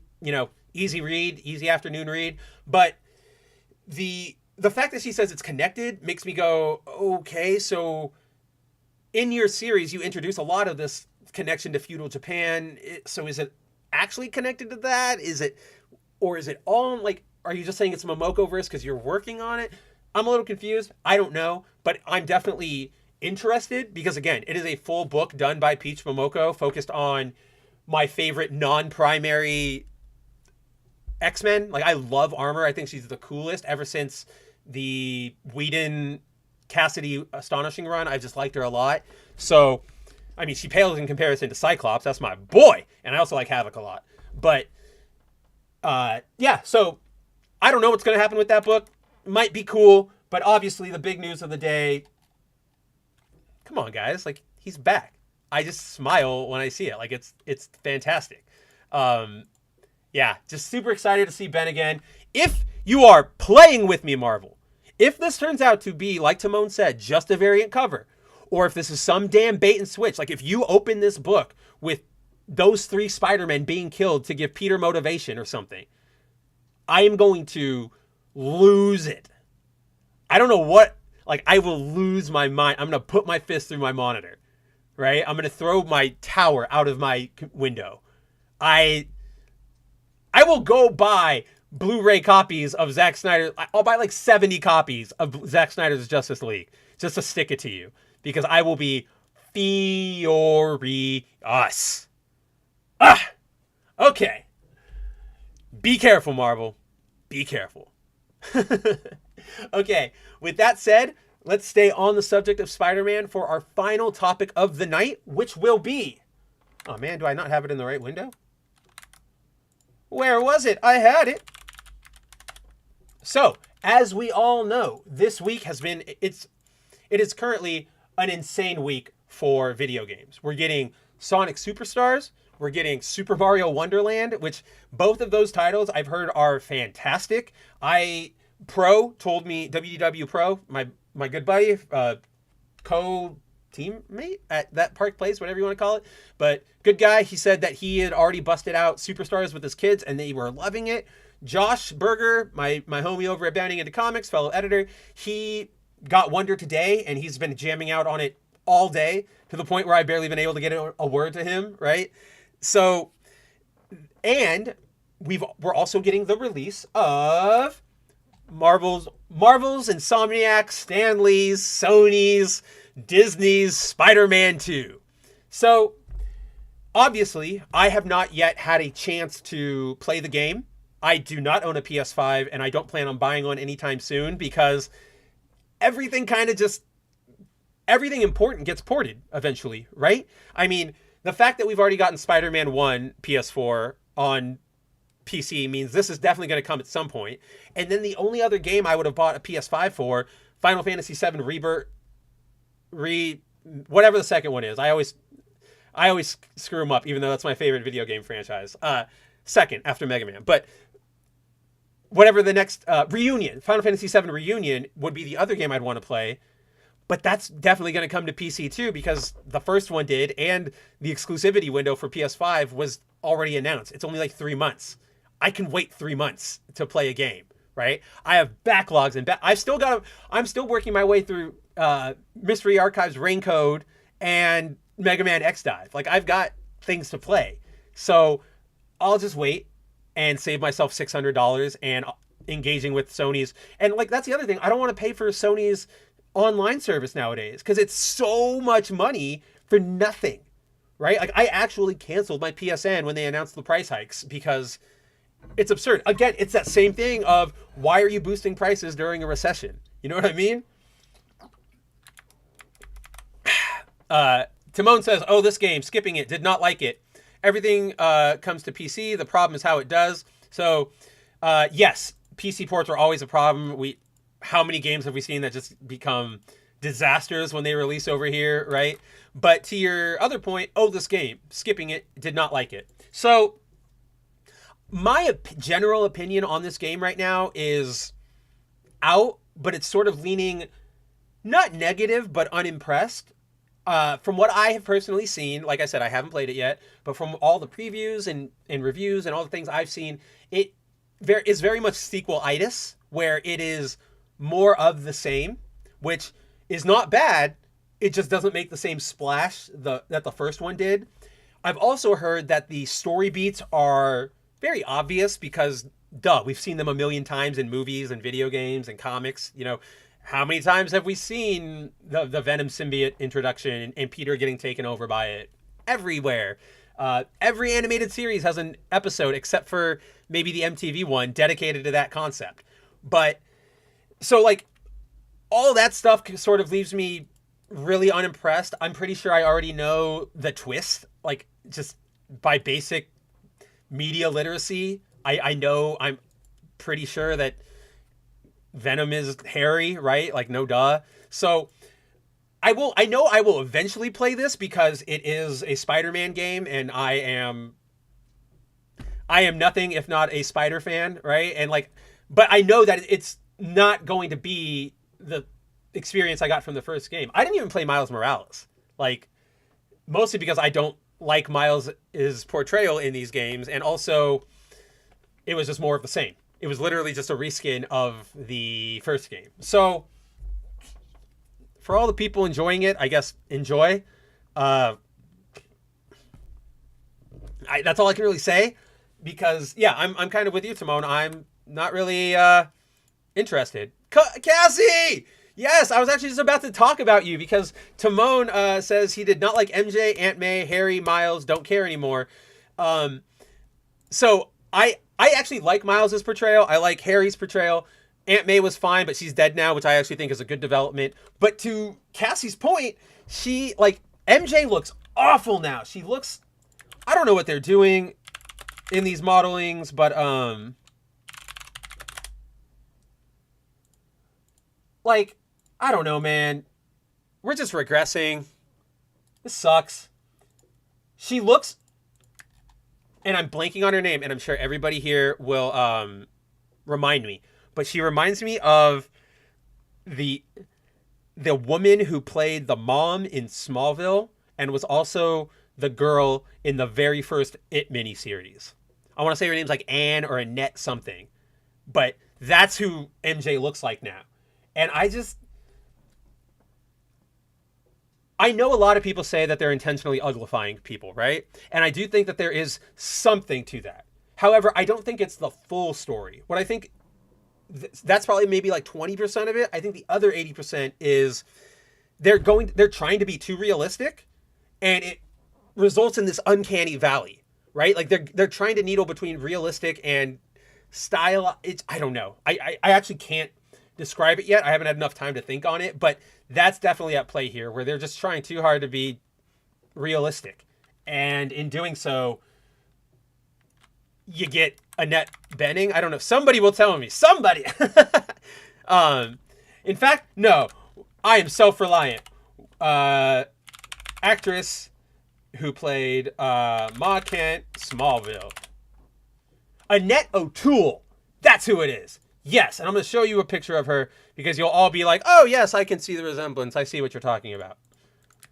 easy read, easy afternoon read. But the fact that she says it's connected makes me go, okay, so in your series, you introduce a lot of this connection to feudal Japan. So is it actually connected to that? Is it all like, are you just saying it's Momoko-verse because you're working on it? I'm a little confused. I don't know, but I'm definitely interested because, again, it is a full book done by Peach Momoko, focused on my favorite non-primary X-Men. Like, I love Armor. I think she's the coolest ever since the Whedon Cassidy Astonishing run. I just liked her a lot. So, I mean, she pales in comparison to Cyclops. That's my boy. And I also like Havoc a lot. But, yeah, so I don't know what's going to happen with that book. Might be cool, but obviously the big news of the day, come on, guys. Like, he's back. I just smile when I see it. Like, it's fantastic. Yeah, just super excited to see Ben again. If you are playing with me, Marvel, if this turns out to be, like Timon said, just a variant cover, or if this is some damn bait and switch, like if you open this book with those 3 Spider-Men being killed to give Peter motivation or something, I am going to lose it. I don't know what, like, I will lose my mind. I'm going to put my fist through my monitor, right? I'm going to throw my tower out of my window. I will go buy Blu-ray copies of Zack Snyder. I'll buy like 70 copies of Zack Snyder's Justice League just to stick it to you, because I will be furious. Okay. Be careful, Marvel. Be careful. Okay, with that said, let's stay on the subject of Spider-Man for our final topic of the night, which will be... Oh man, do I not have it in the right window? Where was it? I had it. So, as we all know, this week has been... It is currently an insane week for video games. We're getting Sonic Superstars. We're getting Super Mario Wonderland, which both of those titles I've heard are fantastic. Pro told me, WDW Pro, my good buddy, co-teammate at that Park Place, whatever you want to call it, but good guy, he said that he had already busted out Superstars with his kids and they were loving it. Josh Berger, my homie over at Bounding Into Comics, fellow editor, he got Wonder today and he's been jamming out on it all day to the point where I've barely been able to get a word to him, right? So, and we're also getting the release of Marvel's, Insomniac, Stan Lee's, Sony's, Disney's Spider-Man 2. So, obviously, I have not yet had a chance to play the game. I do not own a PS5, and I don't plan on buying one anytime soon because everything important gets ported eventually, right? I mean, the fact that we've already gotten Spider-Man 1 PS4 on PC means this is definitely going to come at some point. And then the only other game I would have bought a PS5 for, Final Fantasy VII Rebirth, whatever the second one is. I always screw them up, even though that's my favorite video game franchise. Second, after Mega Man. But whatever the next, Reunion, Final Fantasy VII Reunion would be the other game I'd want to play. But that's definitely going to come to PC too, because the first one did, and the exclusivity window for PS5 was already announced. It's only like 3 months. I can wait 3 months to play a game, right? I have backlogs and I'm still working my way through Mystery Archives Rain Code and Mega Man X Dive. Like, I've got things to play. So I'll just wait and save myself $600 and engaging with Sony's. And like, that's the other thing. I don't want to pay for Sony's online service nowadays because it's so much money for nothing, right? Like, I actually canceled my PSN when they announced the price hikes because it's absurd. Again, it's that same thing of, why are you boosting prices during a recession? You know what I mean? Timon says, oh, this game, skipping it, did not like it. Everything comes to PC. The problem is how it does. So, yes, PC ports are always a problem. How many games have we seen that just become disasters when they release over here, right? But to your other point, oh, this game, skipping it, did not like it. So my general opinion on this game right now is out, but it's sort of leaning not negative, but unimpressed. From what I have personally seen, like I said, I haven't played it yet, but from all the previews and reviews and all the things I've seen, it is very much sequel-itis, where it is more of the same, which is not bad. It just doesn't make the same splash that the first one did. I've also heard that the story beats are very obvious because, duh, we've seen them a million times in movies and video games and comics. You know, how many times have we seen the Venom symbiote introduction and Peter getting taken over by it? Everywhere. Every animated series has an episode except for maybe the MTV one dedicated to that concept. But so like all that stuff sort of leaves me really unimpressed. I'm pretty sure I already know the twist, like just by basic media literacy. I know, I'm pretty sure that Venom is hairy, right? Like no duh. So I know I will eventually play this because it is a Spider-Man game and I am nothing if not a Spider fan, right? And like, but I know that it's not going to be the experience I got from the first game. I didn't even play Miles Morales, like mostly because I don't like Miles' portrayal in these games, and also it was just more of the same. It was literally just a reskin of the first game. So for all the people enjoying it, I guess enjoy. That's all I can really say, because yeah, I'm kind of with you, Timon. I'm not really interested. Cassie! Yes, I was actually just about to talk about you because Timon says he did not like MJ, Aunt May, Harry, Miles, don't care anymore. So I actually like Miles' portrayal. I like Harry's portrayal. Aunt May was fine, but she's dead now, which I actually think is a good development. But to Cassie's point, she, like, MJ looks awful now. She looks, I don't know what they're doing in these modelings, but like, I don't know, man. We're just regressing. This sucks. She looks, and I'm blanking on her name, and I'm sure everybody here will remind me, but she reminds me of the woman who played the mom in Smallville and was also the girl in the very first It miniseries. I want to say her name's like Anne or Annette something, but that's who MJ looks like now. And I know a lot of people say that they're intentionally uglifying people, right? And I do think that there is something to that. However, I don't think it's the full story. What I think, that's probably maybe like 20% of it. I think the other 80% is they're trying to be too realistic, and it results in this uncanny valley, right? Like they're trying to needle between realistic and style. I don't know. I actually can't describe it yet. I haven't had enough time to think on it, but that's definitely at play here, where they're just trying too hard to be realistic. And in doing so, you get Annette Bening. I don't know. Somebody will tell me. Somebody. In fact, no. I am self-reliant. Actress who played Ma Kent, Smallville. Annette O'Toole. That's who it is. Yes, and I'm going to show you a picture of her because you'll all be like, oh, yes, I can see the resemblance. I see what you're talking about.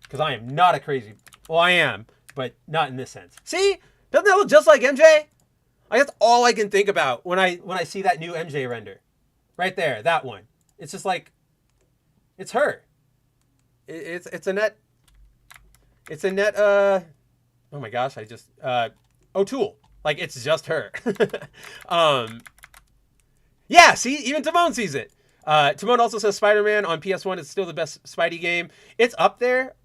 Because I am not a crazy... Well, I am, but not in this sense. See? Doesn't that look just like MJ? That's all I can think about when I see that new MJ render. Right there, that one. It's just like... It's her. It's Annette... It's Annette... Oh my gosh, O'Toole. Like, it's just her. Yeah, see? Even Timon sees it. Timon also says Spider-Man on PS1 is still the best Spidey game. It's up there.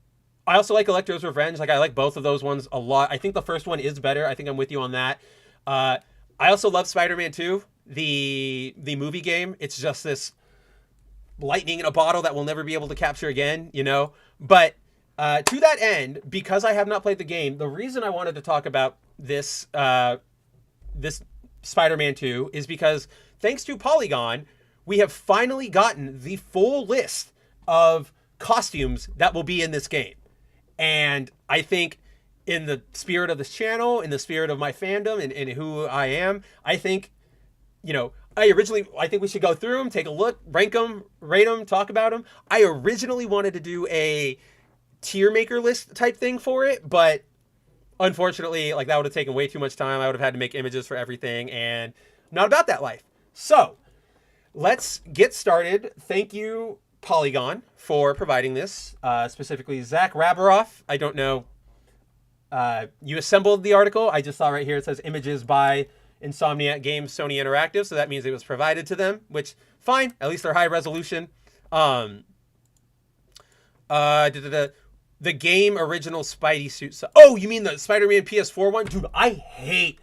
I also like Electro's Revenge. Like, I like both of those ones a lot. I think the first one is better. I think I'm with you on that. I also love Spider-Man 2, the movie game. It's just this lightning in a bottle that we'll never be able to capture again, you know? But to that end, because I have not played the game, the reason I wanted to talk about this Spider-Man 2 is because thanks to Polygon, we have finally gotten the full list of costumes that will be in this game. And I think in the spirit of this channel, in the spirit of my fandom and who I am, I think, I think we should go through them, take a look, rank them, rate them, talk about them. I originally wanted to do a tier maker list type thing for it, but unfortunately, like, that would have taken way too much time. I would have had to make images for everything, and I'm not about that life. So let's get started. Thank you, Polygon, for providing this, specifically Zach Rabaroff. I don't know. You assembled the article. I just saw right here it says images by Insomniac Games, Sony Interactive, so that means it was provided to them, which, fine. At least they're high resolution. The the game original Spidey suit. Oh, you mean the Spider-Man PS4 one? Dude, I hate...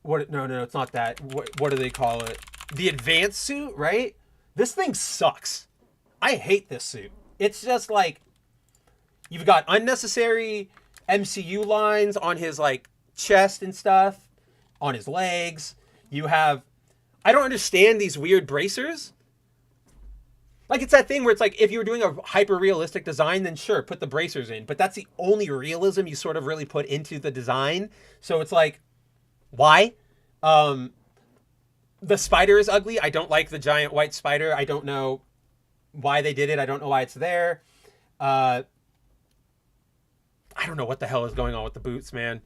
What? No, it's not that. What do they call it? The advanced suit, right? This thing sucks. I hate this suit. It's just like... You've got unnecessary MCU lines on his, like, chest and stuff. On his legs. You have... I don't understand these weird bracers. Like, it's that thing where it's like, if you were doing a hyper-realistic design, then sure, put the bracers in. But that's the only realism you sort of really put into the design. So it's like, why? The spider is ugly. I don't like the giant white spider. I don't know why they did it. I don't know why it's there. I don't know what the hell is going on with the boots, man.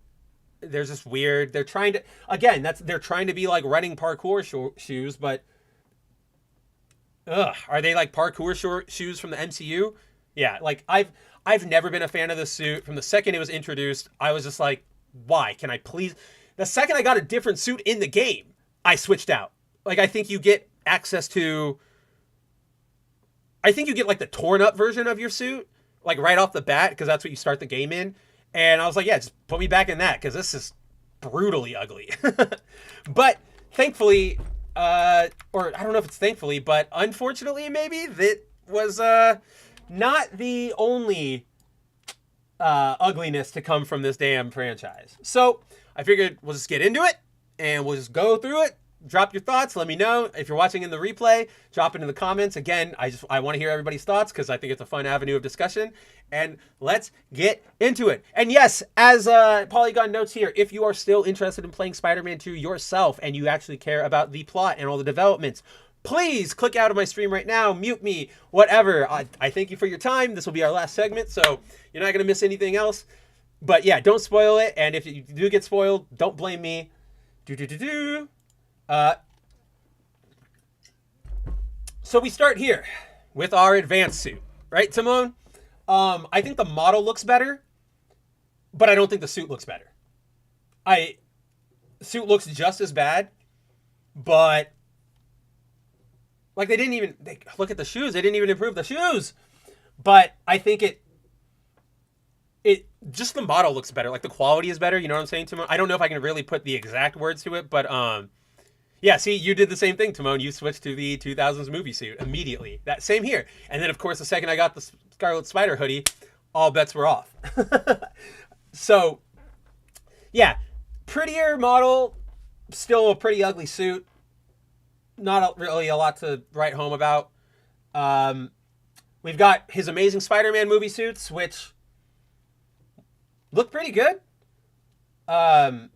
They're just weird. They're trying to, again, they're trying to be like running parkour shoes, but... Ugh, are they like parkour shoes from the MCU? Yeah, like I've never been a fan of the suit. From the second it was introduced, I was just like, why? Can I please? The second I got a different suit in the game, I switched out. Like, I think you get access to... I think you get like the torn up version of your suit, like right off the bat, because that's what you start the game in. And I was like, yeah, just put me back in that, because this is brutally ugly. But thankfully... or I don't know if it's thankfully, but unfortunately, maybe, that was not the only ugliness to come from this damn franchise. So I figured we'll just get into it, and we'll just go through it. Drop your thoughts. Let me know. If you're watching in the replay, drop it in the comments. Again, I want to hear everybody's thoughts, because I think it's a fun avenue of discussion. And let's get into it. And yes, as Polygon notes here, if you are still interested in playing Spider-Man 2 yourself, and you actually care about the plot and all the developments, please click out of my stream right now, mute me, whatever. I thank you for your time. This will be our last segment, so you're not going to miss anything else. But yeah, don't spoil it. And if you do get spoiled, don't blame me. So we start here with our advanced suit, right, Timon? I think the model looks better, but I don't think the suit looks better. The suit looks just as bad, but like look at the shoes. They didn't even improve the shoes, but I think just the model looks better. Like, the quality is better. You know what I'm saying, Timon? I don't know if I can really put the exact words to it, but yeah, see, you did the same thing, Timon. You switched to the 2000s movie suit immediately. That same here. And then, of course, the second I got the Scarlet Spider hoodie, all bets were off. So, yeah, prettier model, still a pretty ugly suit. Not really a lot to write home about. We've got his Amazing Spider-Man movie suits, which look pretty good. I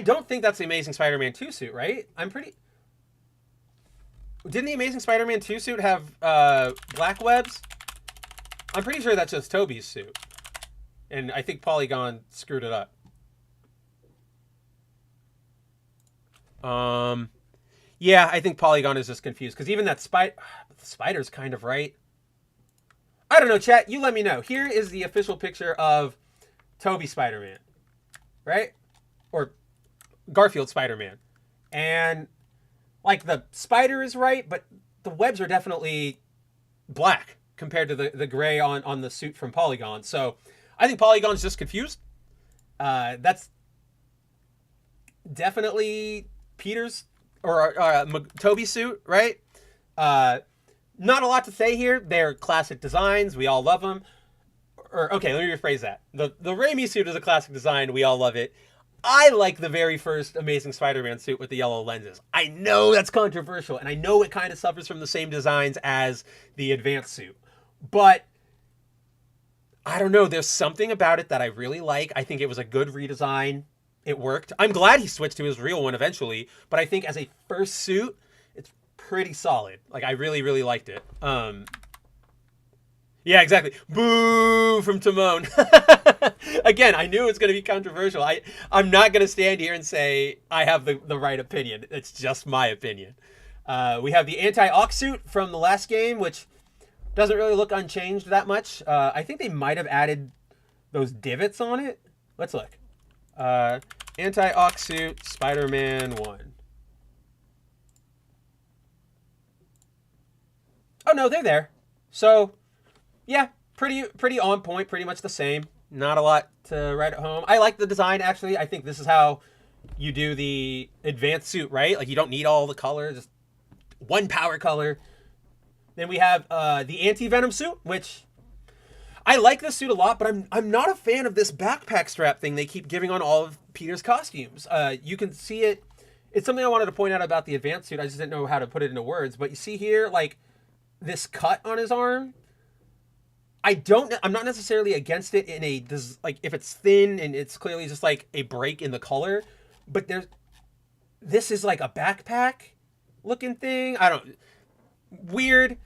don't think that's the Amazing Spider-Man 2 suit, right? Didn't the Amazing Spider-Man 2 suit have black webs? I'm pretty sure that's just Tobey's suit. And I think Polygon screwed it up. Yeah, I think Polygon is just confused, because even that the spider's kind of right. I don't know, chat. You let me know. Here is the official picture of Tobey Spider-Man, right? Or Garfield Spider-Man. And, like, the spider is right, but the webs are definitely black compared to the gray on the suit from Polygon. So I think Polygon's just confused. That's definitely Peter's or Tobey's suit, right? Not a lot to say here. They're classic designs. We all love them. Or, okay, let me rephrase that. The Raimi suit is a classic design. We all love it. I like the very first Amazing Spider-Man suit with the yellow lenses. I know that's controversial, and I know it kind of suffers from the same designs as the advanced suit. But I don't know. There's something about it that I really like. I think it was a good redesign. It worked. I'm glad he switched to his real one eventually, but I think as a first suit, it's pretty solid. Like, I really, really liked it. Yeah, exactly. Boo from Timon. Again, I knew it was going to be controversial. I'm not going to stand here and say I have the right opinion. It's just my opinion. We have the anti-Ox suit from the last game, which doesn't really look unchanged that much. I think they might have added those divots on it. Let's look. Anti-Ox suit, Spider-Man 1. Oh no, they're there. So yeah, pretty on point, pretty much the same. Not a lot to write at home. I like the design actually. I think this is how you do the advanced suit, right? Like you don't need all the color, just one power color. Then we have the anti-venom suit, which I like this suit a lot, but I'm not a fan of this backpack strap thing they keep giving on all of Peter's costumes. You can see it. It's something I wanted to point out about the advanced suit. I just didn't know how to put it into words. But you see here, like, this cut on his arm. I'm not necessarily against it in a, like, if it's thin and it's clearly just like a break in the color. But this is like a backpack looking thing. Weird.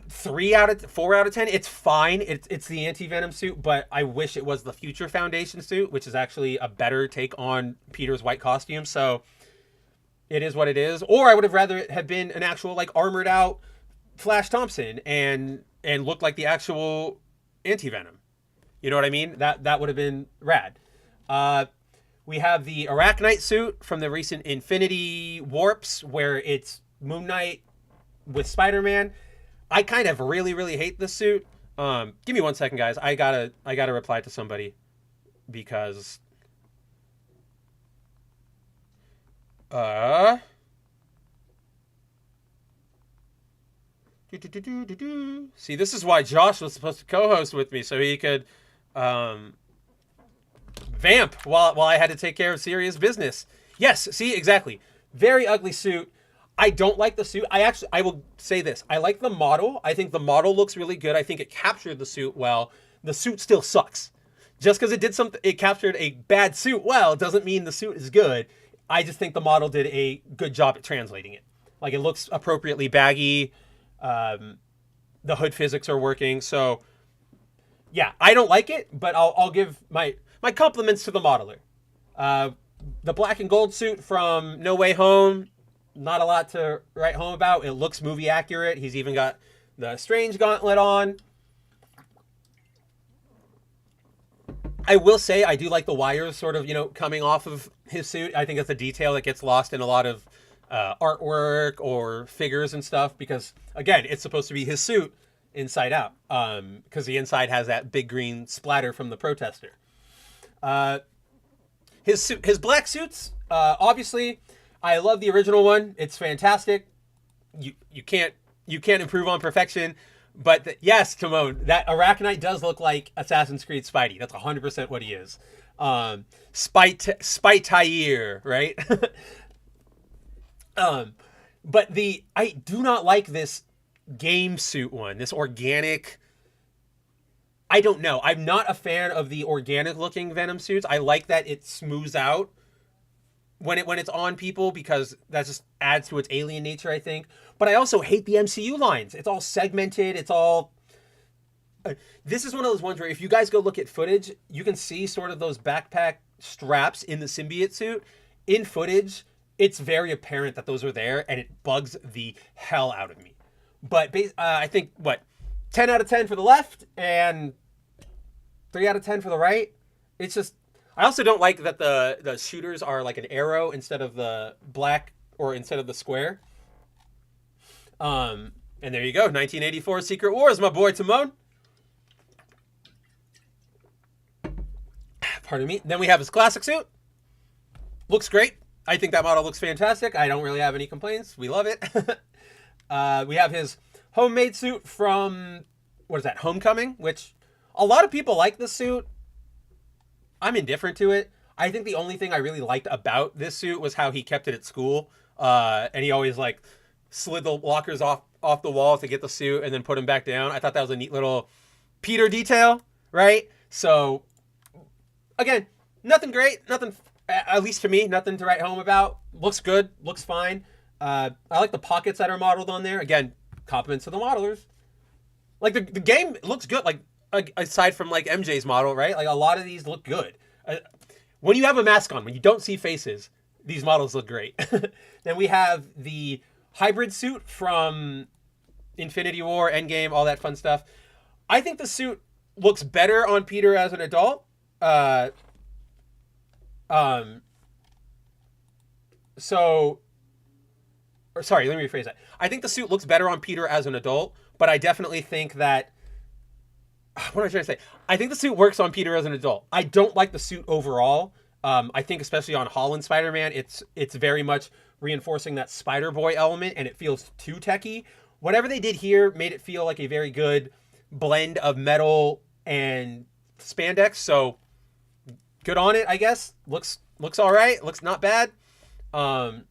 4 out of 10. It's fine. It's the anti-venom suit, but I wish it was the Future Foundation suit, which is actually a better take on Peter's white costume. So it is what it is. Or I would have rather it have been an actual like armored out Flash Thompson and look like the actual anti-venom. You know what I mean? That would have been rad. We have the Arachnite suit from the recent Infinity Warps, where it's Moon Knight with Spider-Man. I kind of really hate this suit. Give me 1 second, guys. I gotta reply to somebody because see, this is why Josh was supposed to co-host with me, so he could vamp while I had to take care of serious business. Yes, see, exactly. Very ugly suit. I don't like the suit. I will say this. I like the model. I think the model looks really good. I think it captured the suit well. The suit still sucks. Just because it captured a bad suit well, doesn't mean the suit is good. I just think the model did a good job at translating it. Like, it looks appropriately baggy. The hood physics are working. So, yeah, I don't like it, but I'll give my compliments to the modeler. The black and gold suit from No Way Home, not a lot to write home about. It looks movie accurate. He's even got the Strange Gauntlet on. I will say I do like the wires sort of, coming off of his suit. I think it's a detail that gets lost in a lot of artwork or figures and stuff because, again, it's supposed to be his suit inside out because the inside has that big green splatter from the protester. His black suits, obviously, I love the original one. It's fantastic. You can't improve on perfection. But yes, Timon, that Arachnite does look like Assassin's Creed Spidey. That's 100% what he is. Spite-Tyre, right? But I do not like this game suit one. This organic. I don't know. I'm not a fan of the organic looking Venom suits. I like that it smooths out when it's on people because that just adds to its alien nature, I think. But I also hate the MCU lines. It's all segmented. It's all. This is one of those ones where if you guys go look at footage, you can see sort of those backpack straps in the symbiote suit. In footage, it's very apparent that those are there, and it bugs the hell out of me. But I think, 10 out of 10 for the left, and 3 out of 10 for the right. It's just. I also don't like that the shooters are like an arrow instead of the black or instead of the square. And there you go, 1984 Secret Wars, my boy Timon. Pardon me. Then we have his classic suit. Looks great. I think that model looks fantastic. I don't really have any complaints. We love it. We have his homemade suit from, Homecoming, which a lot of people like the suit. I'm indifferent to it. I think the only thing I really liked about this suit was how he kept it at school. And he always slid the lockers off the wall to get the suit and then put him back down. I thought that was a neat little Peter detail, right? So, again, nothing great. Nothing, at least to me, nothing to write home about. Looks good. Looks fine. I like the pockets that are modeled on there. Again, compliments to the modelers. Like, the game looks good. Aside from MJ's model, right? A lot of these look good. When you have a mask on, when you don't see faces, these models look great. Then we have the hybrid suit from Infinity War, Endgame, all that fun stuff. I think the suit looks better on Peter as an adult. So or sorry, let me rephrase that. I think the suit looks better on Peter as an adult, but I definitely think that, what am I trying to say? I think the suit works on Peter as an adult. I don't like the suit overall. I think especially on Holland Spider-Man, it's very much reinforcing that Spider-Boy element, and it feels too techy. Whatever they did here made it feel like a very good blend of metal and spandex. So good on it, I guess. Looks all right. Looks not bad. Then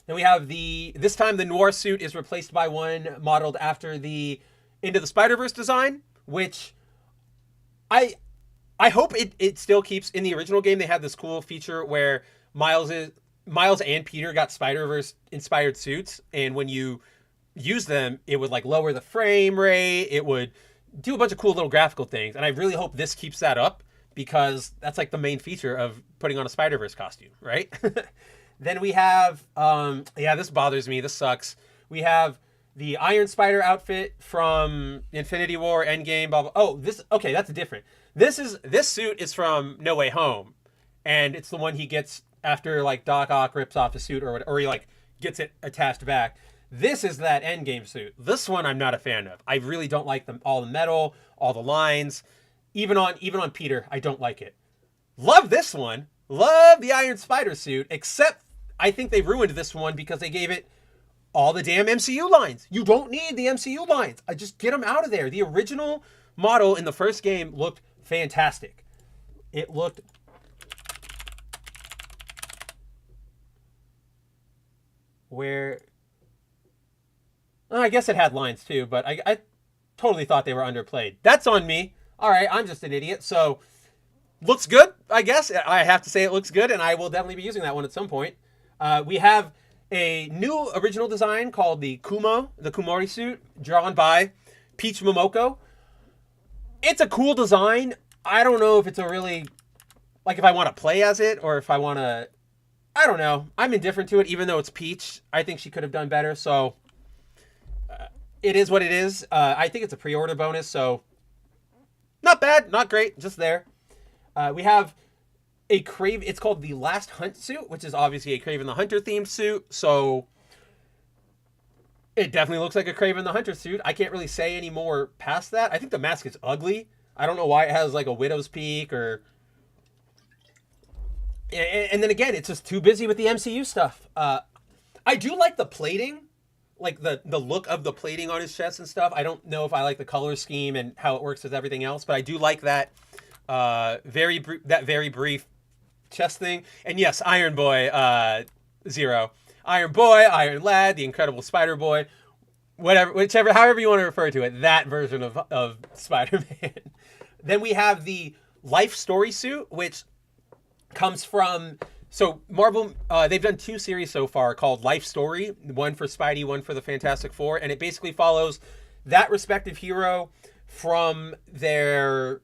we have this time the Noir suit is replaced by one modeled after the Into the Spider-Verse design, which I hope it still keeps. In the original game, they had this cool feature where Miles and Peter got Spider-Verse inspired suits, and when you use them, it would like lower the frame rate, it would do a bunch of cool little graphical things, and I really hope this keeps that up, because that's like the main feature of putting on a Spider-Verse costume, right? Then we have, this bothers me, this sucks. We have the Iron Spider outfit from Infinity War, Endgame, blah, blah. Oh, that's different. This suit is from No Way Home, and it's the one he gets after like Doc Ock rips off his suit or he like gets it attached back. This is that Endgame suit. This one I'm not a fan of. I really don't like all the metal, all the lines. Even on Peter, I don't like it. Love this one. Love the Iron Spider suit, except I think they ruined this one because they gave it all the damn MCU lines. You don't need the MCU lines. I just get them out of there. The original model in the first game looked fantastic. It looked I guess it had lines too, but I totally thought they were underplayed. That's on me. All right, I'm just an idiot. So looks good, I guess. I have to say it looks good, and I will definitely be using that one at some point. We have a new original design called the Kumori suit, drawn by Peach Momoko. It's a cool design. I don't know if it's a really, like, if I want to play as it or if I want to, I don't know. I'm indifferent to it, even though it's Peach. I think she could have done better, so it is what it is. I think it's a pre-order bonus, so not bad, not great, just there. We have it's called the Last Hunt suit, which is obviously a Kraven the Hunter themed suit, so it definitely looks like a Kraven the Hunter suit. I can't really say any more past that. I think the mask is ugly. I don't know why it has like a widow's peak or... And then again, it's just too busy with the MCU stuff. I do like the plating, like the look of the plating on his chest and stuff. I don't know if I like the color scheme and how it works with everything else, but I do like that very brief chest thing. And yes, Iron Boy Zero. Iron Boy, Iron Lad, the Incredible Spider-Boy, however you want to refer to it, that version of Spider-Man. Then we have the Life Story suit, which comes from, so Marvel, they've done 2 series so far called Life Story, one for Spidey, one for the Fantastic Four, and it basically follows that respective hero from their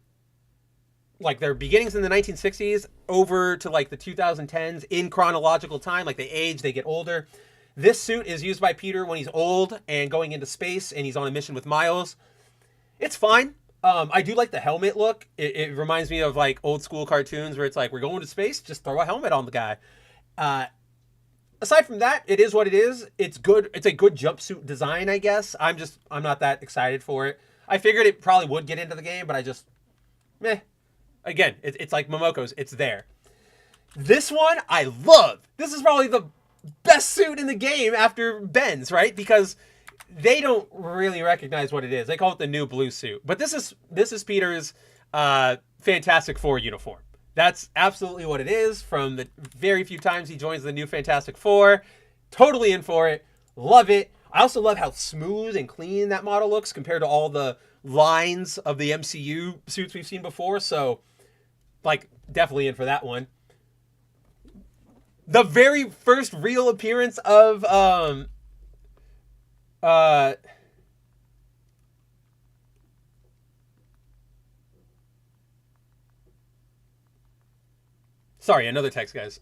beginnings in the 1960s over to like the 2010s in chronological time. Like they age, they get older. This suit is used by Peter when he's old and going into space and he's on a mission with Miles. It's fine. I do like the helmet look. It reminds me of like old school cartoons where it's like, we're going to space, just throw a helmet on the guy. Aside from that, it is what it is. It's good. It's a good jumpsuit design, I guess. I'm not that excited for it. I figured it probably would get into the game, but I just, meh. Again, it's like Momoko's. It's there. This one, I love. This is probably the best suit in the game after Ben's, right? Because they don't really recognize what it is. They call it the new blue suit. But this is Peter's Fantastic Four uniform. That's absolutely what it is. From the very few times he joins the new Fantastic Four. Totally in for it. Love it. I also love how smooth and clean that model looks compared to all the lines of the MCU suits we've seen before. So, like, definitely in for that one. The very first real appearance of sorry, another text, guys.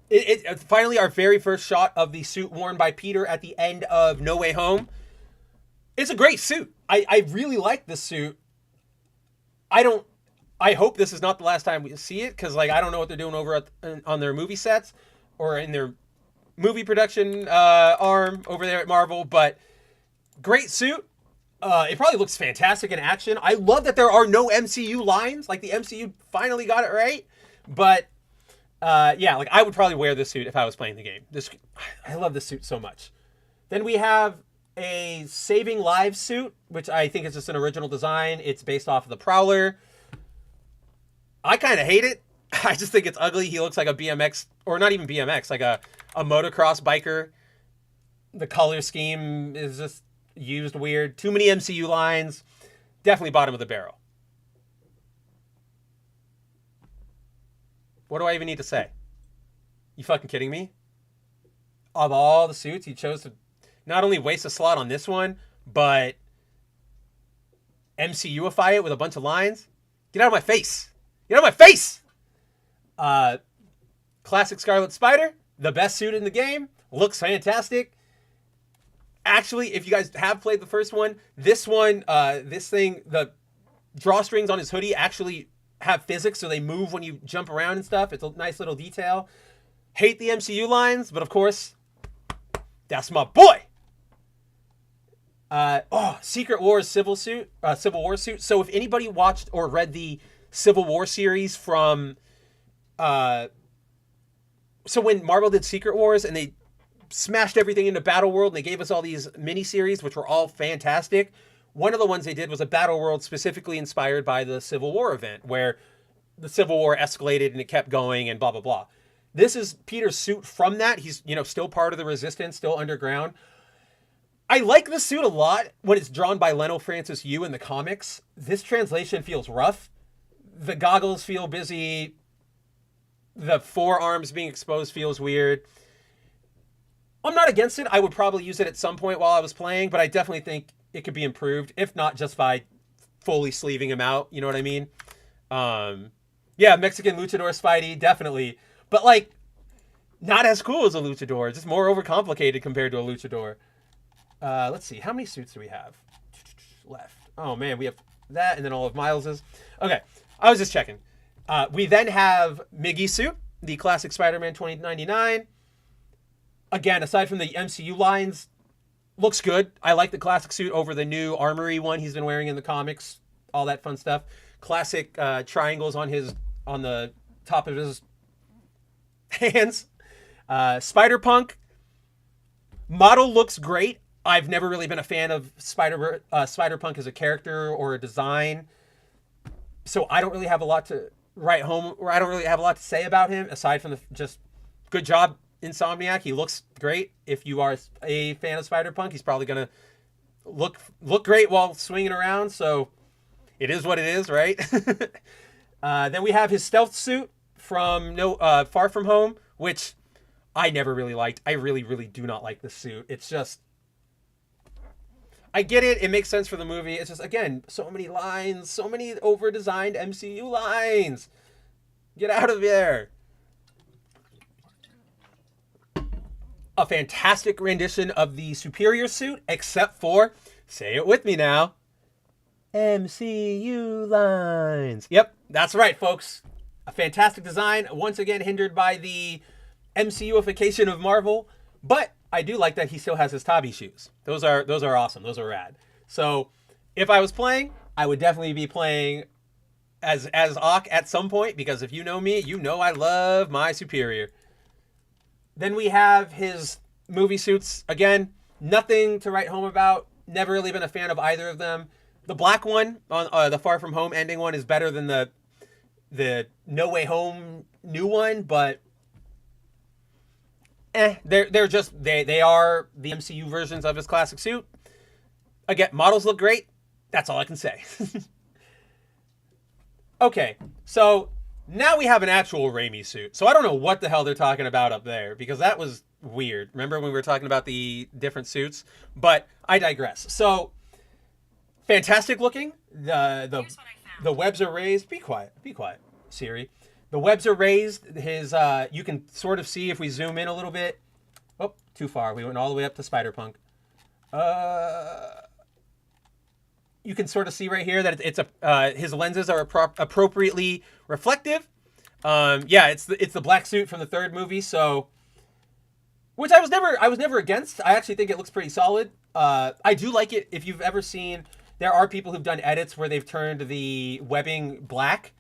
It's finally our very first shot of the suit worn by Peter at the end of No Way Home. It's a great suit. I really like this suit. I hope this is not the last time we see it, because like I don't know what they're doing over on their movie sets or in their movie production arm over there at Marvel, but great suit. It probably looks fantastic in action. I love that there are no MCU lines. Like, the MCU finally got it right. But yeah, like, I would probably wear this suit if I was playing the game. I love this suit so much. Then we have a Saving Lives suit, which I think is just an original design. It's based off of the Prowler. I kind of hate it. I just think it's ugly. He looks like a BMX, or not even BMX, like a motocross biker. The color scheme is just used weird. Too many MCU lines. Definitely bottom of the barrel. What do I even need to say? You fucking kidding me? Of all the suits, he chose to not only waste a slot on this one, but MCUify it with a bunch of lines. Get out of my face. Get out of my face! Classic Scarlet Spider, the best suit in the game. Looks fantastic. Actually, if you guys have played the first one, this one, this thing, the drawstrings on his hoodie actually have physics, so they move when you jump around and stuff. It's a nice little detail. Hate the MCU lines, but of course, that's my boy. Secret Wars Civil War suit. So if anybody watched or read the Civil War series from, so when Marvel did Secret Wars and they smashed everything into Battle World and they gave us all these mini-series, which were all fantastic. One of the ones they did was a Battle World specifically inspired by the Civil War event, where the Civil War escalated and it kept going and blah, blah, blah. This is Peter's suit from that. He's, still part of the Resistance, still underground. I like this suit a lot when it's drawn by Leno Francis Yu in the comics. This translation feels rough. The goggles feel busy. The forearms being exposed feels weird. I'm not against it. I would probably use it at some point while I was playing, but I definitely think it could be improved, if not just by fully sleeving him out. You know what I mean? Yeah, Mexican luchador Spidey, definitely. But, like, not as cool as a luchador. Just more overcomplicated compared to a luchador. Let's see. How many suits do we have left? Oh, man. We have that and then all of Miles's. Okay. I was just checking. We then have Miggy's suit, the classic Spider-Man 2099. Again, aside from the MCU lines, looks good. I like the classic suit over the new armory one he's been wearing in the comics. All that fun stuff. Classic triangles on the top of his hands. Spider-Punk. Model looks great. I've never really been a fan of Spider-Punk as a character or a design. So I don't really have a lot to write home, or I don't really have a lot to say about him, aside from the just good job, Insomniac. He looks great. If you are a fan of Spider-Punk, he's probably going to look great while swinging around. So it is what it is, right? Then we have his stealth suit from Far From Home, which I never really liked. I really, really do not like this suit. It's just, I get it. It makes sense for the movie. It's just, again, so many lines, so many over-designed MCU lines. Get out of there. A fantastic rendition of the Superior suit, except for, say it with me now, MCU lines. Yep, that's right, folks. A fantastic design, once again hindered by the MCUification of Marvel, but I do like that he still has his Tabi shoes. Those are awesome. Those are rad. So if I was playing, I would definitely be playing as Ock at some point, because if you know me, you know I love my Superior. Then we have his movie suits. Again, nothing to write home about. Never really been a fan of either of them. The black one, on the Far From Home ending one, is better than the No Way Home new one, but they're just they are the MCU versions of his classic suit. Again, models look great. That's all I can say. Okay, so now we have an actual Raimi suit. So I don't know what the hell they're talking about up there, because that was weird. Remember when we were talking about the different suits? But I digress. So fantastic looking. The webs are raised. Be quiet, Siri. The webs are raised. His you can sort of see if we zoom in a little bit. Oh, too far. We went all the way up to Spider-Punk. You can sort of see right here that it's his lenses are appropriately reflective. Yeah, it's the black suit from the third movie. So which I was never against. I actually think it looks pretty solid. I do like it. If you've ever seen, there are people who've done edits where they've turned the webbing black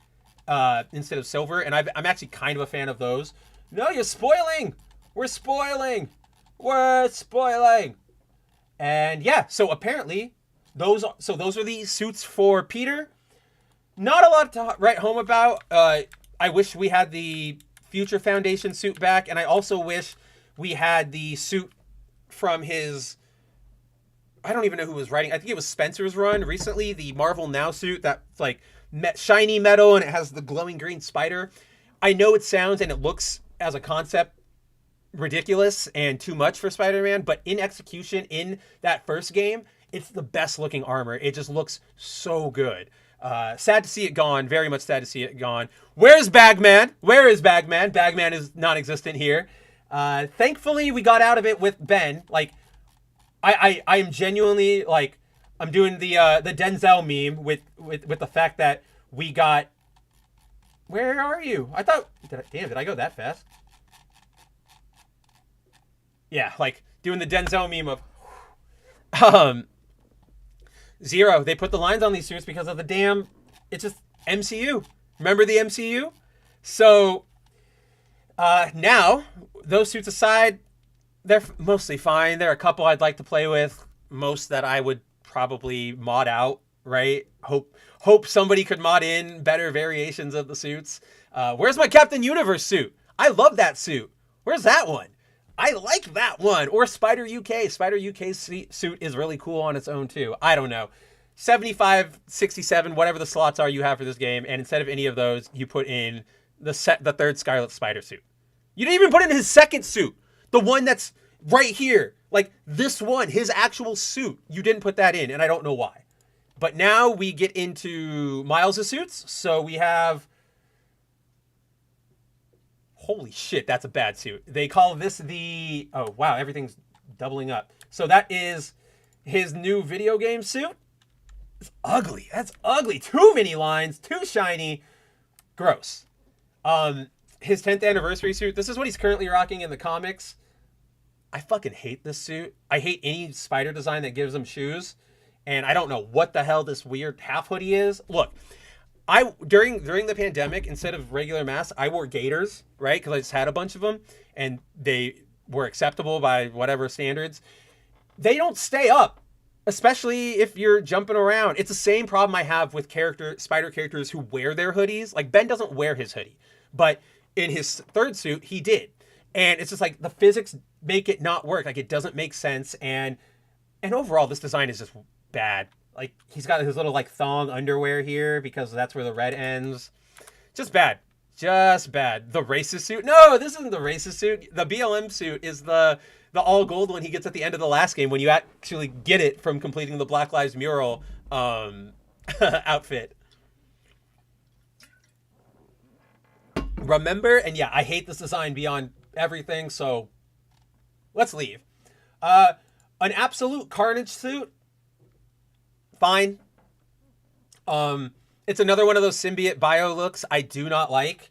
instead of silver, and I'm actually kind of a fan of those. No, you're spoiling. We're spoiling. We're spoiling. And yeah, so apparently those are the suits for Peter. Not a lot to write home about. I wish we had the Future Foundation suit back, and I also wish we had the suit from his, I don't even know who was writing. I think it was Spencer's run recently, the Marvel Now suit that's like shiny metal and it has the glowing green spider. I know it sounds and it looks as a concept ridiculous and too much for Spider-Man, but in execution in that first game, it's the best looking armor. It just looks so good. Sad to see it gone. Very much sad to see it gone. Where's Bagman? Where is Bagman? Bagman is non-existent here. Thankfully, we got out of it with Ben. Like, I am genuinely like, I'm doing the Denzel meme with the fact that we got. Where are you? I thought. Did I go that fast? Yeah, like doing the Denzel meme of. Zero. They put the lines on these suits because of the damn. It's just MCU. Remember the MCU? So now, those suits aside, they're mostly fine. There are a couple I'd like to play with. Most that I would probably mod out, right? Hope somebody could mod in better variations of the suits. Where's my Captain Universe suit? I love that suit. Where's that one? I like that one. Or Spider UK. Spider UK's suit is really cool on its own too. I don't know. 75, 67, whatever the slots are you have for this game, and instead of any of those, you put in the third Scarlet Spider suit. You didn't even put in his second suit. The one that's right here. Like this one, his actual suit. You didn't put that in, and I don't know why. But now we get into Miles' suits. So we have... Holy shit, that's a bad suit. They call this the... Oh, wow, everything's doubling up. So that is his new video game suit. It's ugly. That's ugly. Too many lines. Too shiny. Gross. His 10th anniversary suit. This is what he's currently rocking in the comics. I fucking hate this suit. I hate any spider design that gives him shoes. And I don't know what the hell this weird half hoodie is. Look, during the pandemic, instead of regular masks, I wore gaiters, right? Because I just had a bunch of them, and they were acceptable by whatever standards. They don't stay up, especially if you're jumping around. It's the same problem I have with spider characters who wear their hoodies. Like, Ben doesn't wear his hoodie, but in his third suit, he did. And it's just like the physics make it not work. Like, it doesn't make sense. And overall, this design is just bad. Like, he's got his little, like, thong underwear here because that's where the red ends. Just bad. Just bad. The racist suit? No, this isn't the racist suit. The BLM suit is the all gold one he gets at the end of the last game when you actually get it from completing the Black Lives Mural outfit. Remember? And yeah, I hate this design beyond everything, so let's leave. An Absolute Carnage suit. Fine. It's another one of those symbiote bio looks I do not like.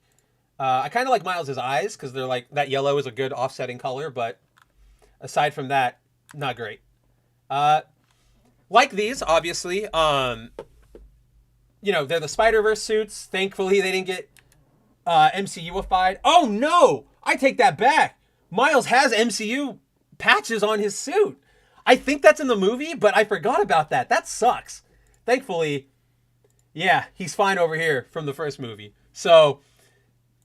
I kind of like Miles' eyes because they're like, that yellow is a good offsetting color, but aside from that, not great. Like these, obviously. They're the Spider-Verse suits. Thankfully, they didn't get MCU-ified. Oh no! I take that back. Miles has MCU patches on his suit. I think that's in the movie, but I forgot about that. That sucks. Thankfully, yeah, he's fine over here from the first movie. So,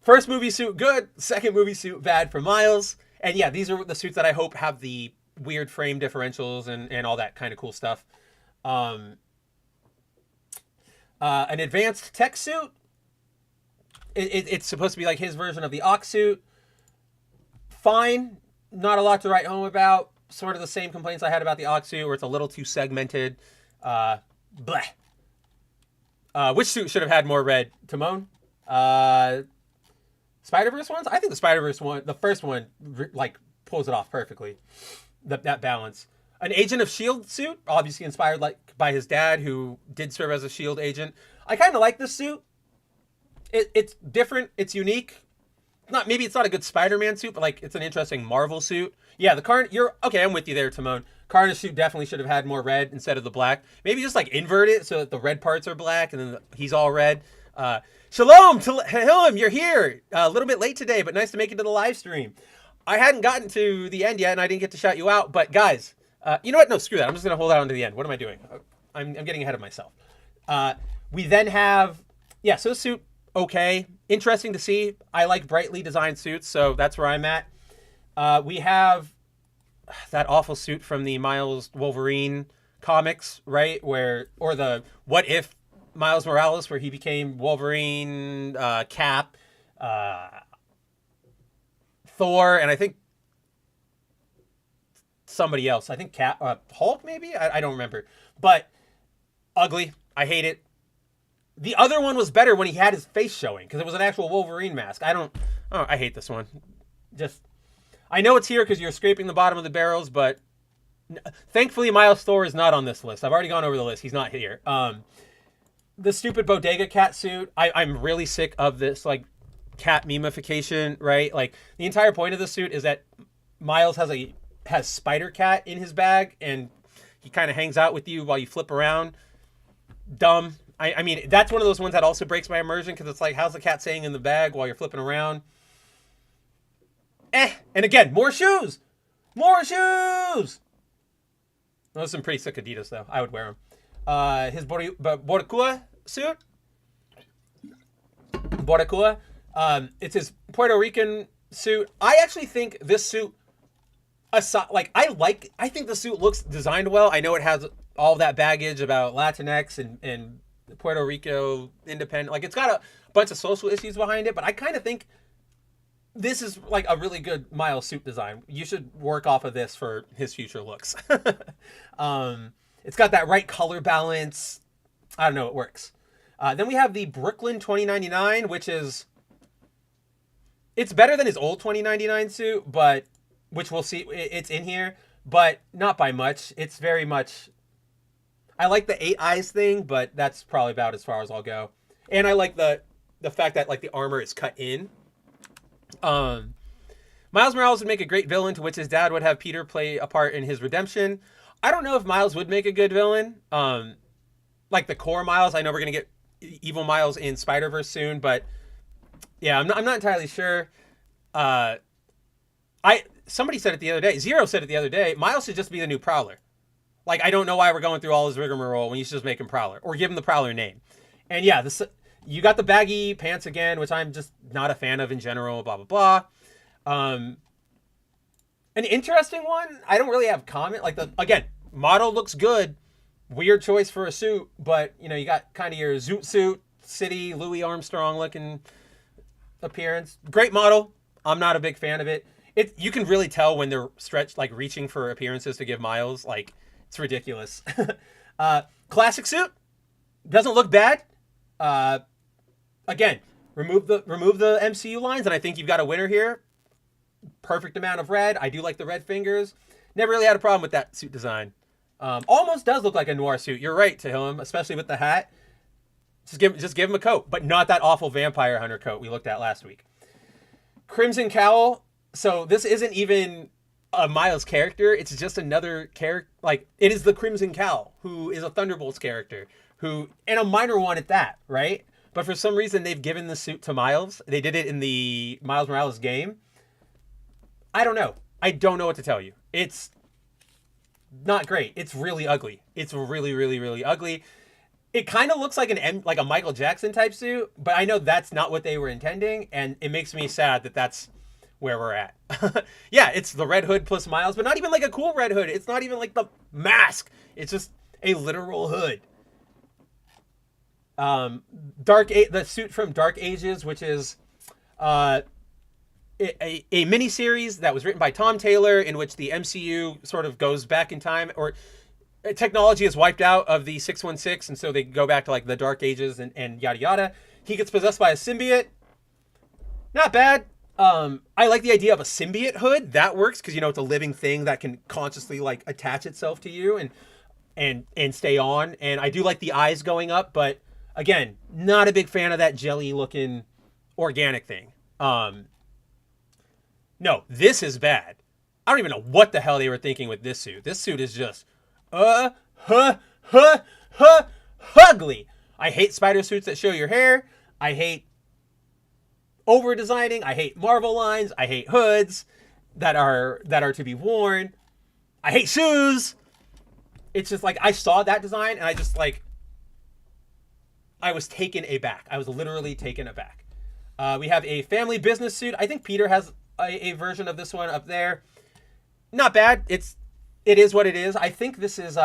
first movie suit, good. Second movie suit, bad for Miles. And yeah, these are the suits that I hope have the weird frame differentials and all that kind of cool stuff. An advanced tech suit. It's supposed to be like his version of the Ox suit. Fine. Not a lot to write home about. Sort of the same complaints I had about the Ox suit, where it's a little too segmented. Bleh. Which suit should have had more red? Timon? Spider-Verse ones? I think the Spider-Verse one, the first one, like, pulls it off perfectly. That balance. An Agent of S.H.I.E.L.D. suit, obviously inspired by his dad, who did serve as a S.H.I.E.L.D. agent. I kind of like this suit. It's different. It's unique. not, maybe it's not a good Spider-Man suit, but like it's an interesting Marvel suit. Yeah, the Carnage, you're okay. I'm with you there, Timon. Carnage suit definitely should have had more red instead of the black. Maybe just like invert it so that the red parts are black and then he's all red. Shalom, Hillam, you're here. A little bit late today, but nice to make it to the live stream. I hadn't gotten to the end yet, and I didn't get to shout you out. But guys, you know what? No, screw that. I'm just gonna hold out to the end. What am I doing? I'm getting ahead of myself. We then have, yeah, so suit, okay. Interesting to see. I like brightly designed suits, so that's where I'm at. We have that awful suit from the Miles Wolverine comics, right? Or the What If Miles Morales, where he became Wolverine, Cap, Thor, and I think somebody else. I think Hulk, maybe? I don't remember. But ugly. I hate it. The other one was better when he had his face showing, because it was an actual Wolverine mask. I hate this one. I know it's here because you're scraping the bottom of the barrels, but thankfully Miles Thor is not on this list. I've already gone over the list. He's not here. The stupid Bodega Cat suit. I'm really sick of this, like, cat memification, right? Like, the entire point of the suit is that Miles has Spider Cat in his bag, and he kind of hangs out with you while you flip around. Dumb. I mean, that's one of those ones that also breaks my immersion, because it's like, how's the cat staying in the bag while you're flipping around? And again, more shoes! More shoes! Those are some pretty sick Adidas, though. I would wear them. His Boricua suit. Boricua. It's his Puerto Rican suit. I actually think this suit, I think the suit looks designed well. I know it has all that baggage about Latinx and Puerto Rico independent. Like, it's got a bunch of social issues behind it, but I kind of think this is like a really good Miles suit design. You should work off of this for his future looks. It's got that right color balance. I don't know, it works. Then we have the Brooklyn 2099, it's better than his old 2099 suit, but which we'll see. It's in here, but not by much. It's very much, I like the 8 eyes thing, but that's probably about as far as I'll go. And I like the fact that, like, the armor is cut in. Miles Morales would make a great villain, to which his dad would have Peter play a part in his redemption. I don't know if Miles would make a good villain. Like the core Miles, I know we're going to get evil Miles in Spider-Verse soon, but yeah, I'm not entirely sure. Somebody said it the other day. Zero said it the other day. Miles should just be the new Prowler. Like, I don't know why we're going through all his rigmarole when you should just make him Prowler, or give him the Prowler name. And yeah, you got the baggy pants again, which I'm just not a fan of in general, blah, blah, blah. An interesting one, I don't really have comment. Like, again, model looks good. Weird choice for a suit, but, you know, you got kind of your Zoot suit, City, Louis Armstrong looking appearance. Great model. I'm not a big fan of it. You can really tell when they're stretched, like, reaching for appearances to give Miles. Like, it's ridiculous. Classic suit. Doesn't look bad. Again, remove the MCU lines, and I think you've got a winner here. Perfect amount of red. I do like the red fingers. Never really had a problem with that suit design. Almost does look like a noir suit. You're right, Tahillim, especially with the hat. Just give him a coat, but not that awful vampire hunter coat we looked at last week. Crimson Cowl. So this isn't even a Miles character. It's just another character. Like, it is the Crimson Cowl, who is a Thunderbolts character, and a minor one at that, right? But for some reason, they've given the suit to Miles. They did it in the Miles Morales game. I don't know. I don't know what to tell you. It's not great. It's really ugly. It's really, really, really ugly. It kind of looks like a Michael Jackson type suit, but I know that's not what they were intending, and it makes me sad that that's where we're at. Yeah, it's the red hood plus Miles, but not even like a cool red hood. It's not even like the mask. It's just a literal hood. The suit from Dark Ages, which is a miniseries that was written by Tom Taylor, in which the MCU sort of goes back in time, or technology is wiped out of the 616, and so they go back to like the Dark Ages and yada yada. He gets possessed by a symbiote. Not bad. I like the idea of a symbiote hood. That works because, you know, it's a living thing that can consciously like attach itself to you and stay on. And I do like the eyes going up, but again, not a big fan of that jelly looking organic thing. No, this is bad. I don't even know what the hell they were thinking with this suit. This suit is just, huh, huh, huh, ugly. I hate spider suits that show your hair. I hate over designing. I hate Marvel lines. I hate hoods that are to be worn. I hate shoes. It's just like I saw that design and I just like I was taken aback. I was literally taken aback. We have a family business suit. I think Peter has a version of this one up there. Not bad. It is what it is. I think this is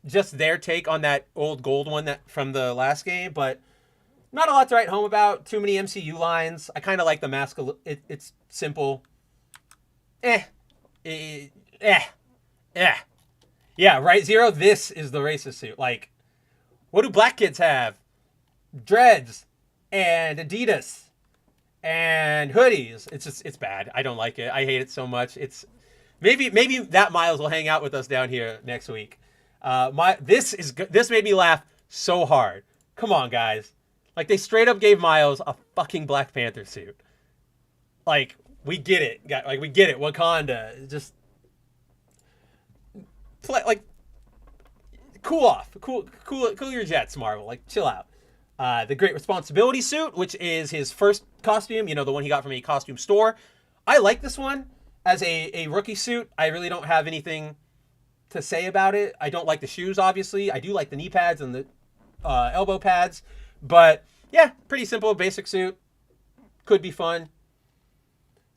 just their take on that old gold one that from the last game, but not a lot to write home about. Too many MCU lines. I kind of like the mask. It's simple. Yeah, right, Zero? This is the racist suit. Like, what do black kids have? Dreads and Adidas and hoodies. It's bad. I don't like it. I hate it so much. It's maybe that Miles will hang out with us down here next week. This made me laugh so hard. Come on, guys. Like, they straight up gave Miles a fucking Black Panther suit. Like, we get it. Like, we get it. Wakanda. Just like, cool off. Cool your jets, Marvel. Like, chill out. The Great Responsibility suit, which is his first costume, the one he got from a costume store. I like this one as a rookie suit. I really don't have anything to say about it. I don't like the shoes, obviously. I do like the knee pads and the elbow pads. But, yeah, pretty simple, basic suit. Could be fun.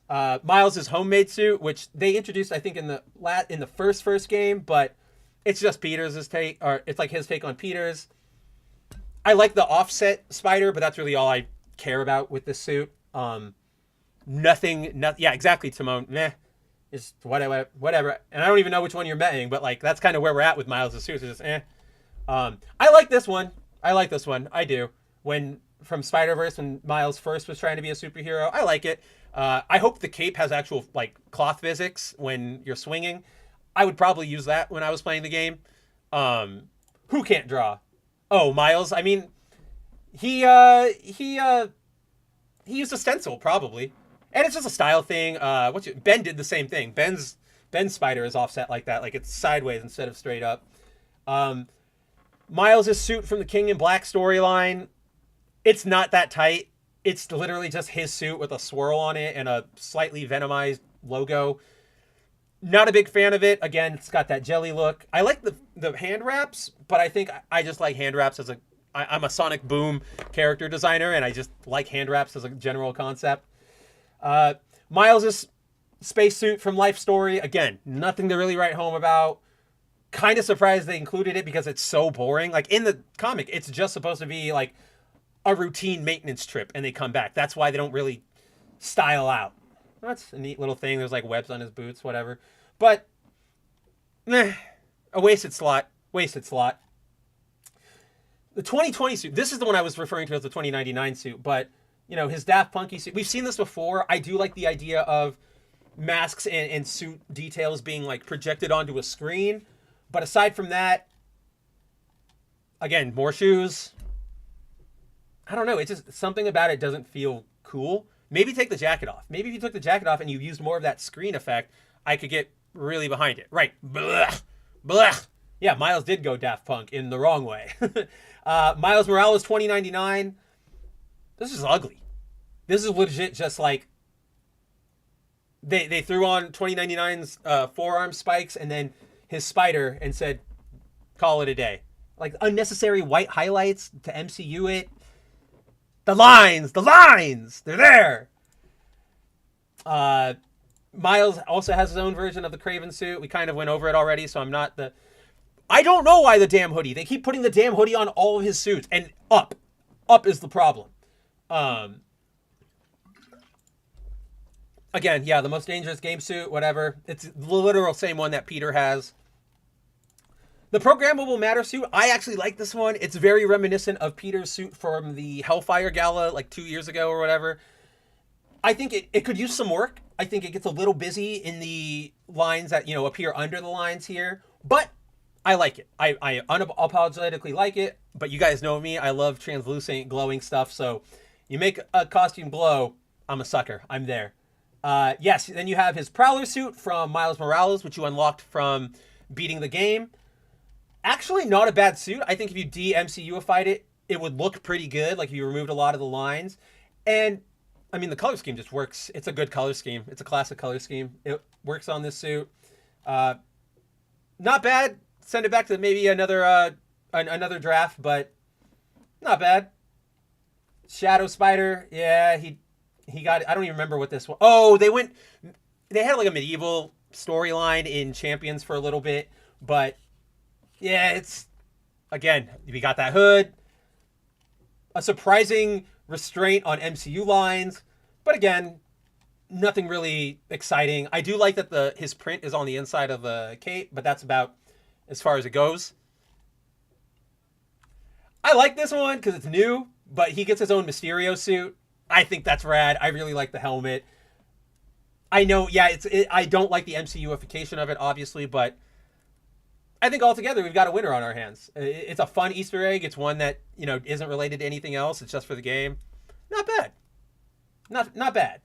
Miles' homemade suit, which they introduced, I think, in the first game, but it's just Peter's take, or it's like his take on Peter's. I like the offset spider, but that's really all I care about with this suit. Nothing. Yeah, exactly, Timon. Meh. It's whatever. And I don't even know which one you're meaning, but like that's kind of where we're at with Miles' suit. It's just I like this one. I do. When from Spider-Verse, when Miles first was trying to be a superhero, I like it. I hope the cape has actual like cloth physics when you're swinging. I would probably use that when I was playing the game. Who can't draw? Oh, Miles. I mean, he used a stencil probably, and it's just a style thing. Ben did the same thing. Ben's spider is offset like that, like it's sideways instead of straight up. Miles' suit from the King in Black storyline, it's not that tight. It's literally just his suit with a swirl on it and a slightly venomized logo. Not a big fan of it. Again, it's got that jelly look. I like the hand wraps, but I think I just like hand wraps as I'm a Sonic Boom character designer, and I just like hand wraps as a general concept. Miles' spacesuit from Life Story, again, nothing to really write home about. Kind of surprised they included it because it's so boring. Like, in the comic, it's just supposed to be like a routine maintenance trip, and they come back. That's why they don't really style out. That's a neat little thing. There's like webs on his boots, whatever. But, a wasted slot. The 2020 suit, this is the one I was referring to as the 2099 suit, but, his Daft Punky suit, we've seen this before. I do like the idea of masks and suit details being, like, projected onto a screen. But aside from that, again, more shoes. I don't know. It's just something about it doesn't feel cool. Maybe take the jacket off. Maybe if you took the jacket off and you used more of that screen effect, I could get really behind it. Right. Blech. Blech. Yeah, Miles did go Daft Punk in the wrong way. Miles Morales 2099. This is ugly. This is legit just like they threw on 2099's forearm spikes and then his spider and said, call it a day. Like unnecessary white highlights to MCU it. The lines, they're there. Miles also has his own version of the Kraven suit. We kind of went over it already, so I don't know why the damn hoodie. They keep putting the damn hoodie on all of his suits, and up is the problem. Again, yeah, the most dangerous game suit, whatever. It's the literal same one that Peter has. The programmable matter suit, I actually like this one. It's very reminiscent of Peter's suit from the Hellfire Gala like 2 years ago or whatever. I think it could use some work. I think it gets a little busy in the lines that, appear under the lines here. But I like it. I unapologetically like it. But you guys know me. I love translucent, glowing stuff. So you make a costume glow, I'm a sucker. I'm there. Yes, then you have his Prowler suit from Miles Morales, which you unlocked from beating the game. Actually, not a bad suit. I think if you de-MCUified it, it would look pretty good. Like, if you removed a lot of the lines. And, I mean, the color scheme just works. It's a good color scheme. It's a classic color scheme. It works on this suit. Not bad. Send it back to maybe another draft, but not bad. Shadow Spider, yeah, he got it. I don't even remember what this was. Oh, they had like a medieval storyline in Champions for a little bit, but yeah, it's, again, we got that hood, a surprising restraint on MCU lines, but again, nothing really exciting. I do like that his print is on the inside of the cape, but that's about as far as it goes. I like this one because it's new, but he gets his own Mysterio suit. I think that's rad. I really like the helmet. I know, yeah, I don't like the MCUification of it, obviously, but I think altogether we've got a winner on our hands. It's a fun Easter egg. It's one that, isn't related to anything else. It's just for the game. Not bad. Not bad.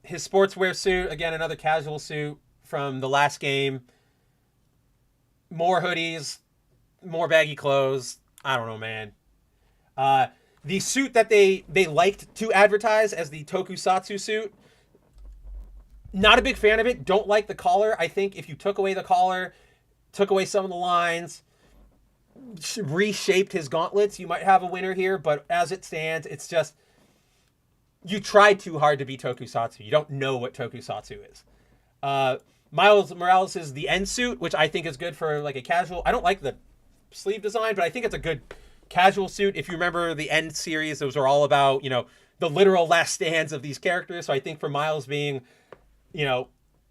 His sportswear suit, again, another casual suit from the last game. More hoodies, more baggy clothes. I don't know, man. The suit that they liked to advertise as the Tokusatsu suit, not a big fan of it. Don't like the collar. I think if you took away the collar, took away some of the lines, reshaped his gauntlets, you might have a winner here. But as it stands, it's just, you tried too hard to be Tokusatsu. You don't know what Tokusatsu is. Miles Morales is the end suit, which I think is good for like a casual. I don't like the sleeve design, but I think it's a good casual suit. If you remember the End series, those are all about, the literal last stands of these characters. So I think for Miles being,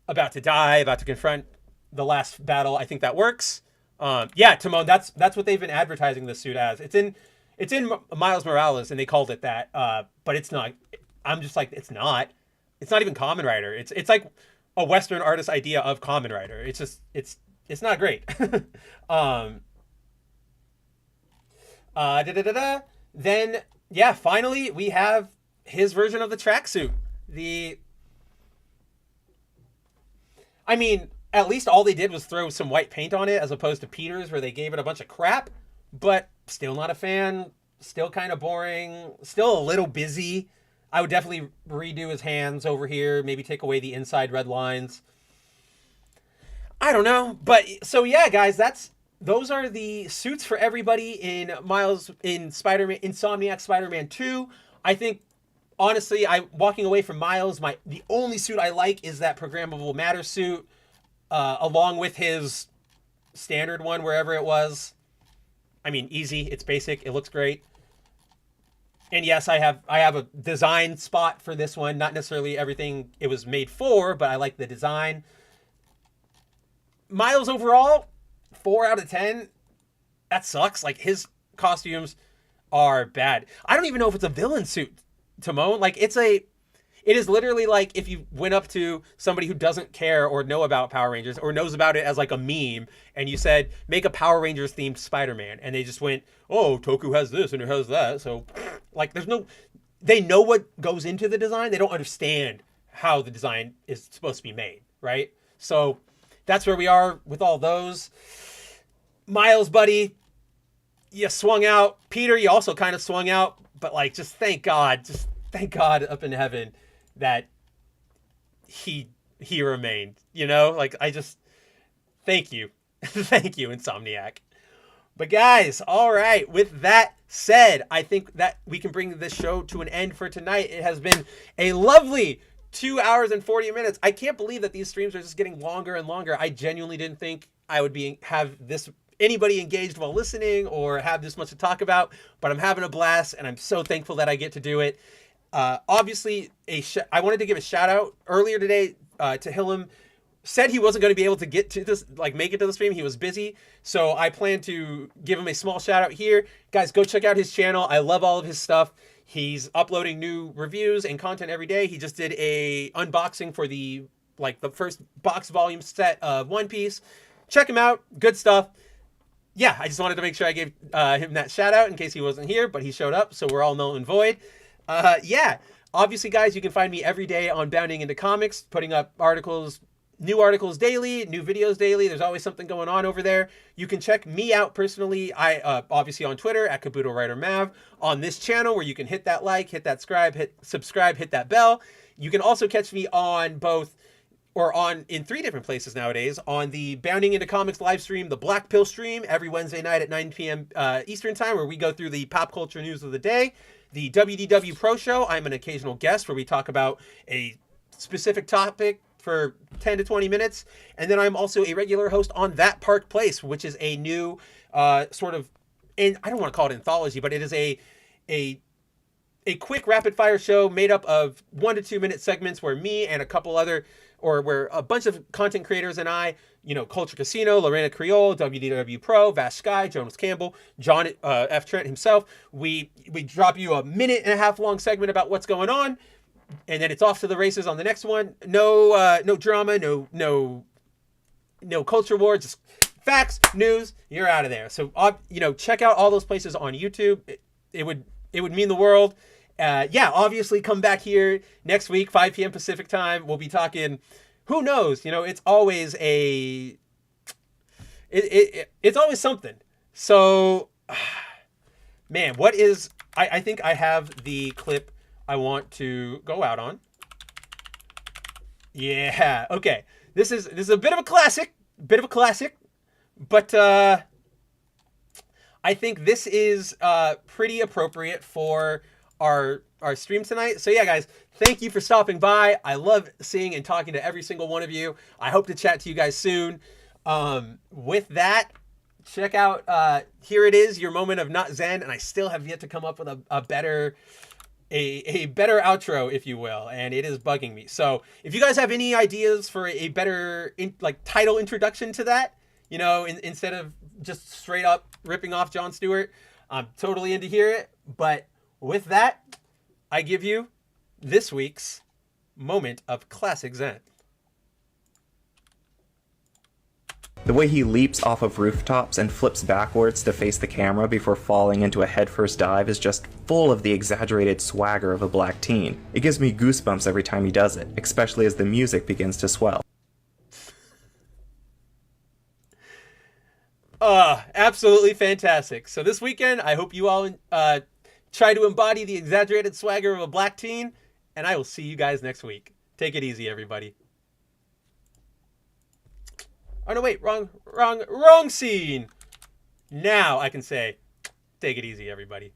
about to die, about to confront the last battle, I think that works. Yeah, Timon, that's what they've been advertising this suit as. It's in Miles Morales, and they called it that, but it's not. I'm just like, it's not even Kamen Rider. It's like a Western artist idea of Kamen Rider. It's just, it's not great. Then, yeah, finally we have his version of the tracksuit. I mean, at least all they did was throw some white paint on it, as opposed to Peter's, where they gave it a bunch of crap. But still not a fan. Still kind of boring. Still a little busy. I would definitely redo his hands over here. Maybe take away the inside red lines. I don't know. But so yeah, guys, those are the suits for everybody in Insomniac Spider-Man 2. I think, honestly, walking away from Miles, the only suit I like is that programmable matter suit, along with his standard one, wherever it was. I mean, easy. It's basic. It looks great. And yes, I have a design spot for this one. Not necessarily everything it was made for, but I like the design. Miles overall, 4 out of 10. That sucks. Like, his costumes are bad. I don't even know if it's a villain suit, Timon. Like, it is literally like if you went up to somebody who doesn't care or know about Power Rangers or knows about it as like a meme, and you said, make a Power Rangers themed Spider-Man. And they just went, oh, Toku has this and it has that. So, like, they know what goes into the design. They don't understand how the design is supposed to be made, right? So that's where we are with all those. Miles, buddy, you swung out. Peter, you also kind of swung out, but like, just thank God up in heaven that he remained, like, I just, thank you. Thank you, Insomniac. But guys, all right, with that said, I think that we can bring this show to an end for tonight. It has been a lovely 2 hours and 40 minutes. I can't believe that these streams are just getting longer and longer. I genuinely didn't think I would have anybody engaged while listening or have this much to talk about, but I'm having a blast and I'm so thankful that I get to do it. Obviously, I wanted to give a shout out earlier today to Hillam. Said he wasn't going to be able to get to this, like, make it to the stream. He was busy. So I plan to give him a small shout out here. Guys, go check out his channel. I love all of his stuff. He's uploading new reviews and content every day. He just did a unboxing for the first box volume set of One Piece. Check him out. Good stuff. Yeah, I just wanted to make sure I gave him that shout out in case he wasn't here, but he showed up, so we're all null and void. Yeah. Obviously, guys, you can find me every day on Bounding Into Comics, putting up articles, new articles daily, new videos daily. There's always something going on over there. You can check me out personally. I obviously on Twitter at Kabuto Writer Mav, on this channel where you can hit that like, hit that subscribe, hit that bell. You can also catch me on both, or on in 3 different places nowadays, on the Bounding Into Comics live stream, the Black Pill stream, every Wednesday night at 9 p.m. Eastern time, where we go through the pop culture news of the day. The WDW Pro Show, I'm an occasional guest where we talk about a specific topic for 10 to 20 minutes. And then I'm also a regular host on That Park Place, which is a new sort of, and I don't want to call it anthology, but it is a quick rapid fire show made up of 1 to 2 minute segments where me and a couple other, or where a bunch of content creators and I, Culture Casino, Lorena Creole, WDW Pro, Vash Sky, Jonas Campbell, John F. Trent himself, we drop you a 1.5-minute long segment about what's going on, and then it's off to the races on the next one. No drama, no culture war, just facts, news. You're out of there. So check out all those places on YouTube. It would mean the world. Obviously come back here next week, 5 p.m. Pacific time. We'll be talking, who knows, it's always it's always something. So, man, I think I have the clip I want to go out on. Yeah. Okay. This is a bit of a classic, but, I think this is, pretty appropriate for our stream tonight. So yeah, guys, thank you for stopping by. I love seeing and talking to every single one of you. I hope to chat to you guys soon. With that, check out, here it is, your moment of not Zen, and I still have yet to come up with a better outro, if you will, and it is bugging me. So if you guys have any ideas for a better title introduction to that, instead of just straight up ripping off Jon Stewart, I'm totally into hear it. But with that, I give you this week's moment of classic Zen. The way he leaps off of rooftops and flips backwards to face the camera before falling into a headfirst dive is just full of the exaggerated swagger of a black teen. It gives me goosebumps every time he does it, especially as the music begins to swell. Absolutely fantastic. So this weekend, I hope you all try to embody the exaggerated swagger of a black teen, and I will see you guys next week. Take it easy, everybody. Oh, no, wait, wrong scene. Now I can say, take it easy, everybody.